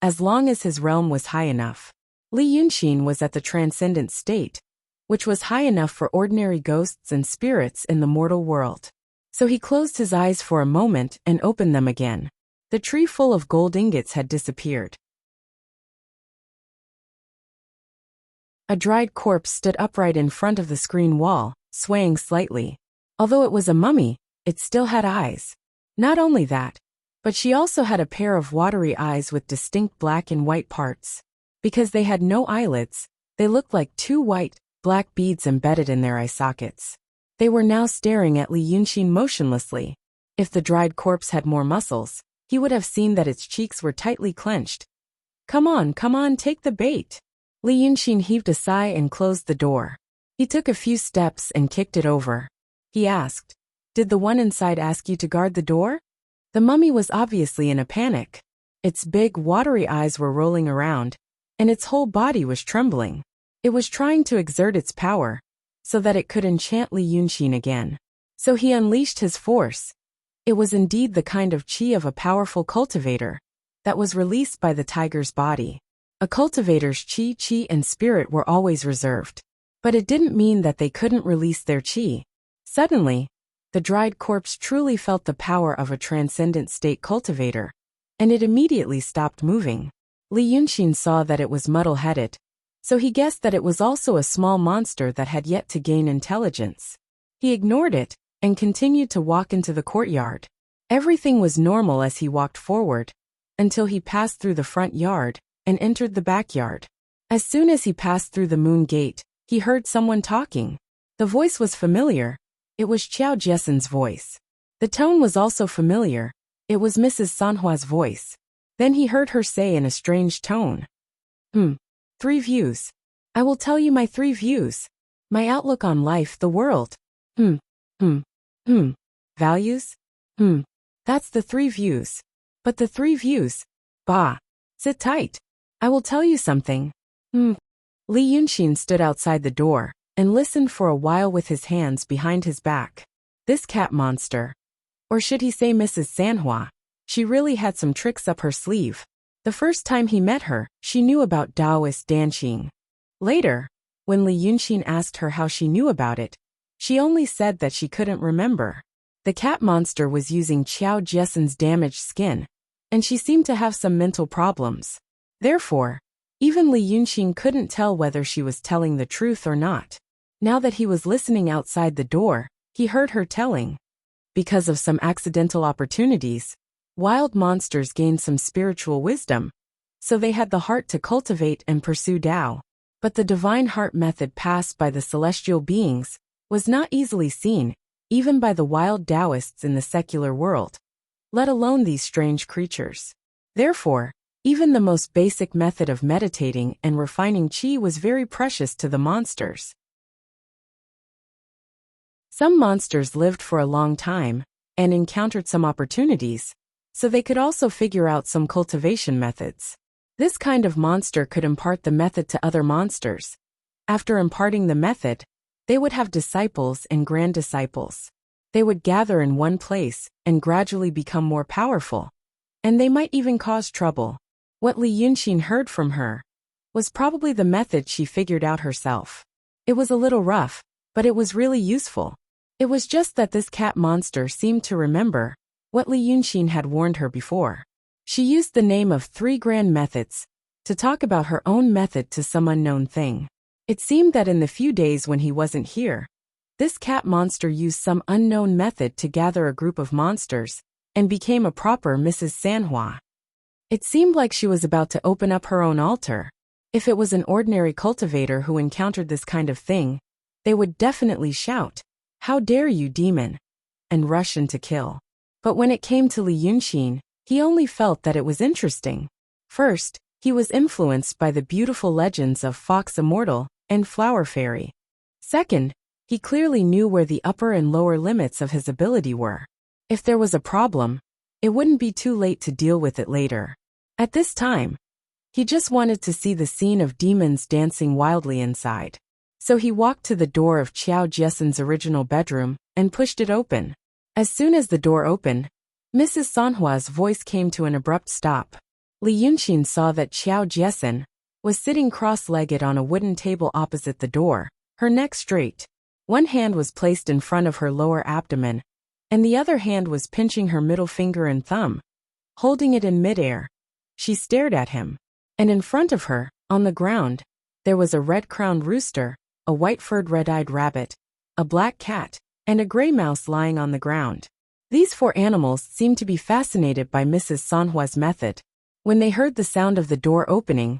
as long as his realm was high enough. Li Yunxin was at the transcendent state, which was high enough for ordinary ghosts and spirits in the mortal world. So he closed his eyes for a moment and opened them again. The tree full of gold ingots had disappeared. A dried corpse stood upright in front of the screen wall, swaying slightly. Although it was a mummy, it still had eyes. Not only that, but she also had a pair of watery eyes with distinct black and white parts. Because they had no eyelids, they looked like two white, black beads embedded in their eye sockets. They were now staring at Li Yunxin motionlessly. If the dried corpse had more muscles, he would have seen that its cheeks were tightly clenched. Come on, take the bait." Li Yunxin heaved a sigh and closed the door. He took a few steps and kicked it over. He asked, "Did the one inside ask you to guard the door?" The mummy was obviously in a panic. Its big, watery eyes were rolling around, and its whole body was trembling. It was trying to exert its power, so that it could enchant Li Yunxin again. So he unleashed his force. It was indeed the kind of qi of a powerful cultivator that was released by the tiger's body. A cultivator's qi and spirit were always reserved. But it didn't mean that they couldn't release their qi. Suddenly, the dried corpse truly felt the power of a transcendent state cultivator, and it immediately stopped moving. Li Yunxin saw that it was muddle-headed, so he guessed that it was also a small monster that had yet to gain intelligence. He ignored it and continued to walk into the courtyard. Everything was normal as he walked forward, until he passed through the front yard and entered the backyard. As soon as he passed through the moon gate, he heard someone talking. The voice was familiar. It was Qiao Jiesen's voice. The tone was also familiar. It was Mrs. Sanhua's voice. Then he heard her say in a strange tone, 3 views. I will tell you my 3 views. My outlook on life, the world. Values? That's the 3 views. But the 3 views. Bah. Sit tight. I will tell you something. Li Yunxin stood outside the door and listened for a while with his hands behind his back. This cat monster. Or should he say Mrs. Sanhua? She really had some tricks up her sleeve. The first time he met her, she knew about Taoist dancing. Later, when Li Yunxin asked her how she knew about it, she only said that she couldn't remember. The cat monster was using Qiao Jiesen's damaged skin, and she seemed to have some mental problems. Therefore, even Li Yunxin couldn't tell whether she was telling the truth or not. Now that he was listening outside the door, he heard her telling. Because of some accidental opportunities, wild monsters gained some spiritual wisdom, so they had the heart to cultivate and pursue Tao. But the divine heart method passed by the celestial beings was not easily seen, even by the wild Taoists in the secular world, let alone these strange creatures. Therefore, even the most basic method of meditating and refining qi was very precious to the monsters. Some monsters lived for a long time and encountered some opportunities, so they could also figure out some cultivation methods. This kind of monster could impart the method to other monsters. After imparting the method, they would have disciples and grand disciples. They would gather in one place and gradually become more powerful, and they might even cause trouble. What Li Yunxin heard from her was probably the method she figured out herself. It was a little rough, but it was really useful. It was just that this cat monster seemed to remember what Li Yunxin had warned her before. She used the name of 3 grand methods to talk about her own method to some unknown thing. It seemed that in the few days when he wasn't here, this cat monster used some unknown method to gather a group of monsters and became a proper Mrs. Sanhua. It seemed like she was about to open up her own altar. If it was an ordinary cultivator who encountered this kind of thing, they would definitely shout, "How dare you, demon!" and rush in to kill. But when it came to Li Yunxin, he only felt that it was interesting. First, he was influenced by the beautiful legends of Fox Immortal and Flower Fairy. Second, he clearly knew where the upper and lower limits of his ability were. If there was a problem, it wouldn't be too late to deal with it later. At this time, he just wanted to see the scene of demons dancing wildly inside. So he walked to the door of Qiao Jiesen's original bedroom and pushed it open. As soon as the door opened, Mrs. Sanhua's voice came to an abrupt stop. Li Yunxin saw that Qiao Jiesen was sitting cross-legged on a wooden table opposite the door, her neck straight. One hand was placed in front of her lower abdomen, and the other hand was pinching her middle finger and thumb. Holding it in midair, she stared at him. And in front of her, on the ground, there was a red-crowned rooster, a white-furred red-eyed rabbit, a black cat, and a gray mouse lying on the ground. These 4 animals seemed to be fascinated by Mrs. Sanhua's method. When they heard the sound of the door opening,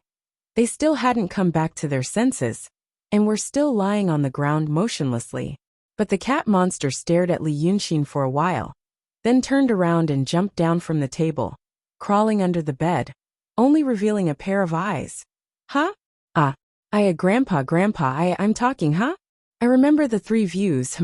they still hadn't come back to their senses, and were still lying on the ground motionlessly. But the cat monster stared at Li Yunxin for a while, then turned around and jumped down from the table, crawling under the bed, only revealing a pair of eyes. Huh? Grandpa, I'm talking, huh? I remember the 3 views,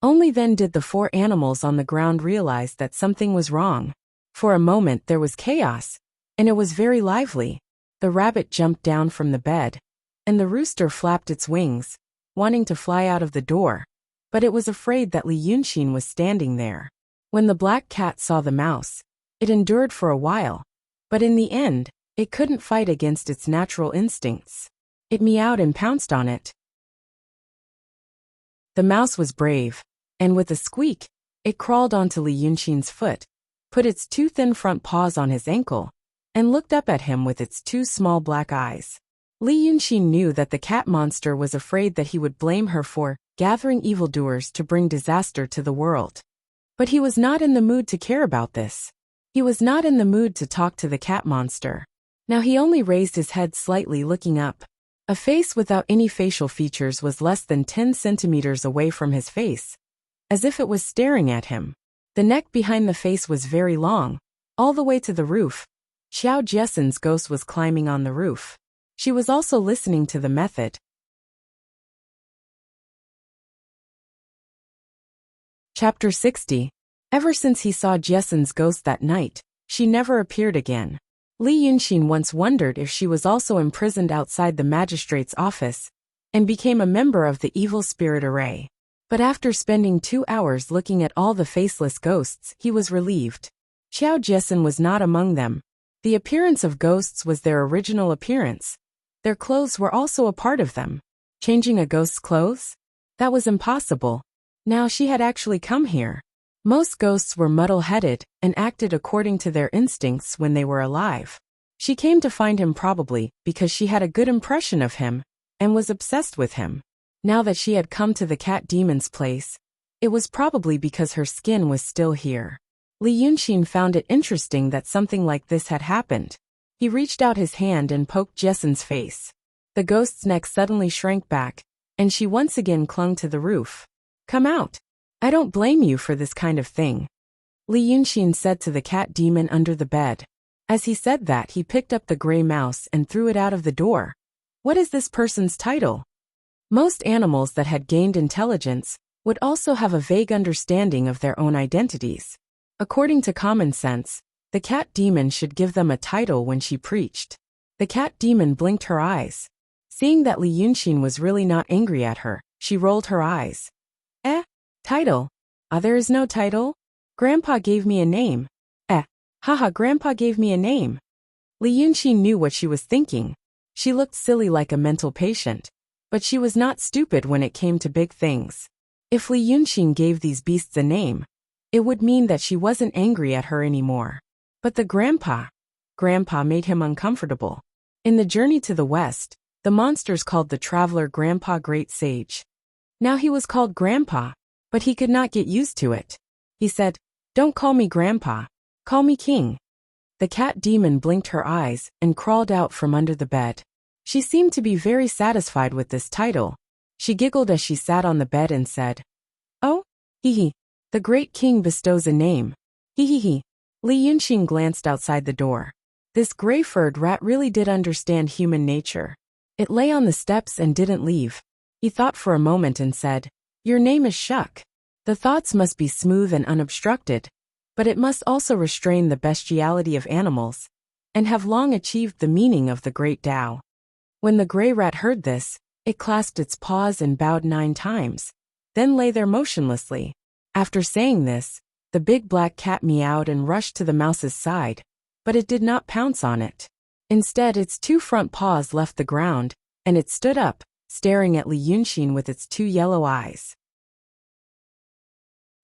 Only then did the 4 animals on the ground realize that something was wrong. For a moment there was chaos, and it was very lively. The rabbit jumped down from the bed, and the rooster flapped its wings, wanting to fly out of the door, but it was afraid that Li Yunxin was standing there. When the black cat saw the mouse, it endured for a while, but in the end, it couldn't fight against its natural instincts. It meowed and pounced on it. The mouse was brave, and with a squeak, it crawled onto Li Yunxin's foot, put its 2 thin front paws on his ankle, and looked up at him with its 2 small black eyes. Li Yunxin knew that the cat monster was afraid that he would blame her for gathering evildoers to bring disaster to the world. But he was not in the mood to care about this. He was not in the mood to talk to the cat monster. Now he only raised his head slightly, looking up. A face without any facial features was less than 10 centimeters away from his face, as if it was staring at him. The neck behind the face was very long, all the way to the roof. Qiao Jiesen's ghost was climbing on the roof. She was also listening to the method. Chapter 60. Ever since he saw Jiesen's ghost that night, she never appeared again. Li Yunxin once wondered if she was also imprisoned outside the magistrate's office and became a member of the evil spirit array. But after spending 2 hours looking at all the faceless ghosts, he was relieved. Xiao Jiesin was not among them. The appearance of ghosts was their original appearance. Their clothes were also a part of them. Changing a ghost's clothes? That was impossible. Now she had actually come here. Most ghosts were muddle-headed and acted according to their instincts when they were alive. She came to find him probably because she had a good impression of him and was obsessed with him. Now that she had come to the cat demon's place, it was probably because her skin was still here. Li Yunxin found it interesting that something like this had happened. He reached out his hand and poked Jessen's face. The ghost's neck suddenly shrank back, and she once again clung to the roof. "Come out. I don't blame you for this kind of thing," Li Yunxin said to the cat demon under the bed. As he said that, he picked up the gray mouse and threw it out of the door. What is this person's title? Most animals that had gained intelligence would also have a vague understanding of their own identities. According to common sense, the cat demon should give them a title when she preached. The cat demon blinked her eyes. Seeing that Li Yunxin was really not angry at her, she rolled her eyes. Title? There is no title? Grandpa gave me a name. Haha, Grandpa gave me a name. Li Yunxin knew what she was thinking. She looked silly like a mental patient. But she was not stupid when it came to big things. If Li Yunxin gave these beasts a name, it would mean that she wasn't angry at her anymore. But the Grandpa made him uncomfortable. In the journey to the west, the monsters called the traveler Grandpa Great Sage. Now he was called Grandpa, but he could not get used to it. He said, "Don't call me Grandpa, call me King." The cat demon blinked her eyes and crawled out from under the bed. She seemed to be very satisfied with this title. She giggled as she sat on the bed and said, "Oh, hee. The great king bestows a name. Hee. Li Yunxin glanced outside the door. This gray-furred rat really did understand human nature. It lay on the steps and didn't leave. He thought for a moment and said, "Your name is Shuck." The thoughts must be smooth and unobstructed, but it must also restrain the bestiality of animals, and have long achieved the meaning of the great Tao. When the gray rat heard this, it clasped its paws and bowed 9 times, then lay there motionlessly. After saying this, the big black cat meowed and rushed to the mouse's side, but it did not pounce on it. Instead, its 2 front paws left the ground, and it stood up, staring at Li Yunxin with its 2 yellow eyes.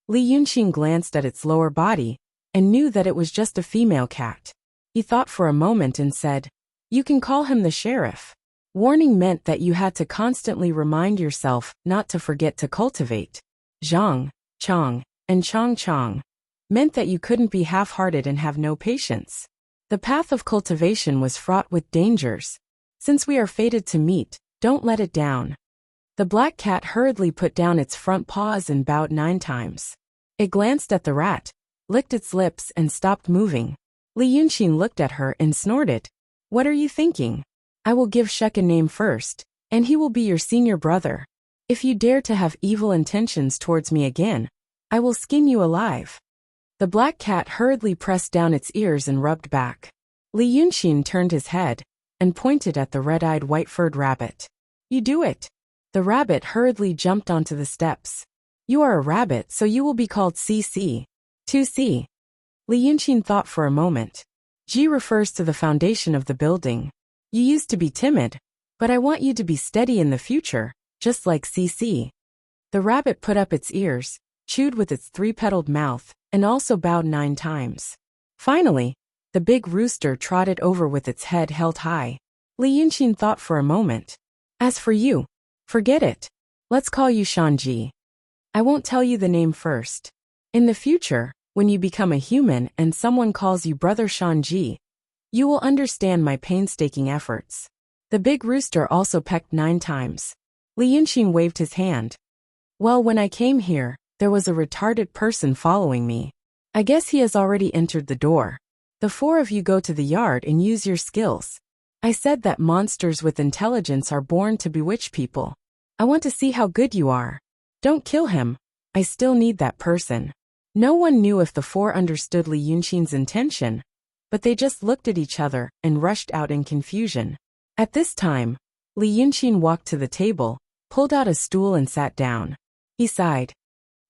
Li Yunxin glanced at its lower body, and knew that it was just a female cat. He thought for a moment and said, "You can call him the sheriff." Warning meant that you had to constantly remind yourself not to forget to cultivate. Zhang, Chong, and Chong Chong meant that you couldn't be half-hearted and have no patience. The path of cultivation was fraught with dangers. Since we are fated to meet, don't let it down. The black cat hurriedly put down its front paws and bowed 9 times. It glanced at the rat, licked its lips and stopped moving. Li Yunxin looked at her and snorted. "What are you thinking? I will give Shuck a name first, and he will be your senior brother. If you dare to have evil intentions towards me again, I will skin you alive." The black cat hurriedly pressed down its ears and rubbed back. Li Yunxin turned his head and pointed at the red-eyed white-furred rabbit. "You do it." The rabbit hurriedly jumped onto the steps. "You are a rabbit, so you will be called CC. 2C. Li Yunxin thought for a moment. G refers to the foundation of the building. You used to be timid, but I want you to be steady in the future, just like CC. The rabbit put up its ears, chewed with its 3-petaled mouth, and also bowed 9 times. Finally, the big rooster trotted over with its head held high. Li Yunxin thought for a moment. "As for you, forget it. Let's call you Shanji. I won't tell you the name first. In the future, when you become a human and someone calls you Brother Shanji, you will understand my painstaking efforts." The big rooster also pecked 9 times. Li Yunxin waved his hand. "Well, when I came here, there was a retarded person following me. I guess he has already entered the door. The 4 of you go to the yard and use your skills. I said that monsters with intelligence are born to bewitch people. I want to see how good you are. Don't kill him. I still need that person." No one knew if the 4 understood Li Yunxin's intention, but they just looked at each other and rushed out in confusion. At this time, Li Yunxin walked to the table, pulled out a stool and sat down. He sighed.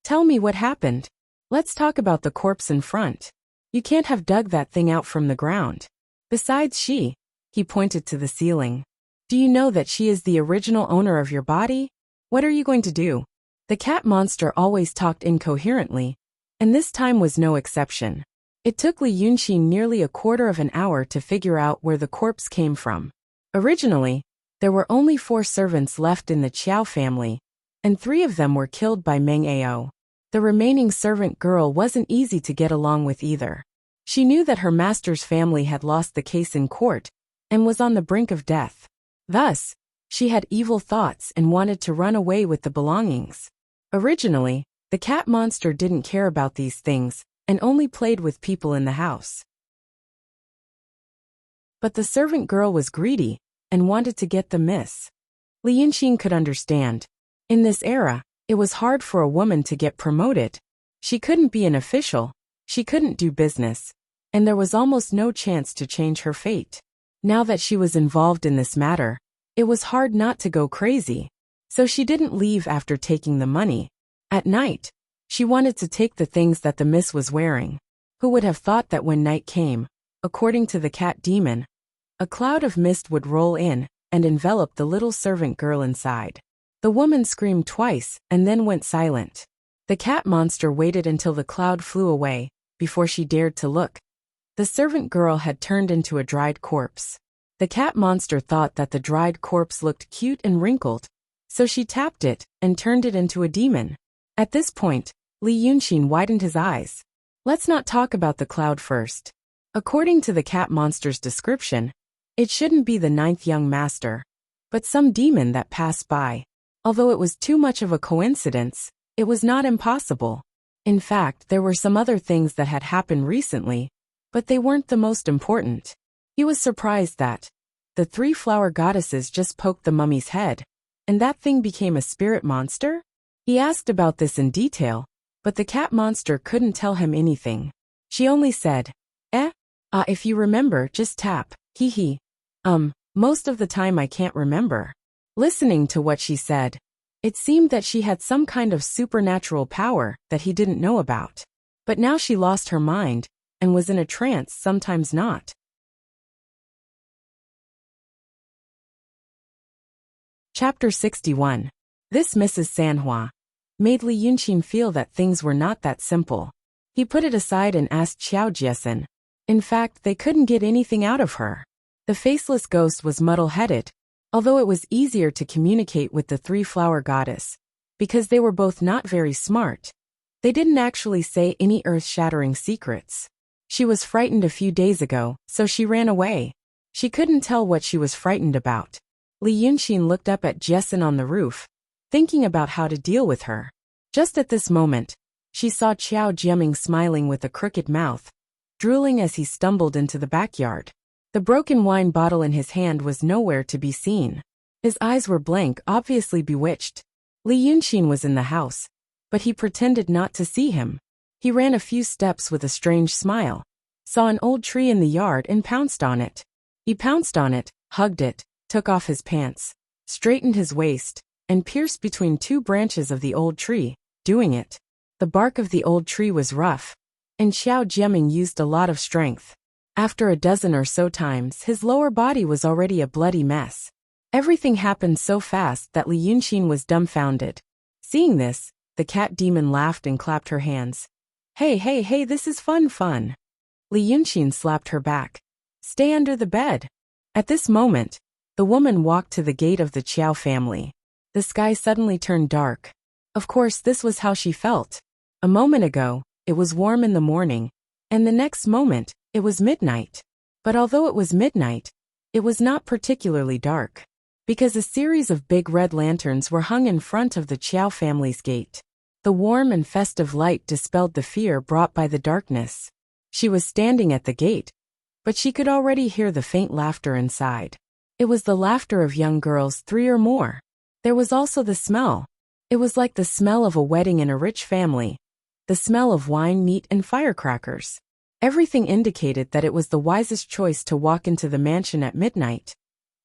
Tell me what happened. Let's talk about the corpse in front. You can't have dug that thing out from the ground. Besides he pointed to the ceiling. Do you know that she is the original owner of your body? What are you going to do? The cat monster always talked incoherently, and this time was no exception. It took Li Yunxin nearly a quarter of an hour to figure out where the corpse came from. Originally, there were only 4 servants left in the Qiao family, and 3 of them were killed by Meng Ao. The remaining servant girl wasn't easy to get along with either. She knew that her master's family had lost the case in court and was on the brink of death. Thus, she had evil thoughts and wanted to run away with the belongings. Originally, the cat monster didn't care about these things and only played with people in the house. But the servant girl was greedy and wanted to get the miss. Li Yunxin could understand. In this era, it was hard for a woman to get promoted. She couldn't be an official, she couldn't do business, and there was almost no chance to change her fate. Now that she was involved in this matter, it was hard not to go crazy. So she didn't leave after taking the money. At night, she wanted to take the things that the miss was wearing. Who would have thought that when night came, according to the cat demon, a cloud of mist would roll in and envelop the little servant girl inside. The woman screamed twice and then went silent. The cat monster waited until the cloud flew away before she dared to look. The servant girl had turned into a dried corpse. The cat monster thought that the dried corpse looked cute and wrinkled, so she tapped it and turned it into a demon. At this point, Li Yunxin widened his eyes. Let's not talk about the cloud first. According to the cat monster's description, it shouldn't be the 9th young master, but some demon that passed by. Although it was too much of a coincidence, it was not impossible. In fact, there were some other things that had happened recently, but they weren't the most important. He was surprised that the 3 flower goddesses just poked the mummy's head, and that thing became a spirit monster? He asked about this in detail, but the cat monster couldn't tell him anything. She only said, if you remember, just tap, hee. Most of the time I can't remember. Listening to what she said, it seemed that she had some kind of supernatural power that he didn't know about. But now she lost her mind and was in a trance, sometimes not. Chapter 61. This Mrs. Sanhua made Li Yunxin feel that things were not that simple. He put it aside and asked Xiao Jiesin. In fact, they couldn't get anything out of her. The faceless ghost was muddle-headed, although it was easier to communicate with the 3 flower goddess, because they were both not very smart. They didn't actually say any earth-shattering secrets. She was frightened a few days ago, so she ran away. She couldn't tell what she was frightened about. Li Yunxin looked up at Jiesin on the roof, thinking about how to deal with her. Just at this moment, she saw Qiao Jiaming smiling with a crooked mouth, drooling as he stumbled into the backyard. The broken wine bottle in his hand was nowhere to be seen. His eyes were blank, obviously bewitched. Li Yunxin was in the house, but he pretended not to see him. He ran a few steps with a strange smile, saw an old tree in the yard and pounced on it. He pounced on it, hugged it, took off his pants, straightened his waist, and pierced between 2 branches of the old tree, doing it. The bark of the old tree was rough, and Xiao Jiaming used a lot of strength. After a dozen or so times, his lower body was already a bloody mess. Everything happened so fast that Li Yunxin was dumbfounded. Seeing this, the cat demon laughed and clapped her hands. Hey, this is fun. Li Yunxin slapped her back. Stay under the bed. At this moment, the woman walked to the gate of the Qiao family. The sky suddenly turned dark. Of course, this was how she felt. A moment ago, it was warm in the morning, and the next moment, it was midnight. But although it was midnight, it was not particularly dark, because a series of big red lanterns were hung in front of the Qiao family's gate. The warm and festive light dispelled the fear brought by the darkness. She was standing at the gate, but she could already hear the faint laughter inside. It was the laughter of young girls, 3 or more. There was also the smell. It was like the smell of a wedding in a rich family, the smell of wine, meat, and firecrackers. Everything indicated that it was the wisest choice to walk into the mansion at midnight.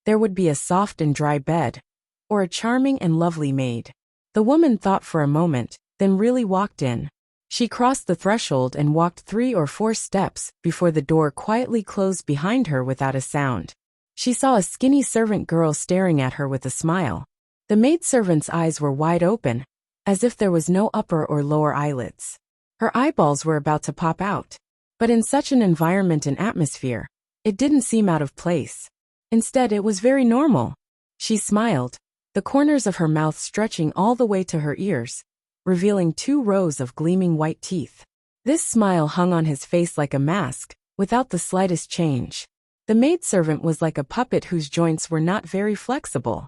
There would be a soft and dry bed, or a charming and lovely maid. The woman thought for a moment, then really walked in. She crossed the threshold and walked 3 or 4 steps before the door quietly closed behind her without a sound. She saw a skinny servant girl staring at her with a smile. The maidservant's eyes were wide open, as if there was no upper or lower eyelids. Her eyeballs were about to pop out. But in such an environment and atmosphere, it didn't seem out of place. Instead, it was very normal. She smiled, the corners of her mouth stretching all the way to her ears, revealing 2 rows of gleaming white teeth. This smile hung on his face like a mask, without the slightest change. The maidservant was like a puppet whose joints were not very flexible.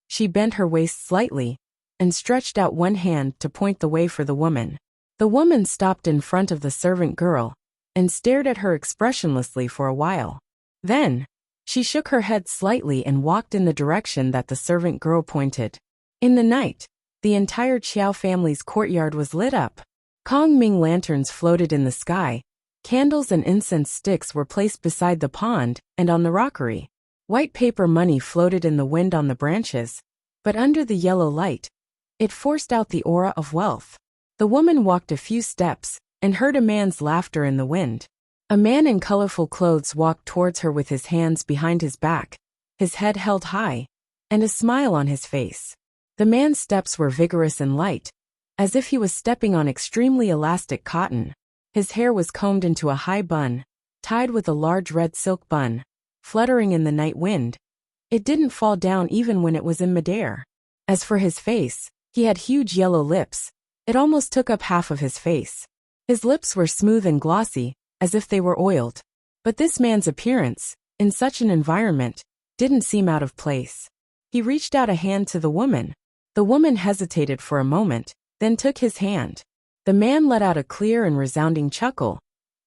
She bent her waist slightly and stretched out one hand to point the way for the woman. The woman stopped in front of the servant girl and stared at her expressionlessly for a while. Then, she shook her head slightly and walked in the direction that the servant girl pointed. In the night, the entire Qiao family's courtyard was lit up. Kongming lanterns floated in the sky. Candles and incense sticks were placed beside the pond and on the rockery. White paper money floated in the wind on the branches, but under the yellow light, it forced out the aura of wealth. The woman walked a few steps and heard a man's laughter in the wind. A man in colorful clothes walked towards her with his hands behind his back, his head held high, and a smile on his face. The man's steps were vigorous and light, as if he was stepping on extremely elastic cotton. His hair was combed into a high bun, tied with a large red silk bun, fluttering in the night wind. It didn't fall down even when it was in midair. As for his face, he had huge yellow lips. It almost took up half of his face. His lips were smooth and glossy, as if they were oiled. But this man's appearance, in such an environment, didn't seem out of place. He reached out a hand to the woman. The woman hesitated for a moment, then took his hand. The man let out a clear and resounding chuckle,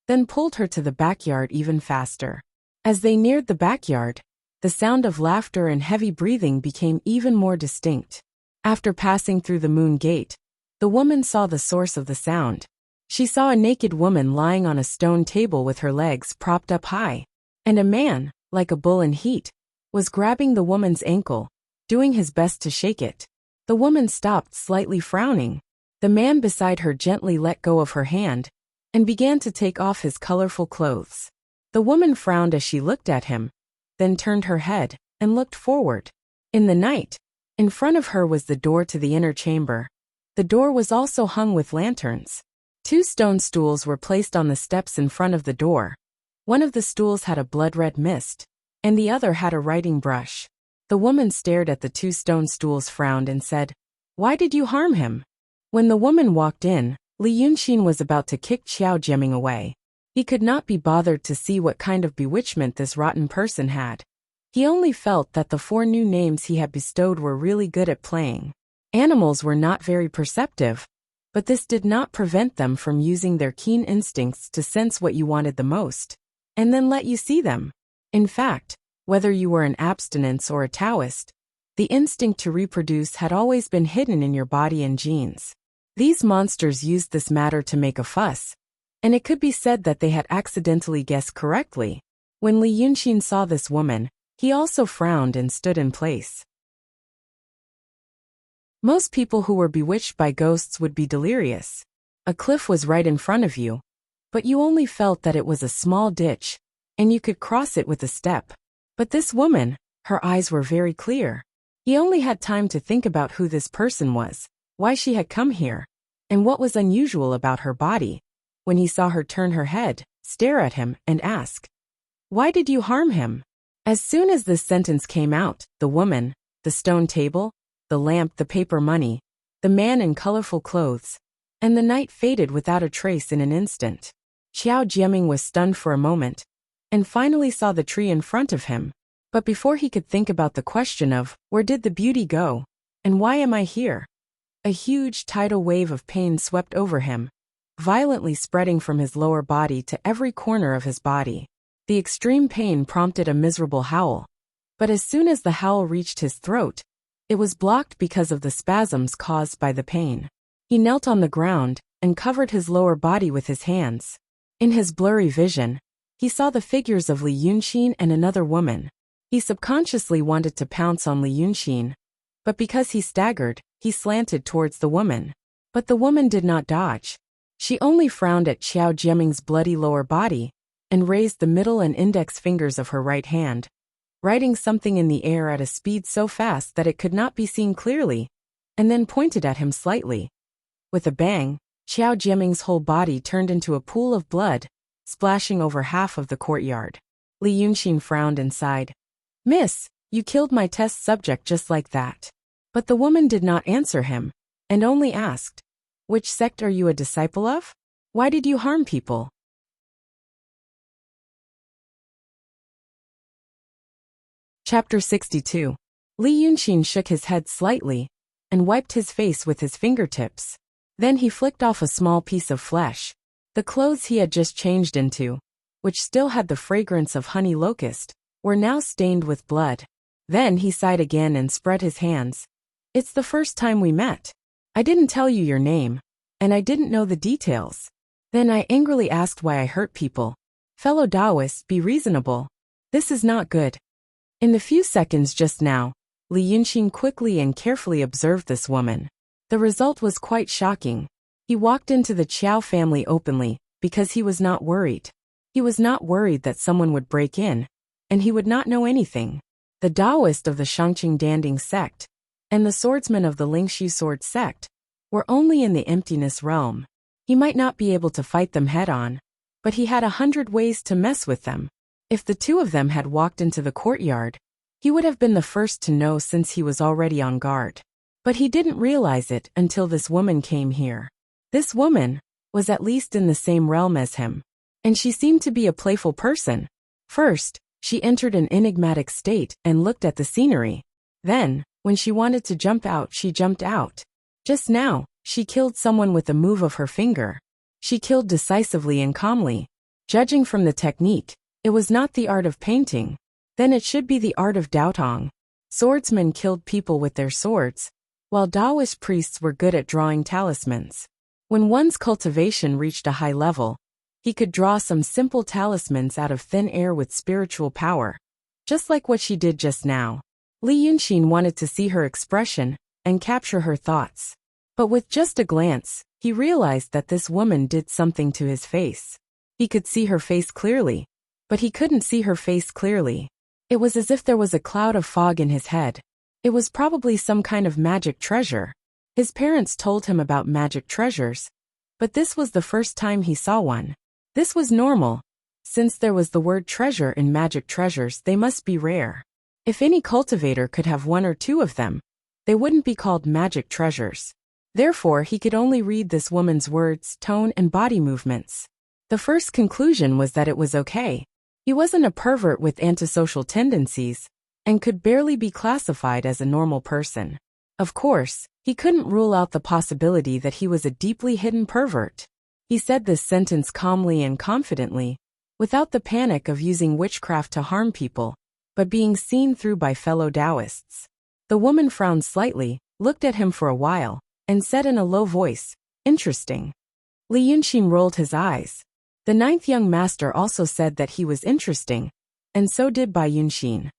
then pulled her to the backyard even faster. As they neared the backyard, the sound of laughter and heavy breathing became even more distinct. After passing through the moon gate, the woman saw the source of the sound. She saw a naked woman lying on a stone table with her legs propped up high, and a man, like a bull in heat, was grabbing the woman's ankle, doing his best to shake it. The woman stopped, slightly frowning. The man beside her gently let go of her hand and began to take off his colorful clothes. The woman frowned as she looked at him, then turned her head and looked forward. In the night, in front of her was the door to the inner chamber. The door was also hung with lanterns. 2 stone stools were placed on the steps in front of the door. One of the stools had a blood-red mist, and the other had a writing brush. The woman stared at the 2 stone stools, frowned, and said, "Why did you harm him?" When the woman walked in, Li Yunxin was about to kick Qiao Jiaming away. He could not be bothered to see what kind of bewitchment this rotten person had. He only felt that the 4 new names he had bestowed were really good at playing. Animals were not very perceptive, but this did not prevent them from using their keen instincts to sense what you wanted the most, and then let you see them. In fact, whether you were an abstinence or a Taoist, the instinct to reproduce had always been hidden in your body and genes. These monsters used this matter to make a fuss, and it could be said that they had accidentally guessed correctly. When Li Yunxin saw this woman, he also frowned and stood in place. Most people who were bewitched by ghosts would be delirious. A cliff was right in front of you, but you only felt that it was a small ditch, and you could cross it with a step. But this woman, her eyes were very clear. He only had time to think about who this person was, why she had come here, and what was unusual about her body, when he saw her turn her head, stare at him, and ask, "Why did you harm him?" As soon as this sentence came out, the woman, the stone table, the lamp, the paper money, the man in colorful clothes, and the night faded without a trace in an instant. Qiao Jiaming was stunned for a moment, and finally saw the tree in front of him. But before he could think about the question of, where did the beauty go, and why am I here? A huge tidal wave of pain swept over him, violently spreading from his lower body to every corner of his body. The extreme pain prompted a miserable howl, but as soon as the howl reached his throat, it was blocked because of the spasms caused by the pain. He knelt on the ground and covered his lower body with his hands. In his blurry vision, he saw the figures of Li Yunxin and another woman. He subconsciously wanted to pounce on Li Yunxin, but because he staggered, he slanted towards the woman. But the woman did not dodge. She only frowned at Xiao Jiaming's bloody lower body and raised the middle and index fingers of her right hand, writing something in the air at a speed so fast that it could not be seen clearly, and then pointed at him slightly. With a bang, Xiao Jiaming's whole body turned into a pool of blood, splashing over half of the courtyard. Li Yunxin frowned and sighed. "Miss, you killed my test subject just like that." But the woman did not answer him, and only asked, "Which sect are you a disciple of? Why did you harm people?" Chapter 62. Li Yunxin shook his head slightly and wiped his face with his fingertips. Then he flicked off a small piece of flesh. The clothes he had just changed into, which still had the fragrance of honey locust, were now stained with blood. Then he sighed again and spread his hands. "It's the first time we met. I didn't tell you your name, and I didn't know the details. Then I angrily asked why I hurt people. Fellow Taoists, be reasonable. This is not good." In the few seconds just now, Li Yunxin quickly and carefully observed this woman. The result was quite shocking. He walked into the Qiao family openly, because he was not worried. He was not worried that someone would break in, and he would not know anything. The Taoist of the Shangqing Danding sect, and the swordsman of the Lingxi sword sect, were only in the emptiness realm. He might not be able to fight them head-on, but he had 100 ways to mess with them. If the two of them had walked into the courtyard, he would have been the first to know since he was already on guard. But he didn't realize it until this woman came here. This woman was at least in the same realm as him, and she seemed to be a playful person. First, she entered an enigmatic state and looked at the scenery. Then, when she wanted to jump out, she jumped out. Just now, she killed someone with a move of her finger. She killed decisively and calmly. Judging from the technique, it was not the art of painting. Then it should be the art of Daotong. Swordsmen killed people with their swords, while Taoist priests were good at drawing talismans. When one's cultivation reached a high level, he could draw some simple talismans out of thin air with spiritual power, just like what she did just now. Li Yunxin wanted to see her expression and capture her thoughts. But with just a glance, he realized that this woman did something to his face. He could see her face clearly, but he couldn't see her face clearly. It was as if there was a cloud of fog in his head. It was probably some kind of magic treasure. His parents told him about magic treasures, but this was the first time he saw one. This was normal. Since there was the word treasure in magic treasures, they must be rare. If any cultivator could have one or two of them, they wouldn't be called magic treasures. Therefore, he could only read this woman's words, tone, and body movements. The first conclusion was that it was okay. He wasn't a pervert with antisocial tendencies, and could barely be classified as a normal person. Of course, he couldn't rule out the possibility that he was a deeply hidden pervert. He said this sentence calmly and confidently, without the panic of using witchcraft to harm people, but being seen through by fellow Taoists. The woman frowned slightly, looked at him for a while, and said in a low voice, "Interesting." Li Yunxin rolled his eyes. The ninth young master also said that he was interesting, and so did Bai Yunxin.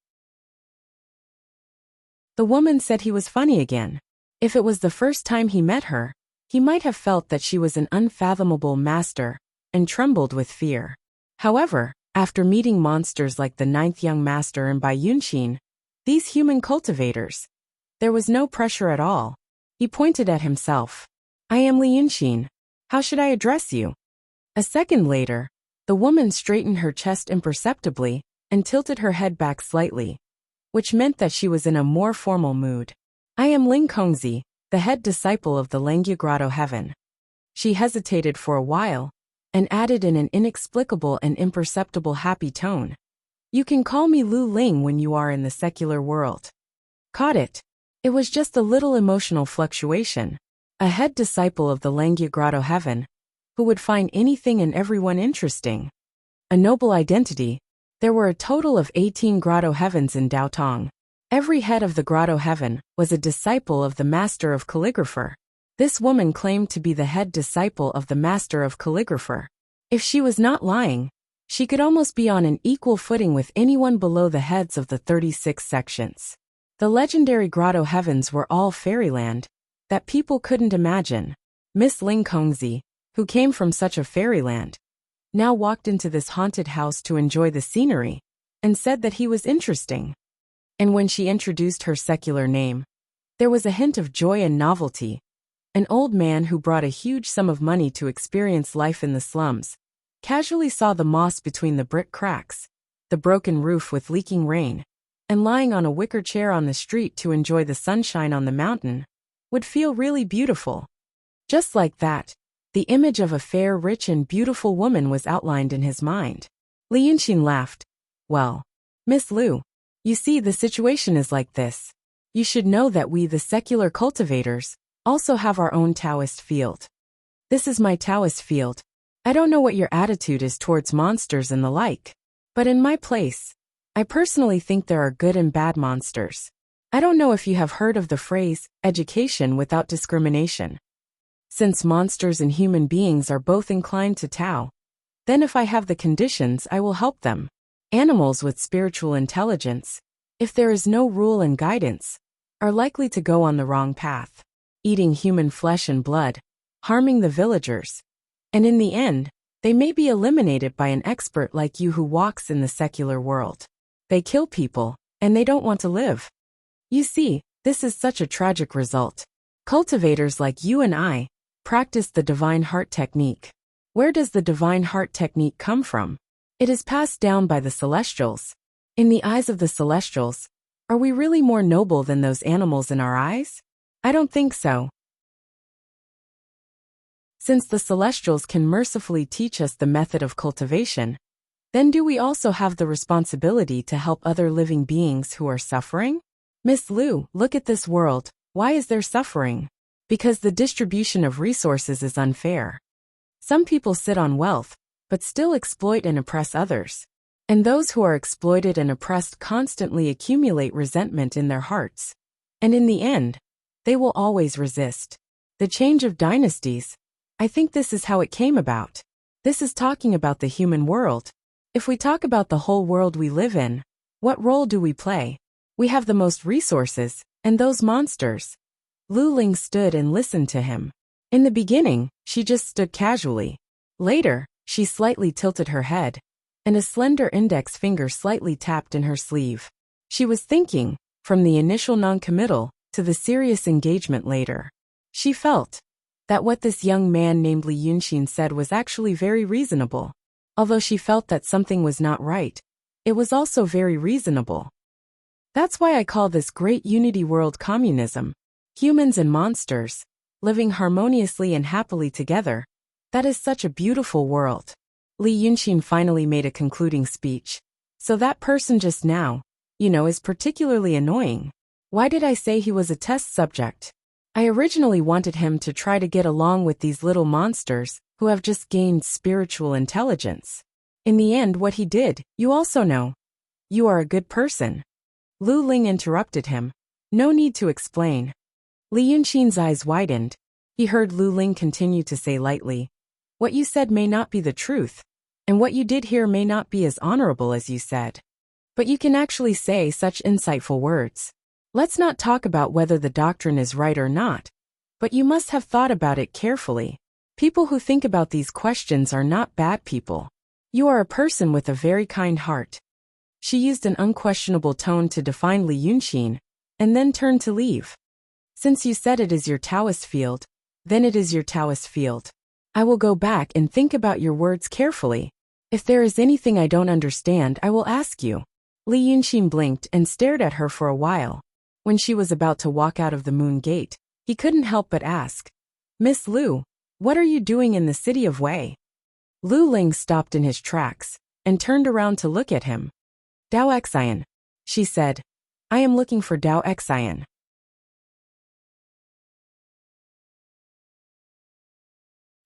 The woman said he was funny again. If it was the first time he met her, he might have felt that she was an unfathomable master, and trembled with fear. However, after meeting monsters like the ninth young master and Bai Yunxin, these human cultivators, there was no pressure at all. He pointed at himself. "I am Li Yunxin. How should I address you?" A second later, the woman straightened her chest imperceptibly and tilted her head back slightly, which meant that she was in a more formal mood. "I am Ling Kongzi, the head disciple of the Langya Grotto Heaven." She hesitated for a while, and added in an inexplicable and imperceptible happy tone, "You can call me Lu Ling when you are in the secular world." Caught it. It was just a little emotional fluctuation. A head disciple of the Langya Grotto Heaven, who would find anything and everyone interesting. A noble identity. There were a total of 18 grotto heavens in Daotong. Every head of the grotto heaven was a disciple of the master of calligrapher. This woman claimed to be the head disciple of the master of calligrapher. If she was not lying, she could almost be on an equal footing with anyone below the heads of the 36 sections. The legendary grotto heavens were all fairyland that people couldn't imagine. Miss Ling Kongzi, who came from such a fairyland, now walked into this haunted house to enjoy the scenery and said that he was interesting. And when she introduced her secular name, there was a hint of joy and novelty. An old man who brought a huge sum of money to experience life in the slums casually saw the moss between the brick cracks, the broken roof with leaking rain, and lying on a wicker chair on the street to enjoy the sunshine on the mountain would feel really beautiful. Just like that, the image of a fair, rich, and beautiful woman was outlined in his mind. Li Yunxin laughed. Well, Miss Lu, you see, the situation is like this. You should know that we, the secular cultivators, also have our own Taoist field. This is my Taoist field. I don't know what your attitude is towards monsters and the like, but in my place, I personally think there are good and bad monsters. I don't know if you have heard of the phrase, education without discrimination. Since monsters and human beings are both inclined to Tao, then if I have the conditions, I will help them. Animals with spiritual intelligence, if there is no rule and guidance, are likely to go on the wrong path, eating human flesh and blood, harming the villagers, and in the end, they may be eliminated by an expert like you who walks in the secular world. They kill people, and they don't want to live. You see, this is such a tragic result. Cultivators like you and I practice the divine heart technique. Where does the divine heart technique come from? It is passed down by the celestials. In the eyes of the celestials, are we really more noble than those animals in our eyes? I don't think so. Since the celestials can mercifully teach us the method of cultivation, then do we also have the responsibility to help other living beings who are suffering? Miss Lu, look at this world. Why is there suffering? Because the distribution of resources is unfair. Some people sit on wealth, but still exploit and oppress others. And those who are exploited and oppressed constantly accumulate resentment in their hearts. And in the end, they will always resist. The change of dynasties, I think this is how it came about. This is talking about the human world. If we talk about the whole world we live in, what role do we play? We have the most resources, and those monsters. Lu Ling stood and listened to him. In the beginning, she just stood casually. Later, she slightly tilted her head, and a slender index finger slightly tapped in her sleeve. She was thinking, from the initial non-committal to the serious engagement later. She felt that what this young man named Li Yunxin said was actually very reasonable. Although she felt that something was not right, it was also very reasonable. That's why I call this great unity world communism. Humans and monsters, living harmoniously and happily together. That is such a beautiful world. Li Yunxin finally made a concluding speech. So that person just now, is particularly annoying. Why did I say he was a test subject? I originally wanted him to try to get along with these little monsters who have just gained spiritual intelligence. In the end, what he did, you also know. You are a good person. Lu Ling interrupted him. No need to explain. Li Yunxin's eyes widened. He heard Lu Ling continue to say lightly, what you said may not be the truth, and what you did here may not be as honorable as you said. But you can actually say such insightful words. Let's not talk about whether the doctrine is right or not, but you must have thought about it carefully. People who think about these questions are not bad people. You are a person with a very kind heart. She used an unquestionable tone to define Li Yunxin, and then turned to leave. Since you said it is your Taoist field, then it is your Taoist field. I will go back and think about your words carefully. If there is anything I don't understand, I will ask you. Li Yunxin blinked and stared at her for a while. When she was about to walk out of the Moon Gate, he couldn't help but ask, Miss Lu, what are you doing in the city of Wei? Lu Ling stopped in his tracks and turned around to look at him. Dao Xian, she said. I am looking for Dao Xian.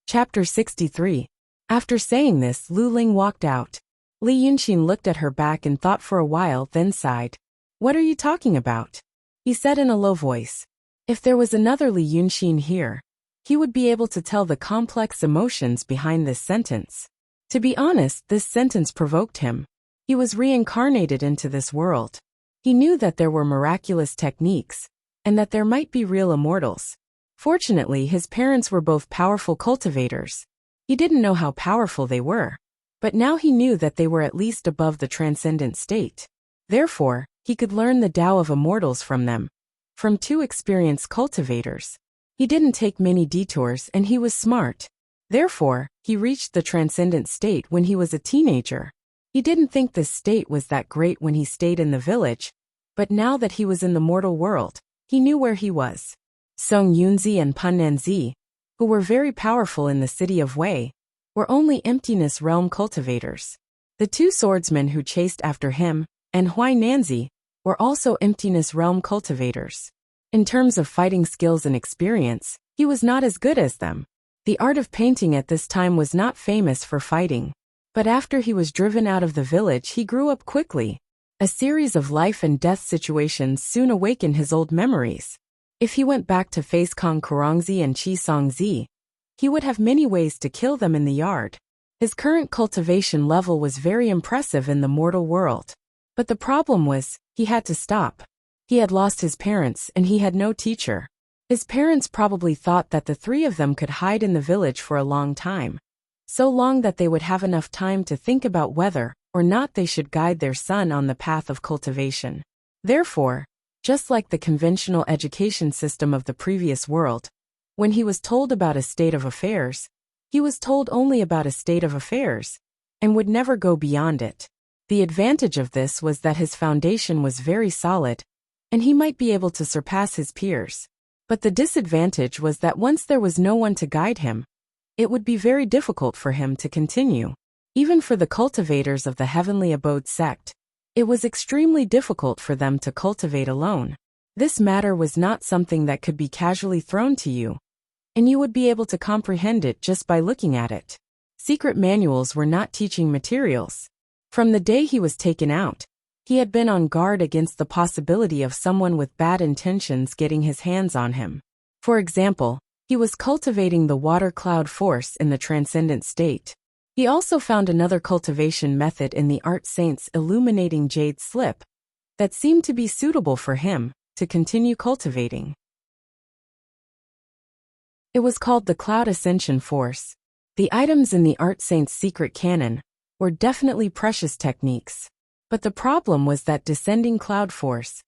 Chapter 63. After saying this, Lu Ling walked out. Li Yunxin looked at her back and thought for a while, then sighed. What are you talking about? He said in a low voice. If there was another Li Yunxin here, he would be able to tell the complex emotions behind this sentence. To be honest, this sentence provoked him. He was reincarnated into this world. He knew that there were miraculous techniques, and that there might be real immortals. Fortunately, his parents were both powerful cultivators. He didn't know how powerful they were, but now he knew that they were at least above the transcendent state. Therefore, he could learn the Tao of immortals from them, from two experienced cultivators. He didn't take many detours and he was smart. Therefore, he reached the transcendent state when he was a teenager. He didn't think this state was that great when he stayed in the village, but now that he was in the mortal world, he knew where he was. Song Yunzi and Pun Nanzi, who were very powerful in the city of Wei, were only emptiness realm cultivators. The two swordsmen who chased after him, and Huai Nanzi, were also emptiness realm cultivators. In terms of fighting skills and experience, he was not as good as them. The art of painting at this time was not famous for fighting. But after he was driven out of the village, he grew up quickly. A series of life and death situations soon awakened his old memories. If he went back to face Kong Kurongzi and Chi Songzi, he would have many ways to kill them in the yard. His current cultivation level was very impressive in the mortal world. But the problem was, he had to stop. He had lost his parents and he had no teacher. His parents probably thought that the three of them could hide in the village for a long time. So long that they would have enough time to think about whether or not they should guide their son on the path of cultivation. Therefore, just like the conventional education system of the previous world, when he was told about a state of affairs, he was told only about a state of affairs, and would never go beyond it. The advantage of this was that his foundation was very solid, and he might be able to surpass his peers. But the disadvantage was that once there was no one to guide him, it would be very difficult for him to continue. Even for the cultivators of the Heavenly Abode sect, it was extremely difficult for them to cultivate alone. This matter was not something that could be casually thrown to you, and you would be able to comprehend it just by looking at it. Secret manuals were not teaching materials. From the day he was taken out, he had been on guard against the possibility of someone with bad intentions getting his hands on him. For example, he was cultivating the water cloud force in the transcendent state. He also found another cultivation method in the Art Saint's illuminating jade slip that seemed to be suitable for him to continue cultivating. It was called the Cloud Ascension Force. The items in the Art Saint's secret canon were definitely precious techniques. But the problem was that descending cloud force,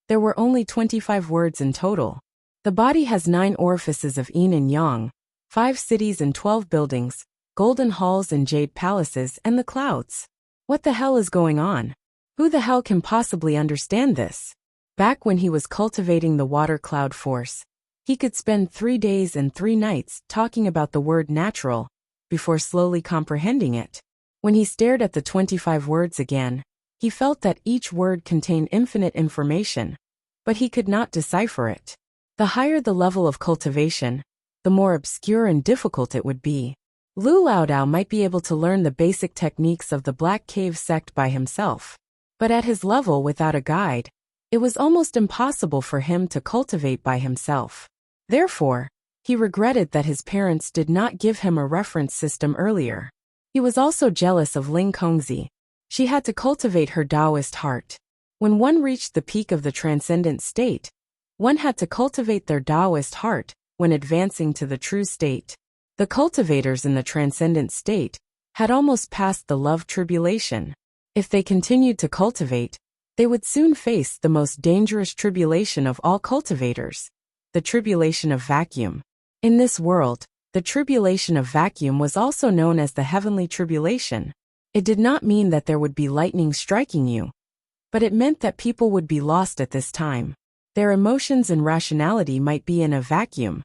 there were only 25 words in total. The body has 9 orifices of yin and yang, 5 cities and 12 buildings, golden halls and jade palaces, and the clouds. What the hell is going on? Who the hell can possibly understand this? Back when he was cultivating the water cloud force, he could spend 3 days and 3 nights talking about the word natural, before slowly comprehending it. When he stared at the 25 words again, he felt that each word contained infinite information, but he could not decipher it. The higher the level of cultivation, the more obscure and difficult it would be. Lu Laodao might be able to learn the basic techniques of the Black Cave sect by himself. But at his level without a guide, it was almost impossible for him to cultivate by himself. Therefore, he regretted that his parents did not give him a reference system earlier. He was also jealous of Ling Kongzi. She had to cultivate her Taoist heart. When one reached the peak of the transcendent state, one had to cultivate their Taoist heart when advancing to the true state. The cultivators in the transcendent state had almost passed the love tribulation. If they continued to cultivate, they would soon face the most dangerous tribulation of all cultivators, the tribulation of vacuum. In this world, the tribulation of vacuum was also known as the heavenly tribulation. It did not mean that there would be lightning striking you, but it meant that people would be lost at this time. Their emotions and rationality might be in a vacuum.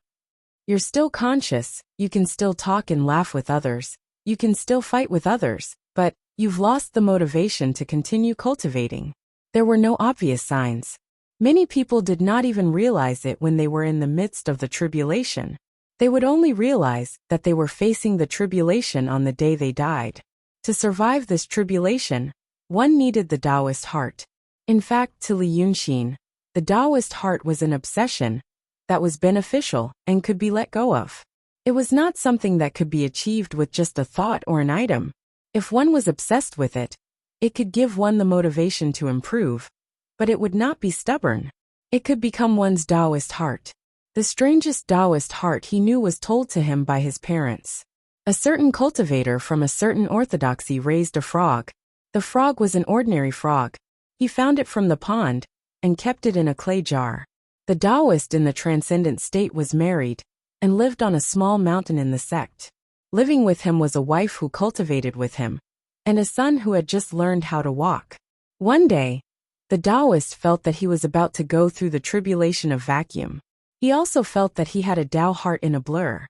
You're still conscious, you can still talk and laugh with others, you can still fight with others, but you've lost the motivation to continue cultivating. There were no obvious signs. Many people did not even realize it when they were in the midst of the tribulation. They would only realize that they were facing the tribulation on the day they died. To survive this tribulation, one needed the Taoist heart. In fact, to Li Yunxin, the Taoist heart was an obsession that was beneficial and could be let go of. It was not something that could be achieved with just a thought or an item. If one was obsessed with it, it could give one the motivation to improve, but it would not be stubborn. It could become one's Taoist heart. The strangest Taoist heart he knew was told to him by his parents. A certain cultivator from a certain orthodoxy raised a frog. The frog was an ordinary frog. He found it from the pond and kept it in a clay jar. The Taoist in the transcendent state was married and lived on a small mountain in the sect. Living with him was a wife who cultivated with him, and a son who had just learned how to walk. One day, the Taoist felt that he was about to go through the tribulation of vacuum. He also felt that he had a Tao heart in a blur.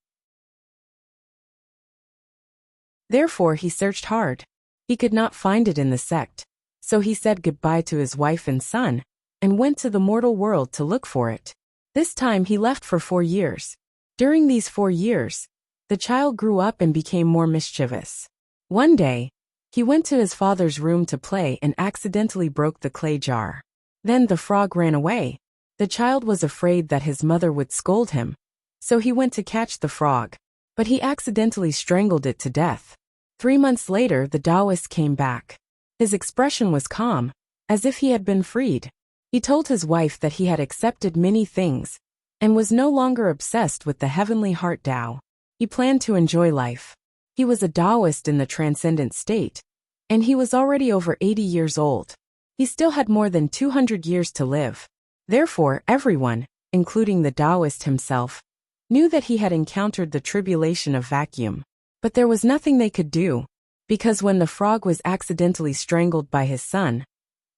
Therefore he searched hard. He could not find it in the sect, so he said goodbye to his wife and son, and went to the mortal world to look for it. This time he left for 4 years. During these 4 years, the child grew up and became more mischievous. One day, he went to his father's room to play and accidentally broke the clay jar. Then the frog ran away. The child was afraid that his mother would scold him, so he went to catch the frog, but he accidentally strangled it to death. 3 months later, the Taoist came back. His expression was calm, as if he had been freed. He told his wife that he had accepted many things and was no longer obsessed with the heavenly heart Tao. He planned to enjoy life. He was a Taoist in the transcendent state, and he was already over 80 years old. He still had more than 200 years to live. Therefore, everyone, including the Taoist himself, knew that he had encountered the tribulation of vacuum. But there was nothing they could do, because when the frog was accidentally strangled by his son,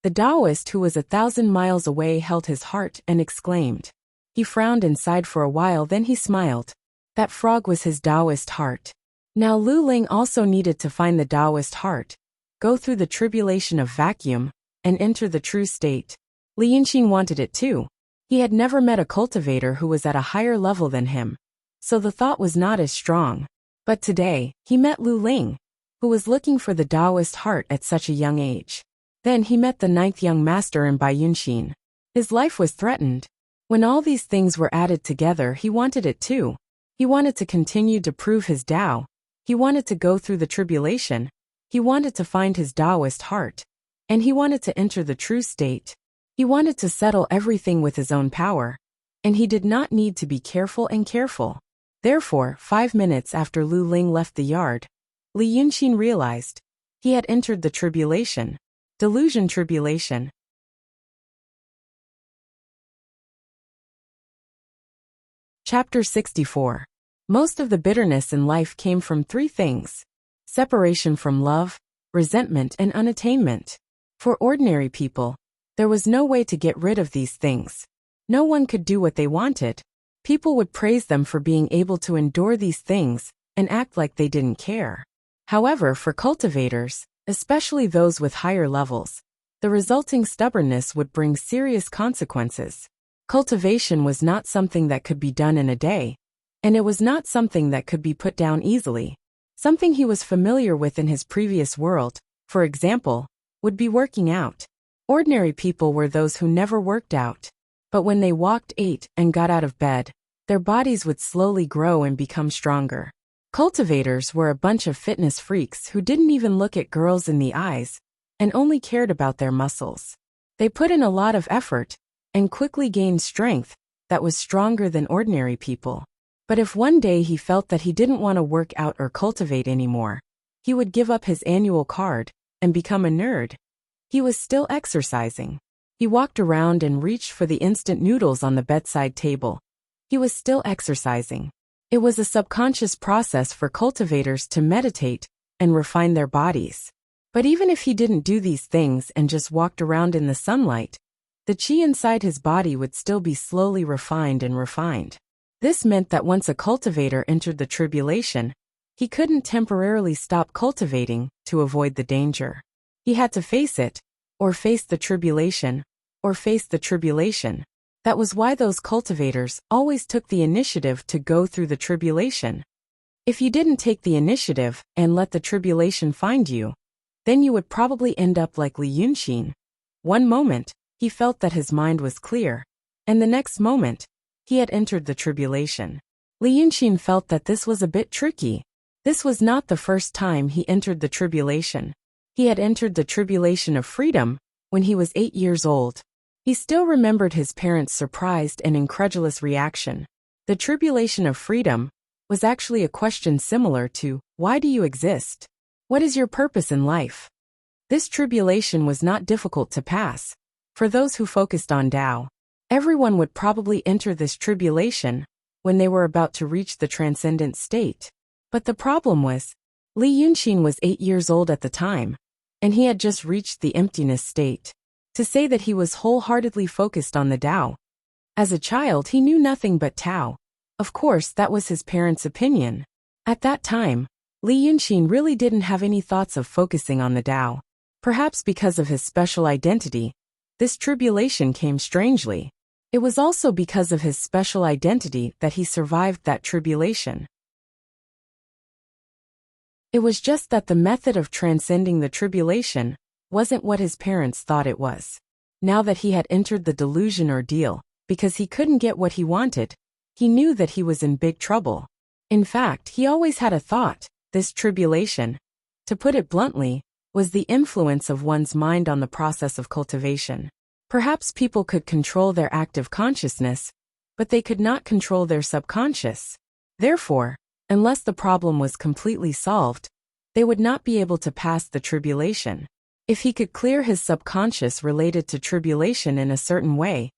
the Taoist who was 1,000 miles away held his heart and exclaimed. He frowned inside for a while, then he smiled. That frog was his Taoist heart. Now Lu Ling also needed to find the Taoist heart, go through the tribulation of vacuum, and enter the true state. Li Yunxin wanted it too. He had never met a cultivator who was at a higher level than him, so the thought was not as strong. But today, he met Lu Ling, who was looking for the Taoist heart at such a young age. Then he met the 9th young master in Bai Yunxin. His life was threatened. When all these things were added together, he wanted it too. He wanted to continue to prove his Tao. He wanted to go through the tribulation. He wanted to find his Taoist heart. And he wanted to enter the true state. He wanted to settle everything with his own power. And he did not need to be careful and careful. Therefore, 5 minutes after Lu Ling left the yard, Li Yunxin realized he had entered the tribulation. Delusion tribulation. Chapter 64. Most of the bitterness in life came from 3 things: separation from love, resentment, and unattainment. For ordinary people, there was no way to get rid of these things. No one could do what they wanted. People would praise them for being able to endure these things and act like they didn't care. However, for cultivators, especially those with higher levels, the resulting stubbornness would bring serious consequences. Cultivation was not something that could be done in a day, and it was not something that could be put down easily. Something he was familiar with in his previous world, for example, would be working out. Ordinary people were those who never worked out. But when they walked, ate, and got out of bed, their bodies would slowly grow and become stronger. Cultivators were a bunch of fitness freaks who didn't even look at girls in the eyes and only cared about their muscles. They put in a lot of effort and quickly gained strength that was stronger than ordinary people. But if one day he felt that he didn't want to work out or cultivate anymore, he would give up his annual card and become a nerd. He was still exercising. He walked around and reached for the instant noodles on the bedside table. He was still exercising. It was a subconscious process for cultivators to meditate and refine their bodies. But even if he didn't do these things and just walked around in the sunlight, the qi inside his body would still be slowly refined and refined. This meant that once a cultivator entered the tribulation, he couldn't temporarily stop cultivating to avoid the danger. He had to face it, or face the tribulation, or face the tribulation. That was why those cultivators always took the initiative to go through the tribulation. If you didn't take the initiative and let the tribulation find you, then you would probably end up like Li Yunxin. One moment, he felt that his mind was clear, and the next moment, he had entered the tribulation. Li Yunxin felt that this was a bit tricky. This was not the first time he entered the tribulation. He had entered the tribulation of freedom when he was 8 years old. He still remembered his parents' surprised and incredulous reaction. The tribulation of freedom was actually a question similar to, why do you exist? What is your purpose in life? This tribulation was not difficult to pass. For those who focused on Tao, everyone would probably enter this tribulation when they were about to reach the transcendent state. But the problem was, Li Yunxin was 8 years old at the time, and he had just reached the emptiness state. To say that he was wholeheartedly focused on the Tao. As a child, he knew nothing but Tao. Of course, that was his parents' opinion. At that time, Li Yunxin really didn't have any thoughts of focusing on the Tao. Perhaps because of his special identity, this tribulation came strangely. It was also because of his special identity that he survived that tribulation. It was just that the method of transcending the tribulation wasn't what his parents thought it was. Now that he had entered the delusion ordeal, because he couldn't get what he wanted, he knew that he was in big trouble. In fact, he always had a thought: this tribulation, to put it bluntly, was the influence of one's mind on the process of cultivation. Perhaps people could control their active consciousness, but they could not control their subconscious. Therefore, unless the problem was completely solved, they would not be able to pass the tribulation. If he could clear his subconscious related to tribulation in a certain way,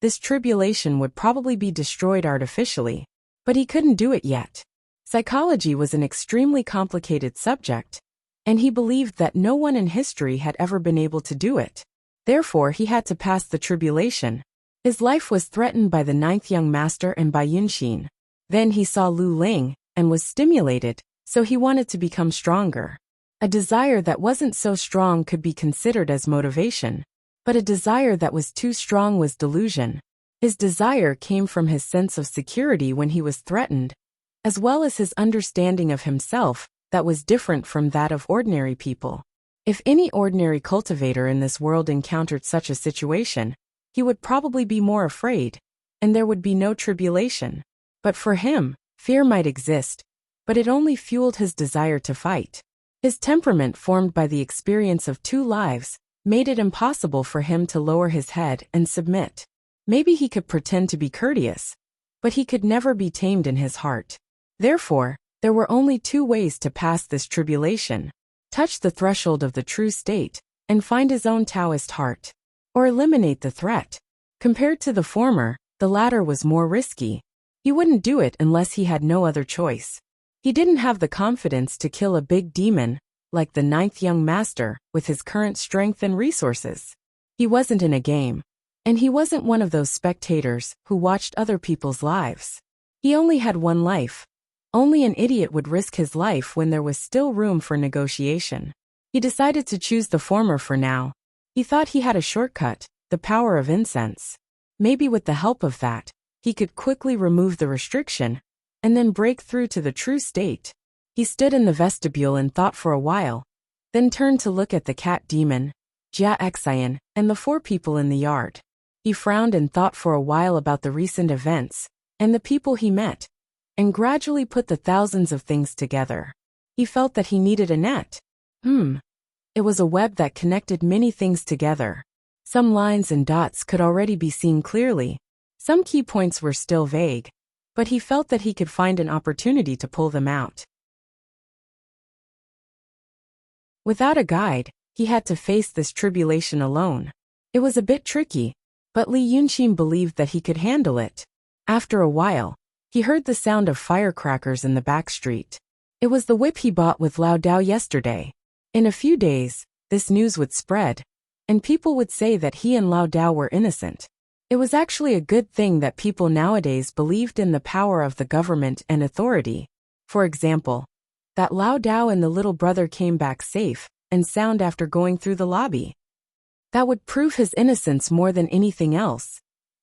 this tribulation would probably be destroyed artificially. But he couldn't do it yet. Psychology was an extremely complicated subject, and he believed that no one in history had ever been able to do it. Therefore, he had to pass the tribulation. His life was threatened by the ninth young master and by Yunxin. Then he saw Lu Ling and was stimulated, so he wanted to become stronger. A desire that wasn't so strong could be considered as motivation, but a desire that was too strong was delusion. His desire came from his sense of security when he was threatened, as well as his understanding of himself that was different from that of ordinary people. If any ordinary cultivator in this world encountered such a situation, he would probably be more afraid, and there would be no tribulation. But for him, fear might exist, but it only fueled his desire to fight. His temperament, formed by the experience of 2 lives, made it impossible for him to lower his head and submit. Maybe he could pretend to be courteous, but he could never be tamed in his heart. Therefore, there were only 2 ways to pass this tribulation: touch the threshold of the true state, and find his own Taoist heart, or eliminate the threat. Compared to the former, the latter was more risky. He wouldn't do it unless he had no other choice. He didn't have the confidence to kill a big demon, like the ninth young master, with his current strength and resources. He wasn't in a game, and he wasn't one of those spectators who watched other people's lives. He only had one life. Only an idiot would risk his life when there was still room for negotiation. He decided to choose the former for now. He thought he had a shortcut, the power of incense. Maybe with the help of that, he could quickly remove the restriction, and then break through to the true state. He stood in the vestibule and thought for a while, then turned to look at the cat demon, Jia Xian, and the 4 people in the yard. He frowned and thought for a while about the recent events, and the people he met, and gradually put the thousands of things together. He felt that he needed a net. It was a web that connected many things together. Some lines and dots could already be seen clearly. Some key points were still vague, but he felt that he could find an opportunity to pull them out. Without a guide, he had to face this tribulation alone. It was a bit tricky, but Li Yunxin believed that he could handle it. After a while, he heard the sound of firecrackers in the back street. It was the whip he bought with Lao Dao yesterday. In a few days, this news would spread, and people would say that he and Lao Dao were innocent. It was actually a good thing that people nowadays believed in the power of the government and authority. For example, that Lao Dao and the little brother came back safe and sound after going through the lobby. That would prove his innocence more than anything else,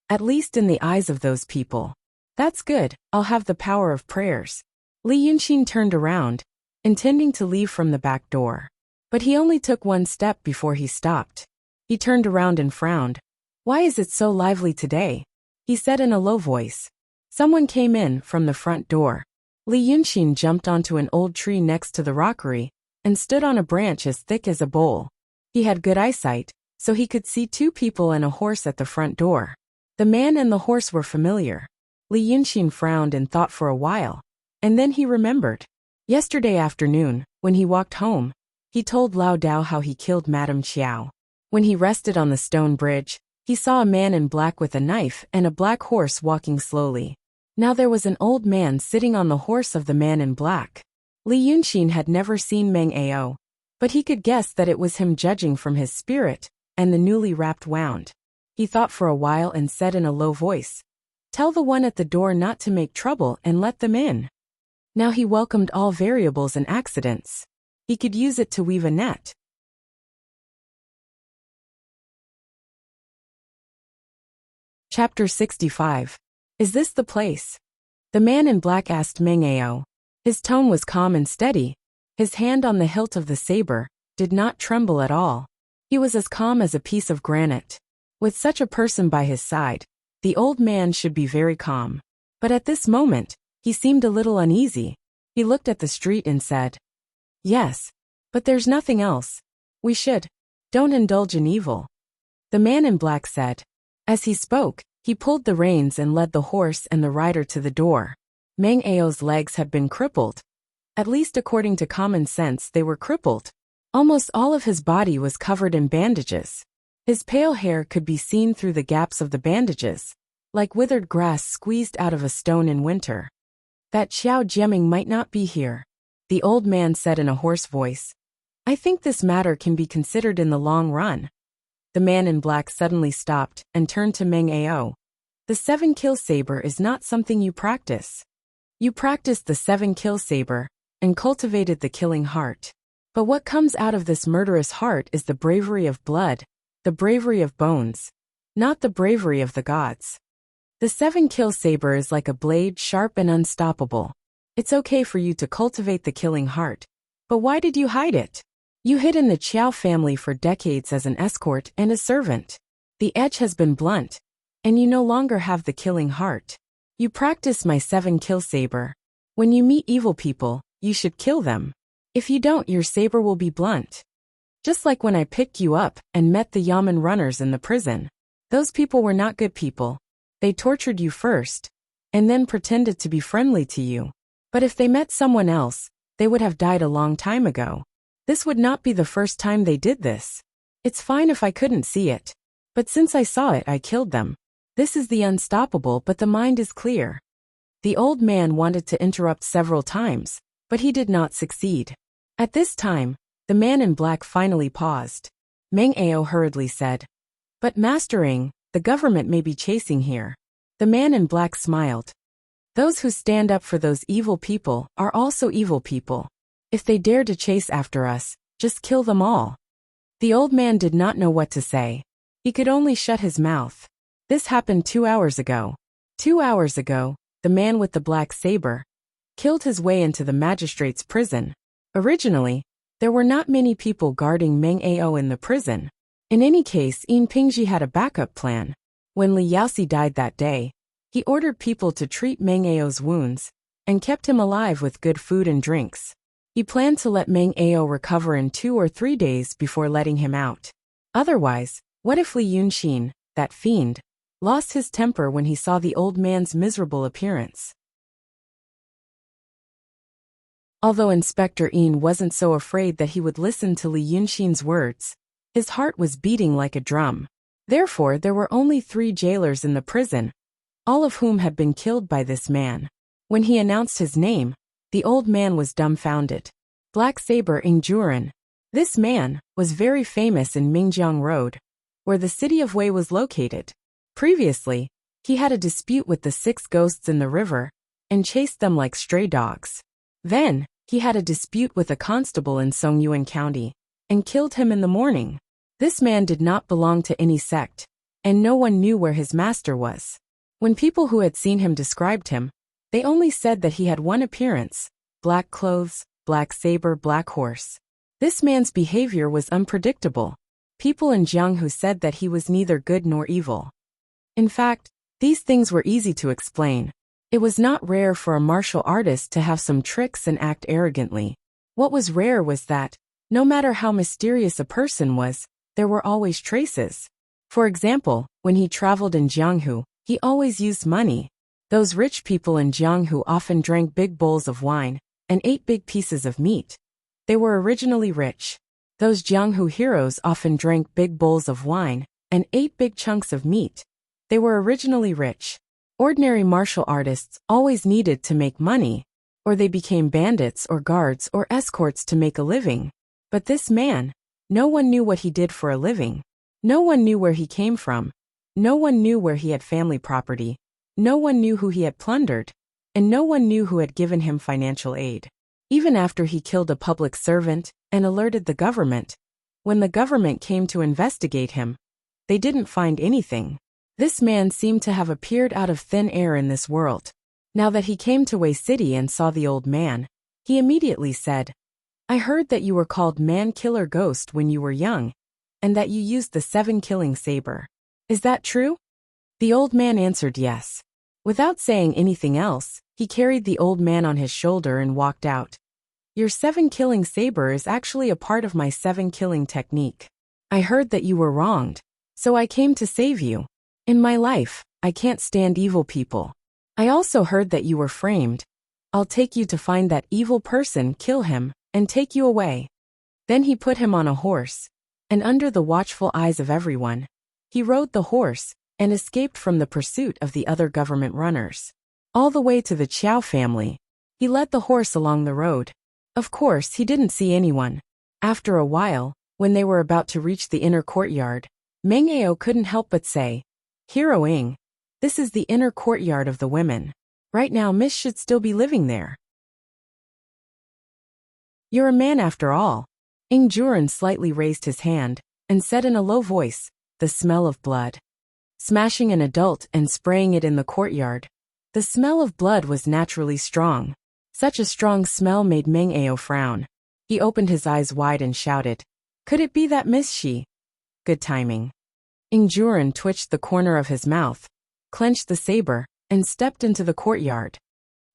at least in the eyes of those people. That's good, I'll have the power of prayers. Li Yunxin turned around, intending to leave from the back door. But he only took 1 step before he stopped. He turned around and frowned. "Why is it so lively today?" he said in a low voice. Someone came in from the front door. Li Yunxin jumped onto an old tree next to the rockery and stood on a branch as thick as a bowl. He had good eyesight, so he could see two people and a horse at the front door. The man and the horse were familiar. Li Yunxin frowned and thought for a while, and then he remembered. Yesterday afternoon, when he walked home, he told Lao Dao how he killed Madame Qiao. When he rested on the stone bridge, he saw a man in black with a knife and a black horse walking slowly. Now there was an old man sitting on the horse of the man in black. Li Yunxin had never seen Meng Ao, but he could guess that it was him judging from his spirit and the newly wrapped wound. He thought for a while and said in a low voice, "Tell the one at the door not to make trouble and let them in." Now he welcomed all variables and accidents. He could use it to weave a net. Chapter 65. Is this the place? The man in black asked Meng Ao. His tone was calm and steady. His hand on the hilt of the saber did not tremble at all. He was as calm as a piece of granite. With such a person by his side, the old man should be very calm. But at this moment, he seemed a little uneasy. He looked at the street and said, "Yes, but there's nothing else. We don't indulge in evil." The man in black said. As he spoke, he pulled the reins and led the horse and the rider to the door. Meng Ao's legs had been crippled. At least according to common sense they were crippled. Almost all of his body was covered in bandages. His pale hair could be seen through the gaps of the bandages, like withered grass squeezed out of a stone in winter. "That Xiao Jiaming might not be here," the old man said in a hoarse voice. "I think this matter can be considered in the long run." The man in black suddenly stopped and turned to Meng Ao. "The 7-kill saber is not something you practice. You practiced the 7-kill saber and cultivated the killing heart. But what comes out of this murderous heart is the bravery of blood, the bravery of bones, not the bravery of the gods. The 7-kill saber is like a blade, sharp and unstoppable. It's okay for you to cultivate the killing heart. But why did you hide it? You hid in the Qiao family for decades as an escort and a servant. The edge has been blunt, and you no longer have the killing heart. You practice my 7-kill saber. When you meet evil people, you should kill them. If you don't, your saber will be blunt. Just like when I picked you up and met the Yamen runners in the prison. Those people were not good people. They tortured you first, and then pretended to be friendly to you. But if they met someone else, they would have died a long time ago. This would not be the first time they did this. It's fine if I couldn't see it. But since I saw it, I killed them. This is the unstoppable, but the mind is clear." The old man wanted to interrupt several times, but he did not succeed. At this time, the man in black finally paused. Meng Ao hurriedly said, "But mastering, the government may be chasing here." The man in black smiled. "Those who stand up for those evil people are also evil people. If they dare to chase after us, just kill them all." The old man did not know what to say. He could only shut his mouth. This happened 2 hours ago. 2 hours ago, the man with the black saber killed his way into the magistrate's prison. Originally, there were not many people guarding Meng Ao in the prison. In any case, Yin Pingji had a backup plan. When Li Yaoxi died that day, he ordered people to treat Meng Ao's wounds and kept him alive with good food and drinks. He planned to let Meng Ao recover in 2 or 3 days before letting him out. Otherwise, what if Li Yunxin, that fiend, lost his temper when he saw the old man's miserable appearance? Although Inspector Yin wasn't so afraid that he would listen to Li Yunxin's words, his heart was beating like a drum. Therefore, there were only 3 jailers in the prison, all of whom had been killed by this man. When he announced his name, the old man was dumbfounded. Black Saber Ingjuran. This man was very famous in Mingjiang Road, where the city of Wei was located. Previously, he had a dispute with the 6 ghosts in the river and chased them like stray dogs. Then, he had a dispute with a constable in Songyuan County and killed him in the morning. This man did not belong to any sect, and no one knew where his master was. When people who had seen him described him, they only said that he had one appearance: black clothes, black saber, black horse. This man's behavior was unpredictable. People in Jianghu said that he was neither good nor evil. In fact, these things were easy to explain. It was not rare for a martial artist to have some tricks and act arrogantly. What was rare was that, no matter how mysterious a person was, there were always traces. For example, when he traveled in Jianghu, he always used money. Those rich people in Jianghu often drank big bowls of wine and ate big pieces of meat. They were originally rich. Those Jianghu heroes often drank big bowls of wine and ate big chunks of meat. They were originally rich. Ordinary martial artists always needed to make money, or they became bandits or guards or escorts to make a living. But this man, no one knew what he did for a living. No one knew where he came from. No one knew where he had family property. No one knew who he had plundered. And no one knew who had given him financial aid. Even after he killed a public servant and alerted the government, when the government came to investigate him, they didn't find anything. This man seemed to have appeared out of thin air in this world. Now that he came to Wei City and saw the old man, he immediately said, "I heard that you were called Man-Killer Ghost when you were young, and that you used the 7-killing saber. Is that true?" The old man answered yes. Without saying anything else, he carried the old man on his shoulder and walked out. "Your 7-killing saber is actually a part of my 7-killing technique. I heard that you were wronged, so I came to save you. In my life, I can't stand evil people. I also heard that you were framed. I'll take you to find that evil person, kill him, and take you away." Then he put him on a horse, and under the watchful eyes of everyone, he rode the horse and escaped from the pursuit of the other government runners. All the way to the Qiao family, he led the horse along the road. Of course, he didn't see anyone. After a while, when they were about to reach the inner courtyard, Meng Ao couldn't help but say, "Hero Ing, this is the inner courtyard of the women. Right now Miss should still be living there. You're a man after all." Ing Juren slightly raised his hand and said in a low voice, "The smell of blood." Smashing an adult and spraying it in the courtyard. The smell of blood was naturally strong. Such a strong smell made Meng Ao frown. He opened his eyes wide and shouted, "Could it be that Miss Shi?" Good timing. Ing Juren twitched the corner of his mouth, clenched the saber, and stepped into the courtyard.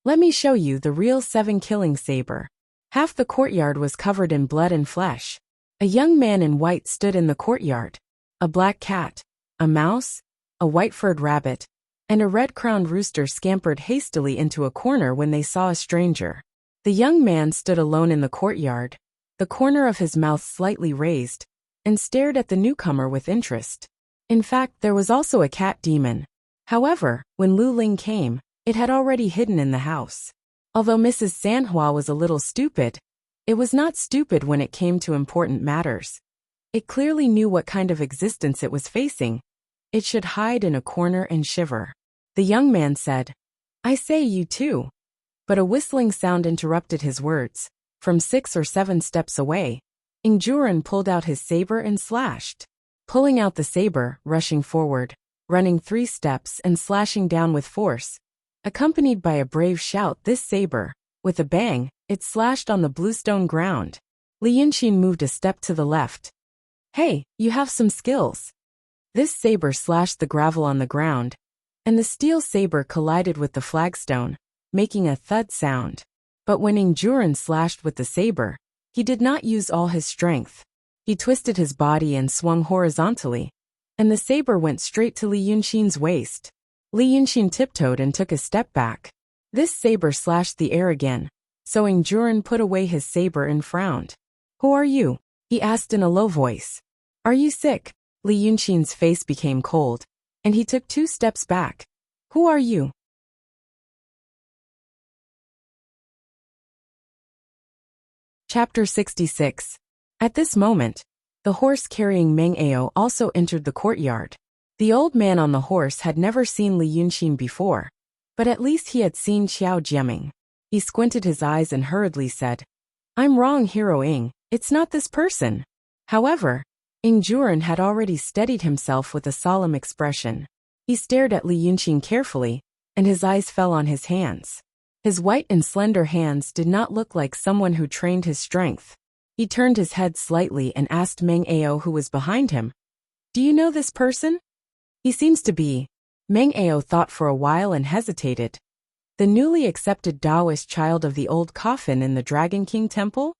"Let me show you the real 7-killing saber." Half the courtyard was covered in blood and flesh. A young man in white stood in the courtyard. A black cat, a mouse, a white-furred rabbit, and a red-crowned rooster scampered hastily into a corner when they saw a stranger. The young man stood alone in the courtyard, the corner of his mouth slightly raised, and stared at the newcomer with interest. In fact, there was also a cat demon. However, when Lu Ling came, it had already hidden in the house. Although Mrs. Sanhua was a little stupid, it was not stupid when it came to important matters. It clearly knew what kind of existence it was facing. It should hide in a corner and shiver. The young man said, "I say, you too." But a whistling sound interrupted his words. From 6 or 7 steps away, Ing Juren pulled out his saber and slashed. Pulling out the saber, rushing forward, running 3 steps and slashing down with force. Accompanied by a brave shout, this saber, with a bang, it slashed on the bluestone ground. Li Yunqin moved a step to the left. "Hey, you have some skills." This saber slashed the gravel on the ground, and the steel saber collided with the flagstone, making a thud sound. But when Ing Juren slashed with the saber, he did not use all his strength. He twisted his body and swung horizontally, and the saber went straight to Li Yunqin's waist. Li Yunqin tiptoed and took a step back. This saber slashed the air again, so Ing Juren put away his saber and frowned. "Who are you?" he asked in a low voice. "Are you sick?" Li Yunqin's face became cold, and he took 2 steps back. "Who are you?" Chapter 66. At this moment, the horse carrying Meng Ao also entered the courtyard. The old man on the horse had never seen Li Yunqin before, but at least he had seen Qiao Jiaming. He squinted his eyes and hurriedly said, "I'm wrong, Hero Ing, it's not this person." However, Ing Juren had already steadied himself with a solemn expression. He stared at Li Yunqin carefully, and his eyes fell on his hands. His white and slender hands did not look like someone who trained his strength. He turned his head slightly and asked Meng Ao, who was behind him, "Do you know this person?" "He seems to be." Meng Ao thought for a while and hesitated. "The newly accepted Taoist child of the old coffin in the Dragon King temple?"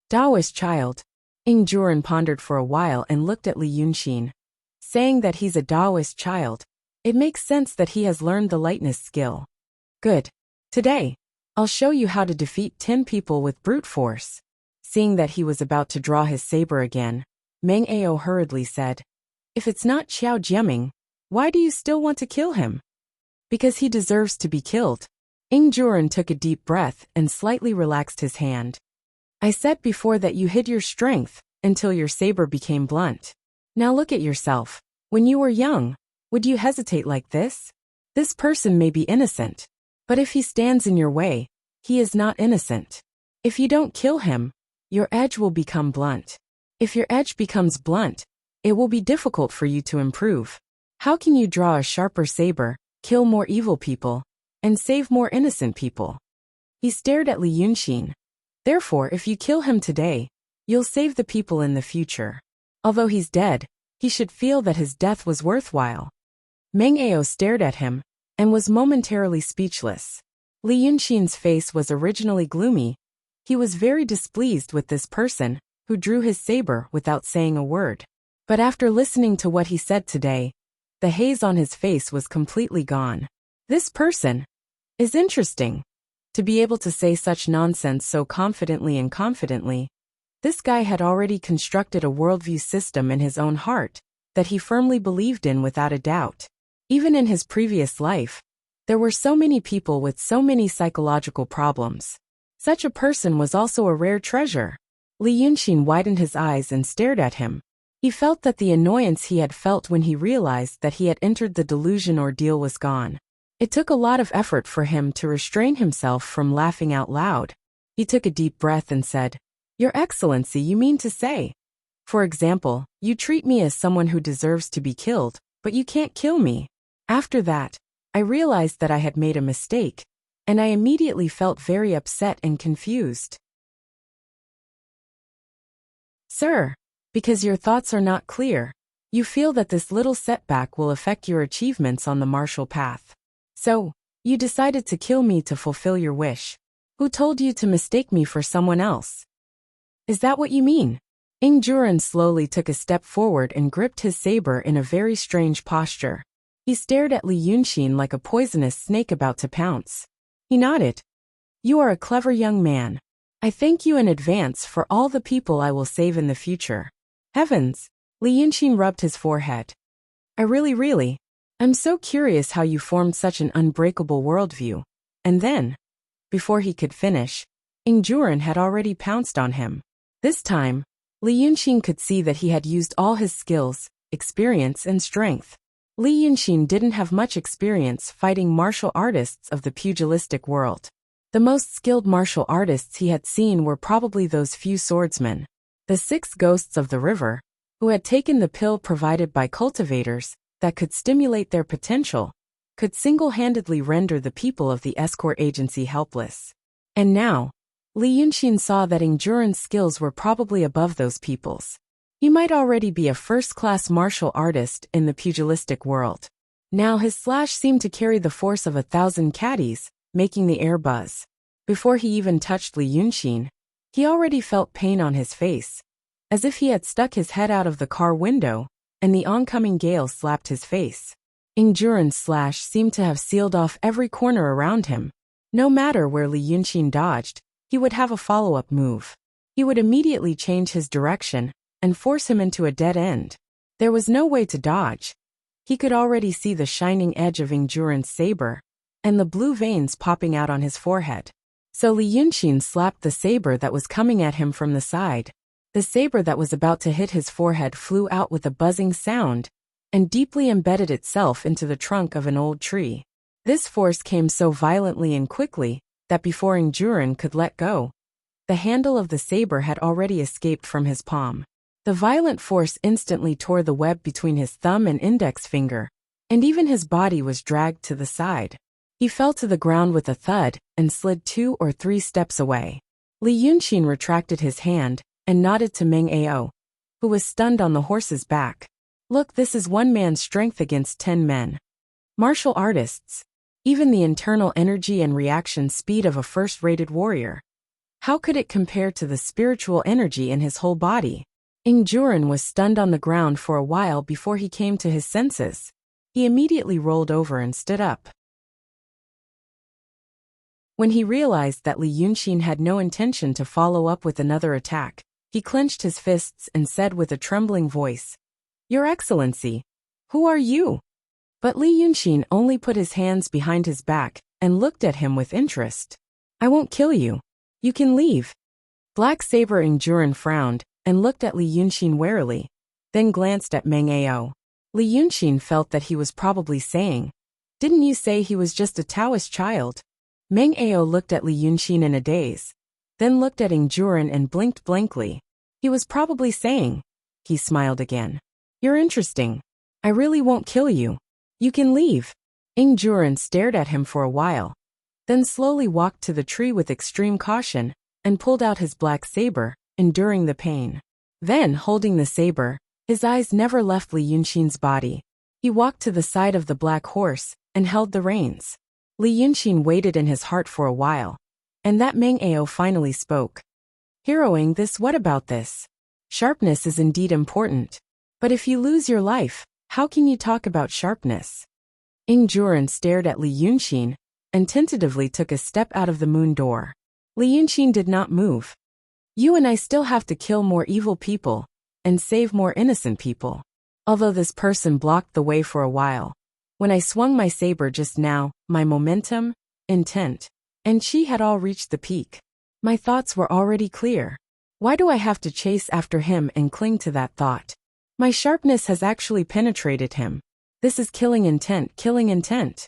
"Taoist child. Ing Juren pondered for a while and looked at Li Yunxin. Saying that he's a Taoist child, it makes sense that he has learned the lightness skill. Good. Today, I'll show you how to defeat 10 people with brute force. Seeing that he was about to draw his saber again, Meng Ao hurriedly said, If it's not Xiao Jiaming, why do you still want to kill him? Because he deserves to be killed. Ing Juren took a deep breath and slightly relaxed his hand. I said before that you hid your strength until your saber became blunt. Now look at yourself. When you were young, would you hesitate like this? This person may be innocent, but if he stands in your way, he is not innocent. If you don't kill him, your edge will become blunt. If your edge becomes blunt, it will be difficult for you to improve. How can you draw a sharper saber, kill more evil people, and save more innocent people? He stared at Li Yunxin. Therefore, if you kill him today, you'll save the people in the future. Although he's dead, he should feel that his death was worthwhile. Meng Ao stared at him and was momentarily speechless. Li Yunxin's face was originally gloomy. He was very displeased with this person, who drew his saber without saying a word. But after listening to what he said today, the haze on his face was completely gone. This person is interesting. To be able to say such nonsense so confidently and confidently, this guy had already constructed a worldview system in his own heart that he firmly believed in without a doubt. Even in his previous life, there were so many people with so many psychological problems. Such a person was also a rare treasure. Li Yunxin widened his eyes and stared at him. He felt that the annoyance he had felt when he realized that he had entered the delusion ordeal was gone. It took a lot of effort for him to restrain himself from laughing out loud. He took a deep breath and said, Your Excellency, you mean to say? For example, you treat me as someone who deserves to be killed, but you can't kill me. After that, I realized that I had made a mistake, and I immediately felt very upset and confused. Sir, because your thoughts are not clear, you feel that this little setback will affect your achievements on the martial path. So, you decided to kill me to fulfill your wish. Who told you to mistake me for someone else? Is that what you mean? Ing Juren slowly took a step forward and gripped his saber in a very strange posture. He stared at Li Yunxin like a poisonous snake about to pounce. He nodded. You are a clever young man. I thank you in advance for all the people I will save in the future. Heavens! Li Yunxin rubbed his forehead. I'm so curious how you formed such an unbreakable worldview. And then, before he could finish, Ing Juren had already pounced on him. This time, Li Yunxin could see that he had used all his skills, experience and strength. Li Yunxin didn't have much experience fighting martial artists of the pugilistic world. The most skilled martial artists he had seen were probably those few swordsmen. The 6 ghosts of the river, who had taken the pill provided by cultivators that could stimulate their potential, could single-handedly render the people of the escort agency helpless. And now, Li Yunxin saw that Ing Juren's skills were probably above those people's. He might already be a first-class martial artist in the pugilistic world. Now his slash seemed to carry the force of 1,000 caddies, making the air buzz. Before he even touched Li Yunxin, he already felt pain on his face, as if he had stuck his head out of the car window, and the oncoming gale slapped his face. Ing Juren's slash seemed to have sealed off every corner around him. No matter where Li Yunxin dodged, he would have a follow-up move. He would immediately change his direction and force him into a dead end. There was no way to dodge. He could already see the shining edge of Ing Juren's saber, and the blue veins popping out on his forehead. So Li Yunxin slapped the saber that was coming at him from the side. The saber that was about to hit his forehead flew out with a buzzing sound, and deeply embedded itself into the trunk of an old tree. This force came so violently and quickly, that before Ing Juren could let go, the handle of the saber had already escaped from his palm. The violent force instantly tore the web between his thumb and index finger, and even his body was dragged to the side. He fell to the ground with a thud and slid 2 or 3 steps away. Li Yunxin retracted his hand and nodded to Meng Ao, who was stunned on the horse's back. Look, this is one man's strength against 10 men. Martial artists. Even the internal energy and reaction speed of a first-rated warrior. How could it compare to the spiritual energy in his whole body? Ing Juren was stunned on the ground for a while before he came to his senses. He immediately rolled over and stood up. When he realized that Li Yunxin had no intention to follow up with another attack, he clenched his fists and said with a trembling voice, "Your Excellency, who are you?" But Li Yunxin only put his hands behind his back and looked at him with interest. "I won't kill you. You can leave." Black Saber Ing Juren frowned and looked at Li Yunxin warily, then glanced at Meng Ao. Li Yunxin felt that he was probably saying, "Didn't you say he was just a Taoist child?" Meng Ao looked at Li Yunxin in a daze, then looked at Ing Juren and blinked blankly. He was probably saying, he smiled again, "You're interesting. I really won't kill you. You can leave." Ing Juren stared at him for a while, then slowly walked to the tree with extreme caution and pulled out his black saber, enduring the pain. Then, holding the saber, his eyes never left Li Yunxin's body. He walked to the side of the black horse and held the reins. Li Yunxin waited in his heart for a while, and that Meng Ao finally spoke. "Heroing this, what about this? Sharpness is indeed important. But if you lose your life, how can you talk about sharpness?" Ing Juren stared at Li Yunxin and tentatively took a step out of the moon door. Li Yunxin did not move. "You and I still have to kill more evil people and save more innocent people. Although this person blocked the way for a while. When I swung my saber just now, my momentum, intent, and chi had all reached the peak. My thoughts were already clear. Why do I have to chase after him and cling to that thought? My sharpness has actually penetrated him. This is killing intent, killing intent."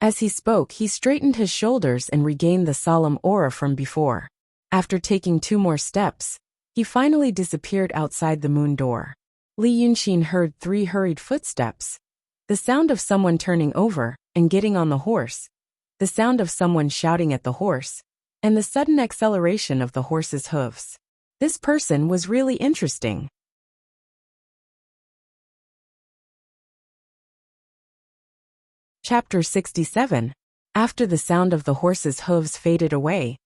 As he spoke, he straightened his shoulders and regained the solemn aura from before. After taking 2 more steps, he finally disappeared outside the moon door. Li Yunxin heard 3 hurried footsteps. The sound of someone turning over and getting on the horse, the sound of someone shouting at the horse, and the sudden acceleration of the horse's hooves. This person was really interesting. Chapter 67. After the sound of the horse's hooves faded away,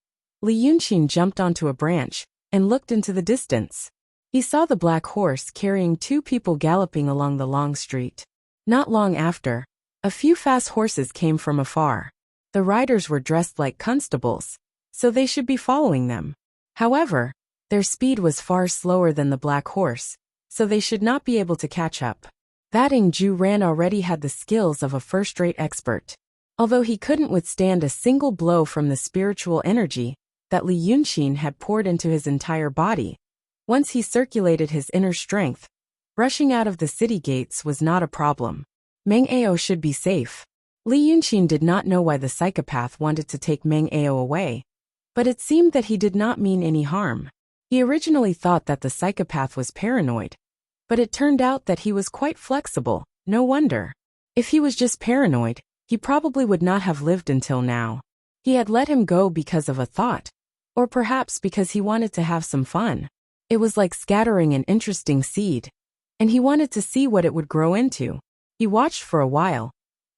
Li Yunxin jumped onto a branch and looked into the distance. He saw the black horse carrying 2 people galloping along the long street. Not long after, a few fast horses came from afar. The riders were dressed like constables, so they should be following them. However, their speed was far slower than the black horse, so they should not be able to catch up. That Ing Juren already had the skills of a first-rate expert. Although he couldn't withstand a single blow from the spiritual energy that Li Yunxin had poured into his entire body, once he circulated his inner strength, rushing out of the city gates was not a problem. Meng Ao should be safe. Li Yunxin did not know why the psychopath wanted to take Meng Ao away, but it seemed that he did not mean any harm. He originally thought that the psychopath was paranoid, but it turned out that he was quite flexible. No wonder. If he was just paranoid, he probably would not have lived until now. He had let him go because of a thought, or perhaps because he wanted to have some fun. It was like scattering an interesting seed, and he wanted to see what it would grow into. He watched for a while.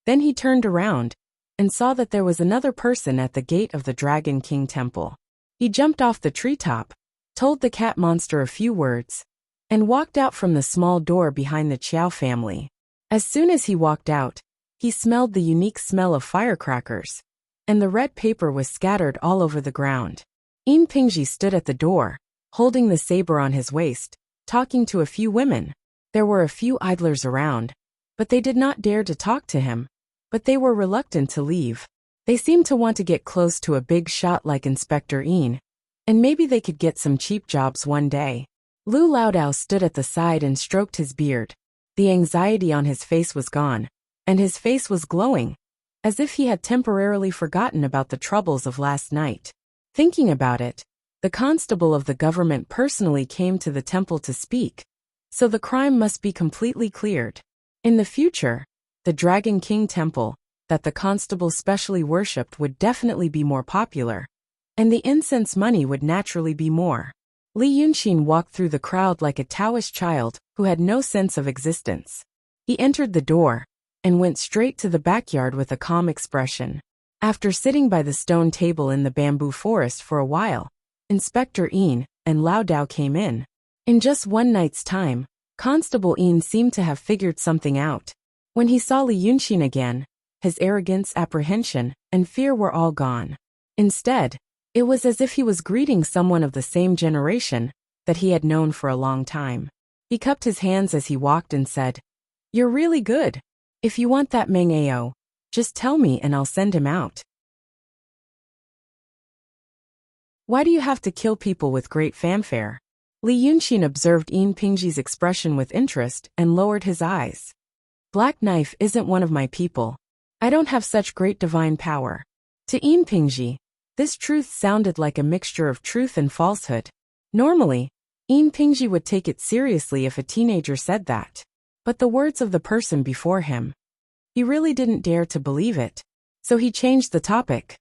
Then he turned around and saw that there was another person at the gate of the Dragon King Temple. He jumped off the treetop, told the cat monster a few words, and walked out from the small door behind the Qiao family. As soon as he walked out, he smelled the unique smell of firecrackers, and the red paper was scattered all over the ground. Yin Pingji stood at the door, holding the saber on his waist, talking to a few women. There were a few idlers around, but they did not dare to talk to him, but they were reluctant to leave. They seemed to want to get close to a big shot like Inspector Yin, and maybe they could get some cheap jobs one day. Lu Laodao stood at the side and stroked his beard. The anxiety on his face was gone, and his face was glowing, as if he had temporarily forgotten about the troubles of last night. Thinking about it, the constable of the government personally came to the temple to speak, so the crime must be completely cleared. In the future, the Dragon King Temple, that the constable specially worshipped, would definitely be more popular, and the incense money would naturally be more. Li Yunxin walked through the crowd like a Taoist child who had no sense of existence. He entered the door and went straight to the backyard with a calm expression. After sitting by the stone table in the bamboo forest for a while, Inspector Yin and Lao Dao came in. In just one night's time, Constable Ian seemed to have figured something out. When he saw Li Yunxin again, his arrogance, apprehension, and fear were all gone. Instead, it was as if he was greeting someone of the same generation that he had known for a long time. He cupped his hands as he walked and said, "You're really good. If you want that Meng Ao, just tell me and I'll send him out." Why do you have to kill people with great fanfare? Li Yunxin observed Yin Pingji's expression with interest and lowered his eyes. Black Knife isn't one of my people. I don't have such great divine power. To Yin Pingji, this truth sounded like a mixture of truth and falsehood. Normally, Yin Pingji would take it seriously if a teenager said that. But the words of the person before him, he really didn't dare to believe it. So he changed the topic.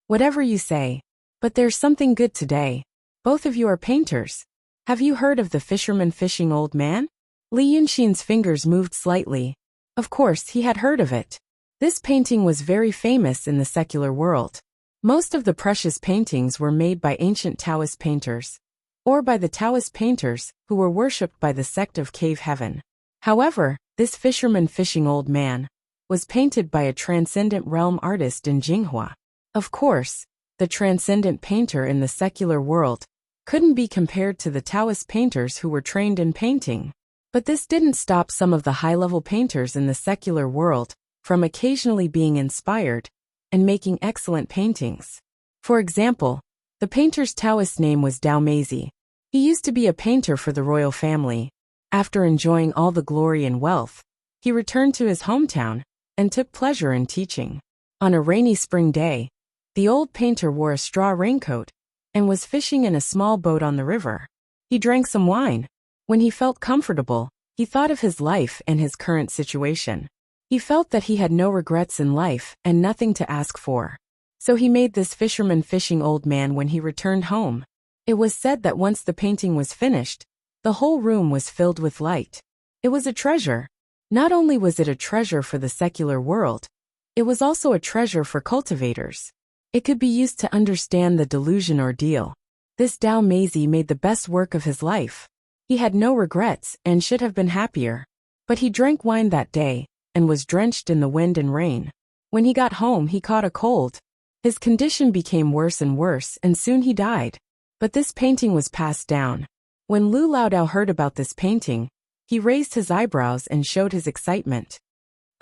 Whatever you say. But there's something good today. Both of you are painters. Have you heard of the fisherman fishing old man? Li Yunxin's fingers moved slightly. Of course, he had heard of it. This painting was very famous in the secular world. Most of the precious paintings were made by ancient Taoist painters, or by the Taoist painters who were worshipped by the sect of Cave Heaven. However, this fisherman fishing old man was painted by a transcendent realm artist in Jinghua. Of course, the transcendent painter in the secular world couldn't be compared to the Taoist painters who were trained in painting. But this didn't stop some of the high-level painters in the secular world from occasionally being inspired and making excellent paintings. For example, the painter's Taoist name was Dao Meizi. He used to be a painter for the royal family. After enjoying all the glory and wealth, he returned to his hometown and took pleasure in teaching. On a rainy spring day, the old painter wore a straw raincoat and was fishing in a small boat on the river. He drank some wine. When he felt comfortable, he thought of his life and his current situation. He felt that he had no regrets in life and nothing to ask for. So he made this fisherman fishing old man when he returned home. It was said that once the painting was finished, the whole room was filled with light. It was a treasure. Not only was it a treasure for the secular world, it was also a treasure for cultivators. It could be used to understand the delusion ordeal. This Dao Meizi made the best work of his life. He had no regrets and should have been happier. But he drank wine that day and was drenched in the wind and rain. When he got home, he caught a cold. His condition became worse and soon he died. But this painting was passed down. When Lu Laodao heard about this painting, he raised his eyebrows and showed his excitement.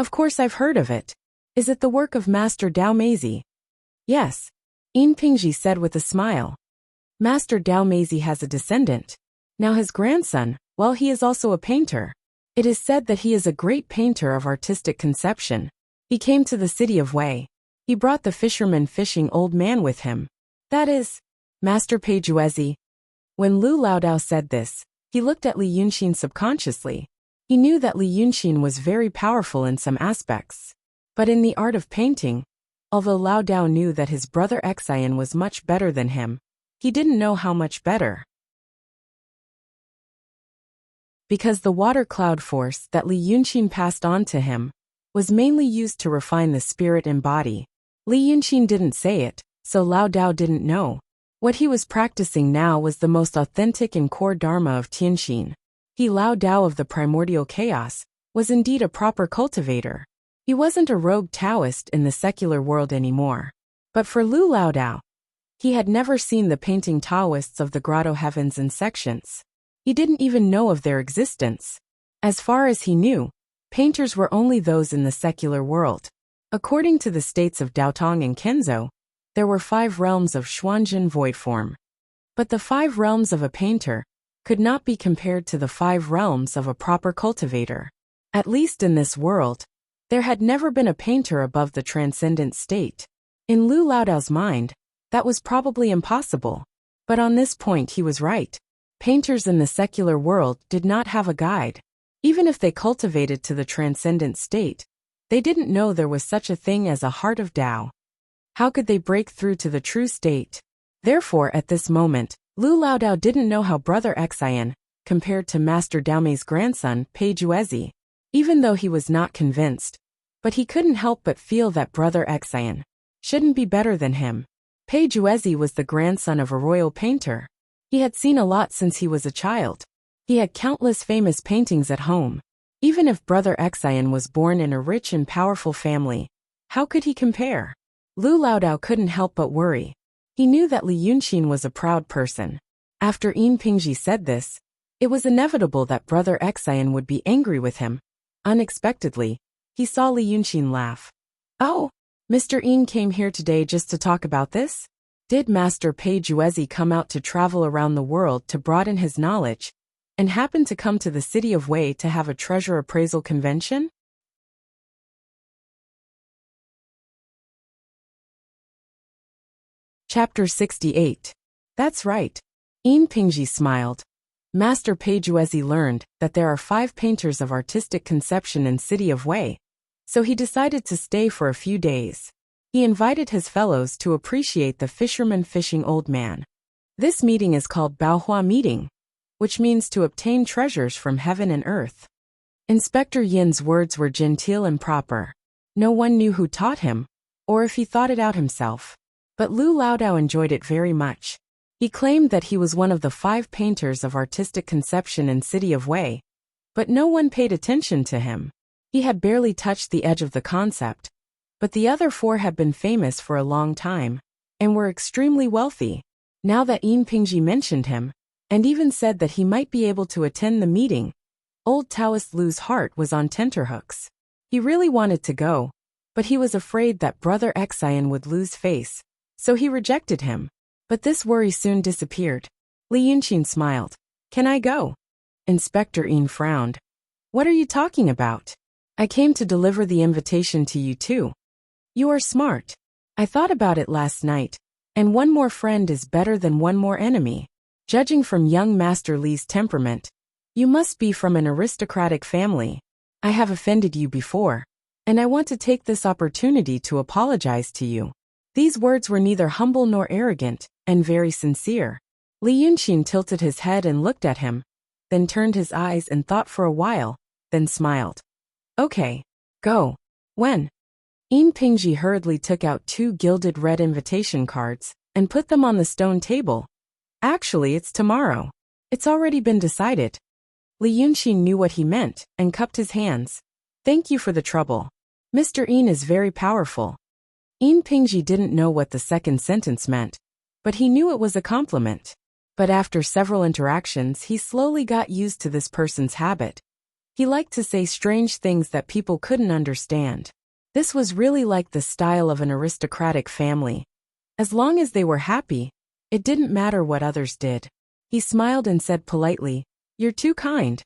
Of course I've heard of it. Is it the work of Master Dao Meizi? Yes, Yin Pingji said with a smile. Master Dao Meizi has a descendant. Now his grandson, well, he is also a painter. It is said that he is a great painter of artistic conception. He came to the city of Wei. He brought the fisherman fishing old man with him. That is, Master Pei Juezi. When Lu Laodao said this, he looked at Li Yunxin subconsciously. He knew that Li Yunxin was very powerful in some aspects. But in the art of painting, although Laodao knew that his brother Xian was much better than him, he didn't know how much better. Because the water cloud force that Li Yunxin passed on to him was mainly used to refine the spirit and body. Li Yunxin didn't say it, so Laodao didn't know. What he was practicing now was the most authentic and core dharma of Tianxin. He, Laodao of the primordial chaos, was indeed a proper cultivator. He wasn't a rogue Taoist in the secular world anymore. But for Lu Laodao, he had never seen the painting Taoists of the grotto heavens and sections. He didn't even know of their existence. As far as he knew, painters were only those in the secular world. According to the states of Daotong and Kenzo, there were 5 realms of Xuanjin void form. But the 5 realms of a painter could not be compared to the 5 realms of a proper cultivator. At least in this world, there had never been a painter above the transcendent state. In Lu Laodao's mind, that was probably impossible. But on this point he was right. Painters in the secular world did not have a guide. Even if they cultivated to the transcendent state, they didn't know there was such a thing as a heart of Tao. How could they break through to the true state? Therefore, at this moment, Lu Laodao didn't know how Brother Xian compared to Master Daomei's grandson, Pei Juezi, even though he was not convinced. But he couldn't help but feel that Brother Xian shouldn't be better than him. Pei Juezi was the grandson of a royal painter. He had seen a lot since he was a child. He had countless famous paintings at home. Even if Brother Xian was born in a rich and powerful family, how could he compare? Lu Laodao couldn't help but worry. He knew that Li Yunqin was a proud person. After Yin Pingji said this, it was inevitable that Brother Xian would be angry with him. Unexpectedly, he saw Li Yunqin laugh. "Oh, Mr. Yin came here today just to talk about this? Did Master Pei Juezi come out to travel around the world to broaden his knowledge, and happen to come to the city of Wei to have a treasure appraisal convention?" Chapter 68. That's right. Yin Pingji smiled. Master Pei Juezi learned that there are 5 painters of artistic conception in city of Wei, so he decided to stay for a few days. He invited his fellows to appreciate the fisherman fishing old man. This meeting is called Baohua meeting, which means to obtain treasures from heaven and earth. Inspector Yin's words were genteel and proper. No one knew who taught him, or if he thought it out himself. But Lu Laodao enjoyed it very much. He claimed that he was one of the 5 painters of artistic conception in city of Wei, but no one paid attention to him. He had barely touched the edge of the concept, but the other 4 had been famous for a long time, and were extremely wealthy. Now that Yin Pingji mentioned him, and even said that he might be able to attend the meeting, old Taoist Lu's heart was on tenterhooks. He really wanted to go, but he was afraid that Brother Xian would lose face, so he rejected him. But this worry soon disappeared. Li Yunqin smiled. "Can I go?" Inspector Yin frowned. "What are you talking about? I came to deliver the invitation to you too." "You are smart. I thought about it last night, and one more friend is better than one more enemy. Judging from young Master Li's temperament, you must be from an aristocratic family. I have offended you before, and I want to take this opportunity to apologize to you." These words were neither humble nor arrogant, and very sincere. Li Yunqin tilted his head and looked at him, then turned his eyes and thought for a while, then smiled. "Okay. Go. When?" Yin Pingji hurriedly took out 2 gilded red invitation cards, and put them on the stone table. "Actually, it's tomorrow. It's already been decided." Li Yunqin knew what he meant, and cupped his hands. "Thank you for the trouble. Mr. Yin is very powerful." Yin Pingji didn't know what the second sentence meant, but he knew it was a compliment. But after several interactions, he slowly got used to this person's habit. He liked to say strange things that people couldn't understand. This was really like the style of an aristocratic family. As long as they were happy, it didn't matter what others did. He smiled and said politely, "You're too kind."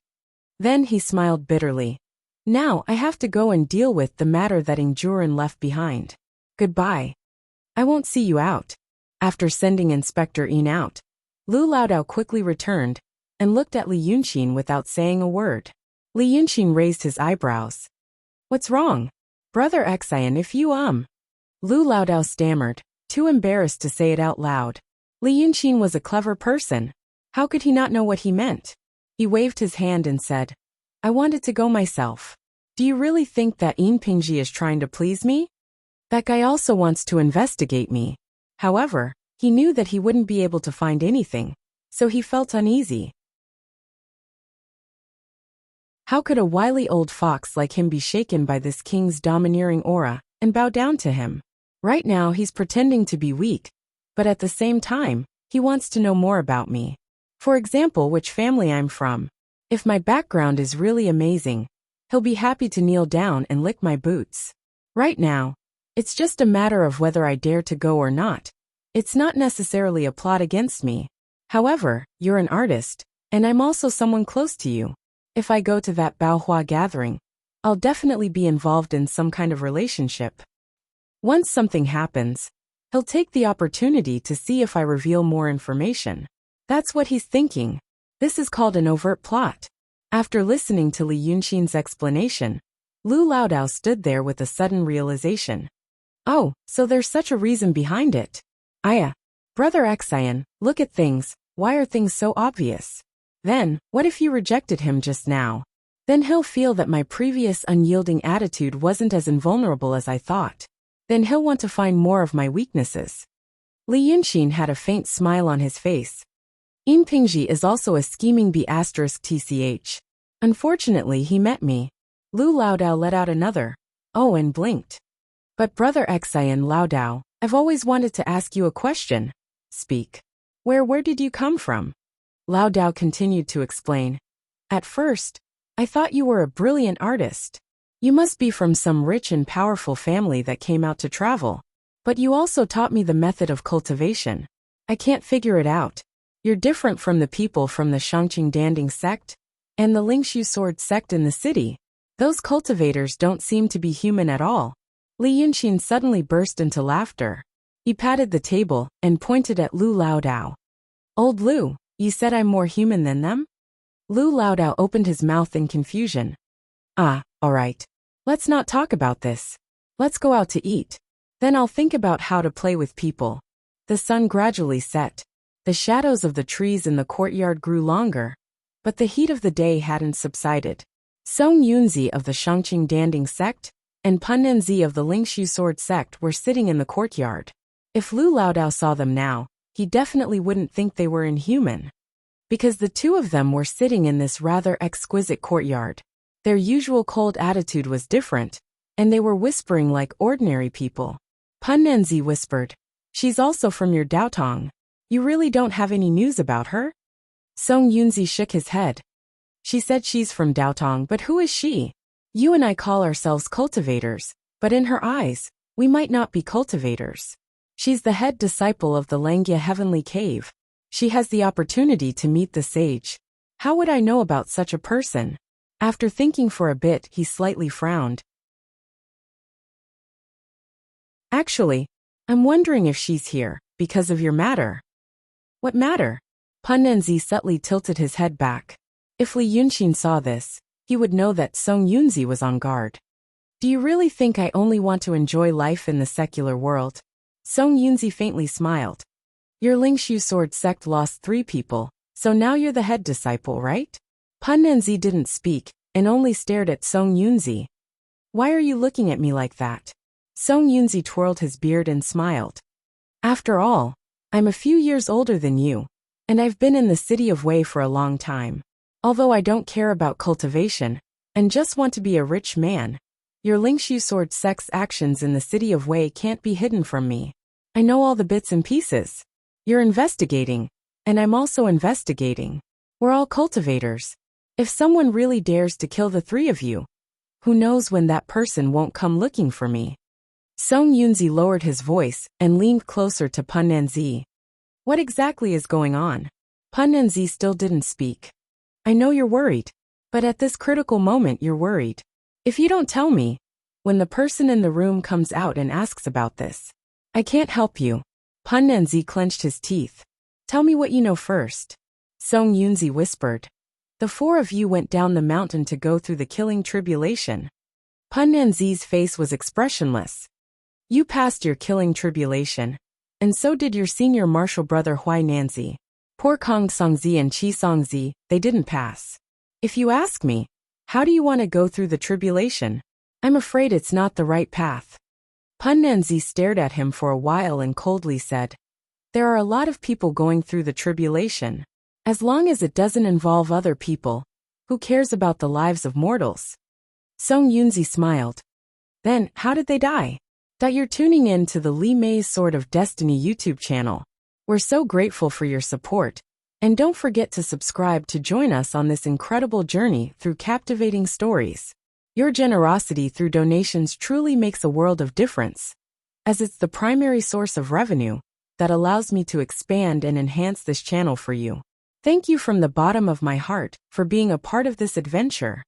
Then he smiled bitterly. "Now I have to go and deal with the matter that Ing Juren left behind. Goodbye. I won't see you out." After sending Inspector Yin out, Lu Laodao quickly returned, and looked at Li Yunqin without saying a word. Li Yunqin raised his eyebrows. "What's wrong? Brother Xian, if you Lu Laodao stammered, too embarrassed to say it out loud. Li Yunqin was a clever person. How could he not know what he meant? He waved his hand and said, "I wanted to go myself. Do you really think that Yin Pingji is trying to please me? That guy also wants to investigate me." However, he knew that he wouldn't be able to find anything, so he felt uneasy. How could a wily old fox like him be shaken by this king's domineering aura and bow down to him? Right now he's pretending to be weak, but at the same time, he wants to know more about me. For example, which family I'm from. If my background is really amazing, he'll be happy to kneel down and lick my boots. Right now, it's just a matter of whether I dare to go or not. It's not necessarily a plot against me. However, you're an artist, and I'm also someone close to you. If I go to that Baohua gathering, I'll definitely be involved in some kind of relationship. Once something happens, he'll take the opportunity to see if I reveal more information. That's what he's thinking. This is called an overt plot. After listening to Li Yunqin's explanation, Lu Laodao stood there with a sudden realization. Oh, so there's such a reason behind it. Aya. Brother Xian, look at things. Why are things so obvious? Then, what if you rejected him just now? Then he'll feel that my previous unyielding attitude wasn't as invulnerable as I thought. Then he'll want to find more of my weaknesses. Li Yunqin had a faint smile on his face. Pingji is also a scheming B*tch. Unfortunately, he met me. Lu Laodao let out another, oh, and blinked. But Brother Xian Laodao, I've always wanted to ask you a question. Speak. Where did you come from? Laodao continued to explain. At first, I thought you were a brilliant artist. You must be from some rich and powerful family that came out to travel. But you also taught me the method of cultivation. I can't figure it out. You're different from the people from the Shangqing Danding sect and the Lingshu sword sect in the city. Those cultivators don't seem to be human at all. Li Yunxin suddenly burst into laughter. He patted the table and pointed at Lu Laodao. Old Lu, you said I'm more human than them? Lu Laodao opened his mouth in confusion. Ah, all right. Let's not talk about this. Let's go out to eat. Then I'll think about how to play with people. The sun gradually set. The shadows of the trees in the courtyard grew longer, but the heat of the day hadn't subsided. Song Yunzi of the Shangqing Danding sect and Pun Nenzi of the Lingshu sword sect were sitting in the courtyard. If Lu Laodao saw them now, he definitely wouldn't think they were inhuman. Because the two of them were sitting in this rather exquisite courtyard. Their usual cold attitude was different, and they were whispering like ordinary people. Pun Nenzi whispered, "She's also from your Daotong. You really don't have any news about her?" Song Yunzi shook his head. She said she's from Daotong, but who is she? You and I call ourselves cultivators, but in her eyes, we might not be cultivators. She's the head disciple of the Langia Heavenly Cave. She has the opportunity to meet the sage. How would I know about such a person? After thinking for a bit, he slightly frowned. Actually, I'm wondering if she's here, because of your matter. What matter? Pun Nenzi subtly tilted his head back. If Li Yunxin saw this, he would know that Song Yunzi was on guard. Do you really think I only want to enjoy life in the secular world? Song Yunzi faintly smiled. Your Lingshu sword sect lost 3 people, so now you're the head disciple, right? Pun Nenzi didn't speak, and only stared at Song Yunzi. Why are you looking at me like that? Song Yunzi twirled his beard and smiled. After all, I'm a few years older than you, and I've been in the city of Wei for a long time. Although I don't care about cultivation, and just want to be a rich man, your Lingshu sword sect's actions in the city of Wei can't be hidden from me. I know all the bits and pieces. You're investigating, and I'm also investigating. We're all cultivators. If someone really dares to kill the 3 of you, who knows when that person won't come looking for me? Song Yunzi lowered his voice and leaned closer to Pun Nenzi. What exactly is going on? Pun Nenzi still didn't speak. I know you're worried, but at this critical moment you're worried. If you don't tell me, when the person in the room comes out and asks about this, I can't help you. Pun Nenzi clenched his teeth. Tell me what you know first. Song Yunzi whispered. The 4 of you went down the mountain to go through the killing tribulation. Pun Nenzi's face was expressionless. You passed your killing tribulation, and so did your senior martial brother Huai Nanzi. Poor Kong Songzi and Qi Songzi, they didn't pass. If you ask me, how do you want to go through the tribulation? I'm afraid it's not the right path. Pun Nenzi stared at him for a while and coldly said, There are a lot of people going through the tribulation. As long as it doesn't involve other people, who cares about the lives of mortals? Song Yunzi smiled. Then, how did they die? That you're tuning in to the Li Mei's Sword of Destiny YouTube channel. We're so grateful for your support, and don't forget to subscribe to join us on this incredible journey through captivating stories. Your generosity through donations truly makes a world of difference, as it's the primary source of revenue that allows me to expand and enhance this channel for you. Thank you from the bottom of my heart for being a part of this adventure.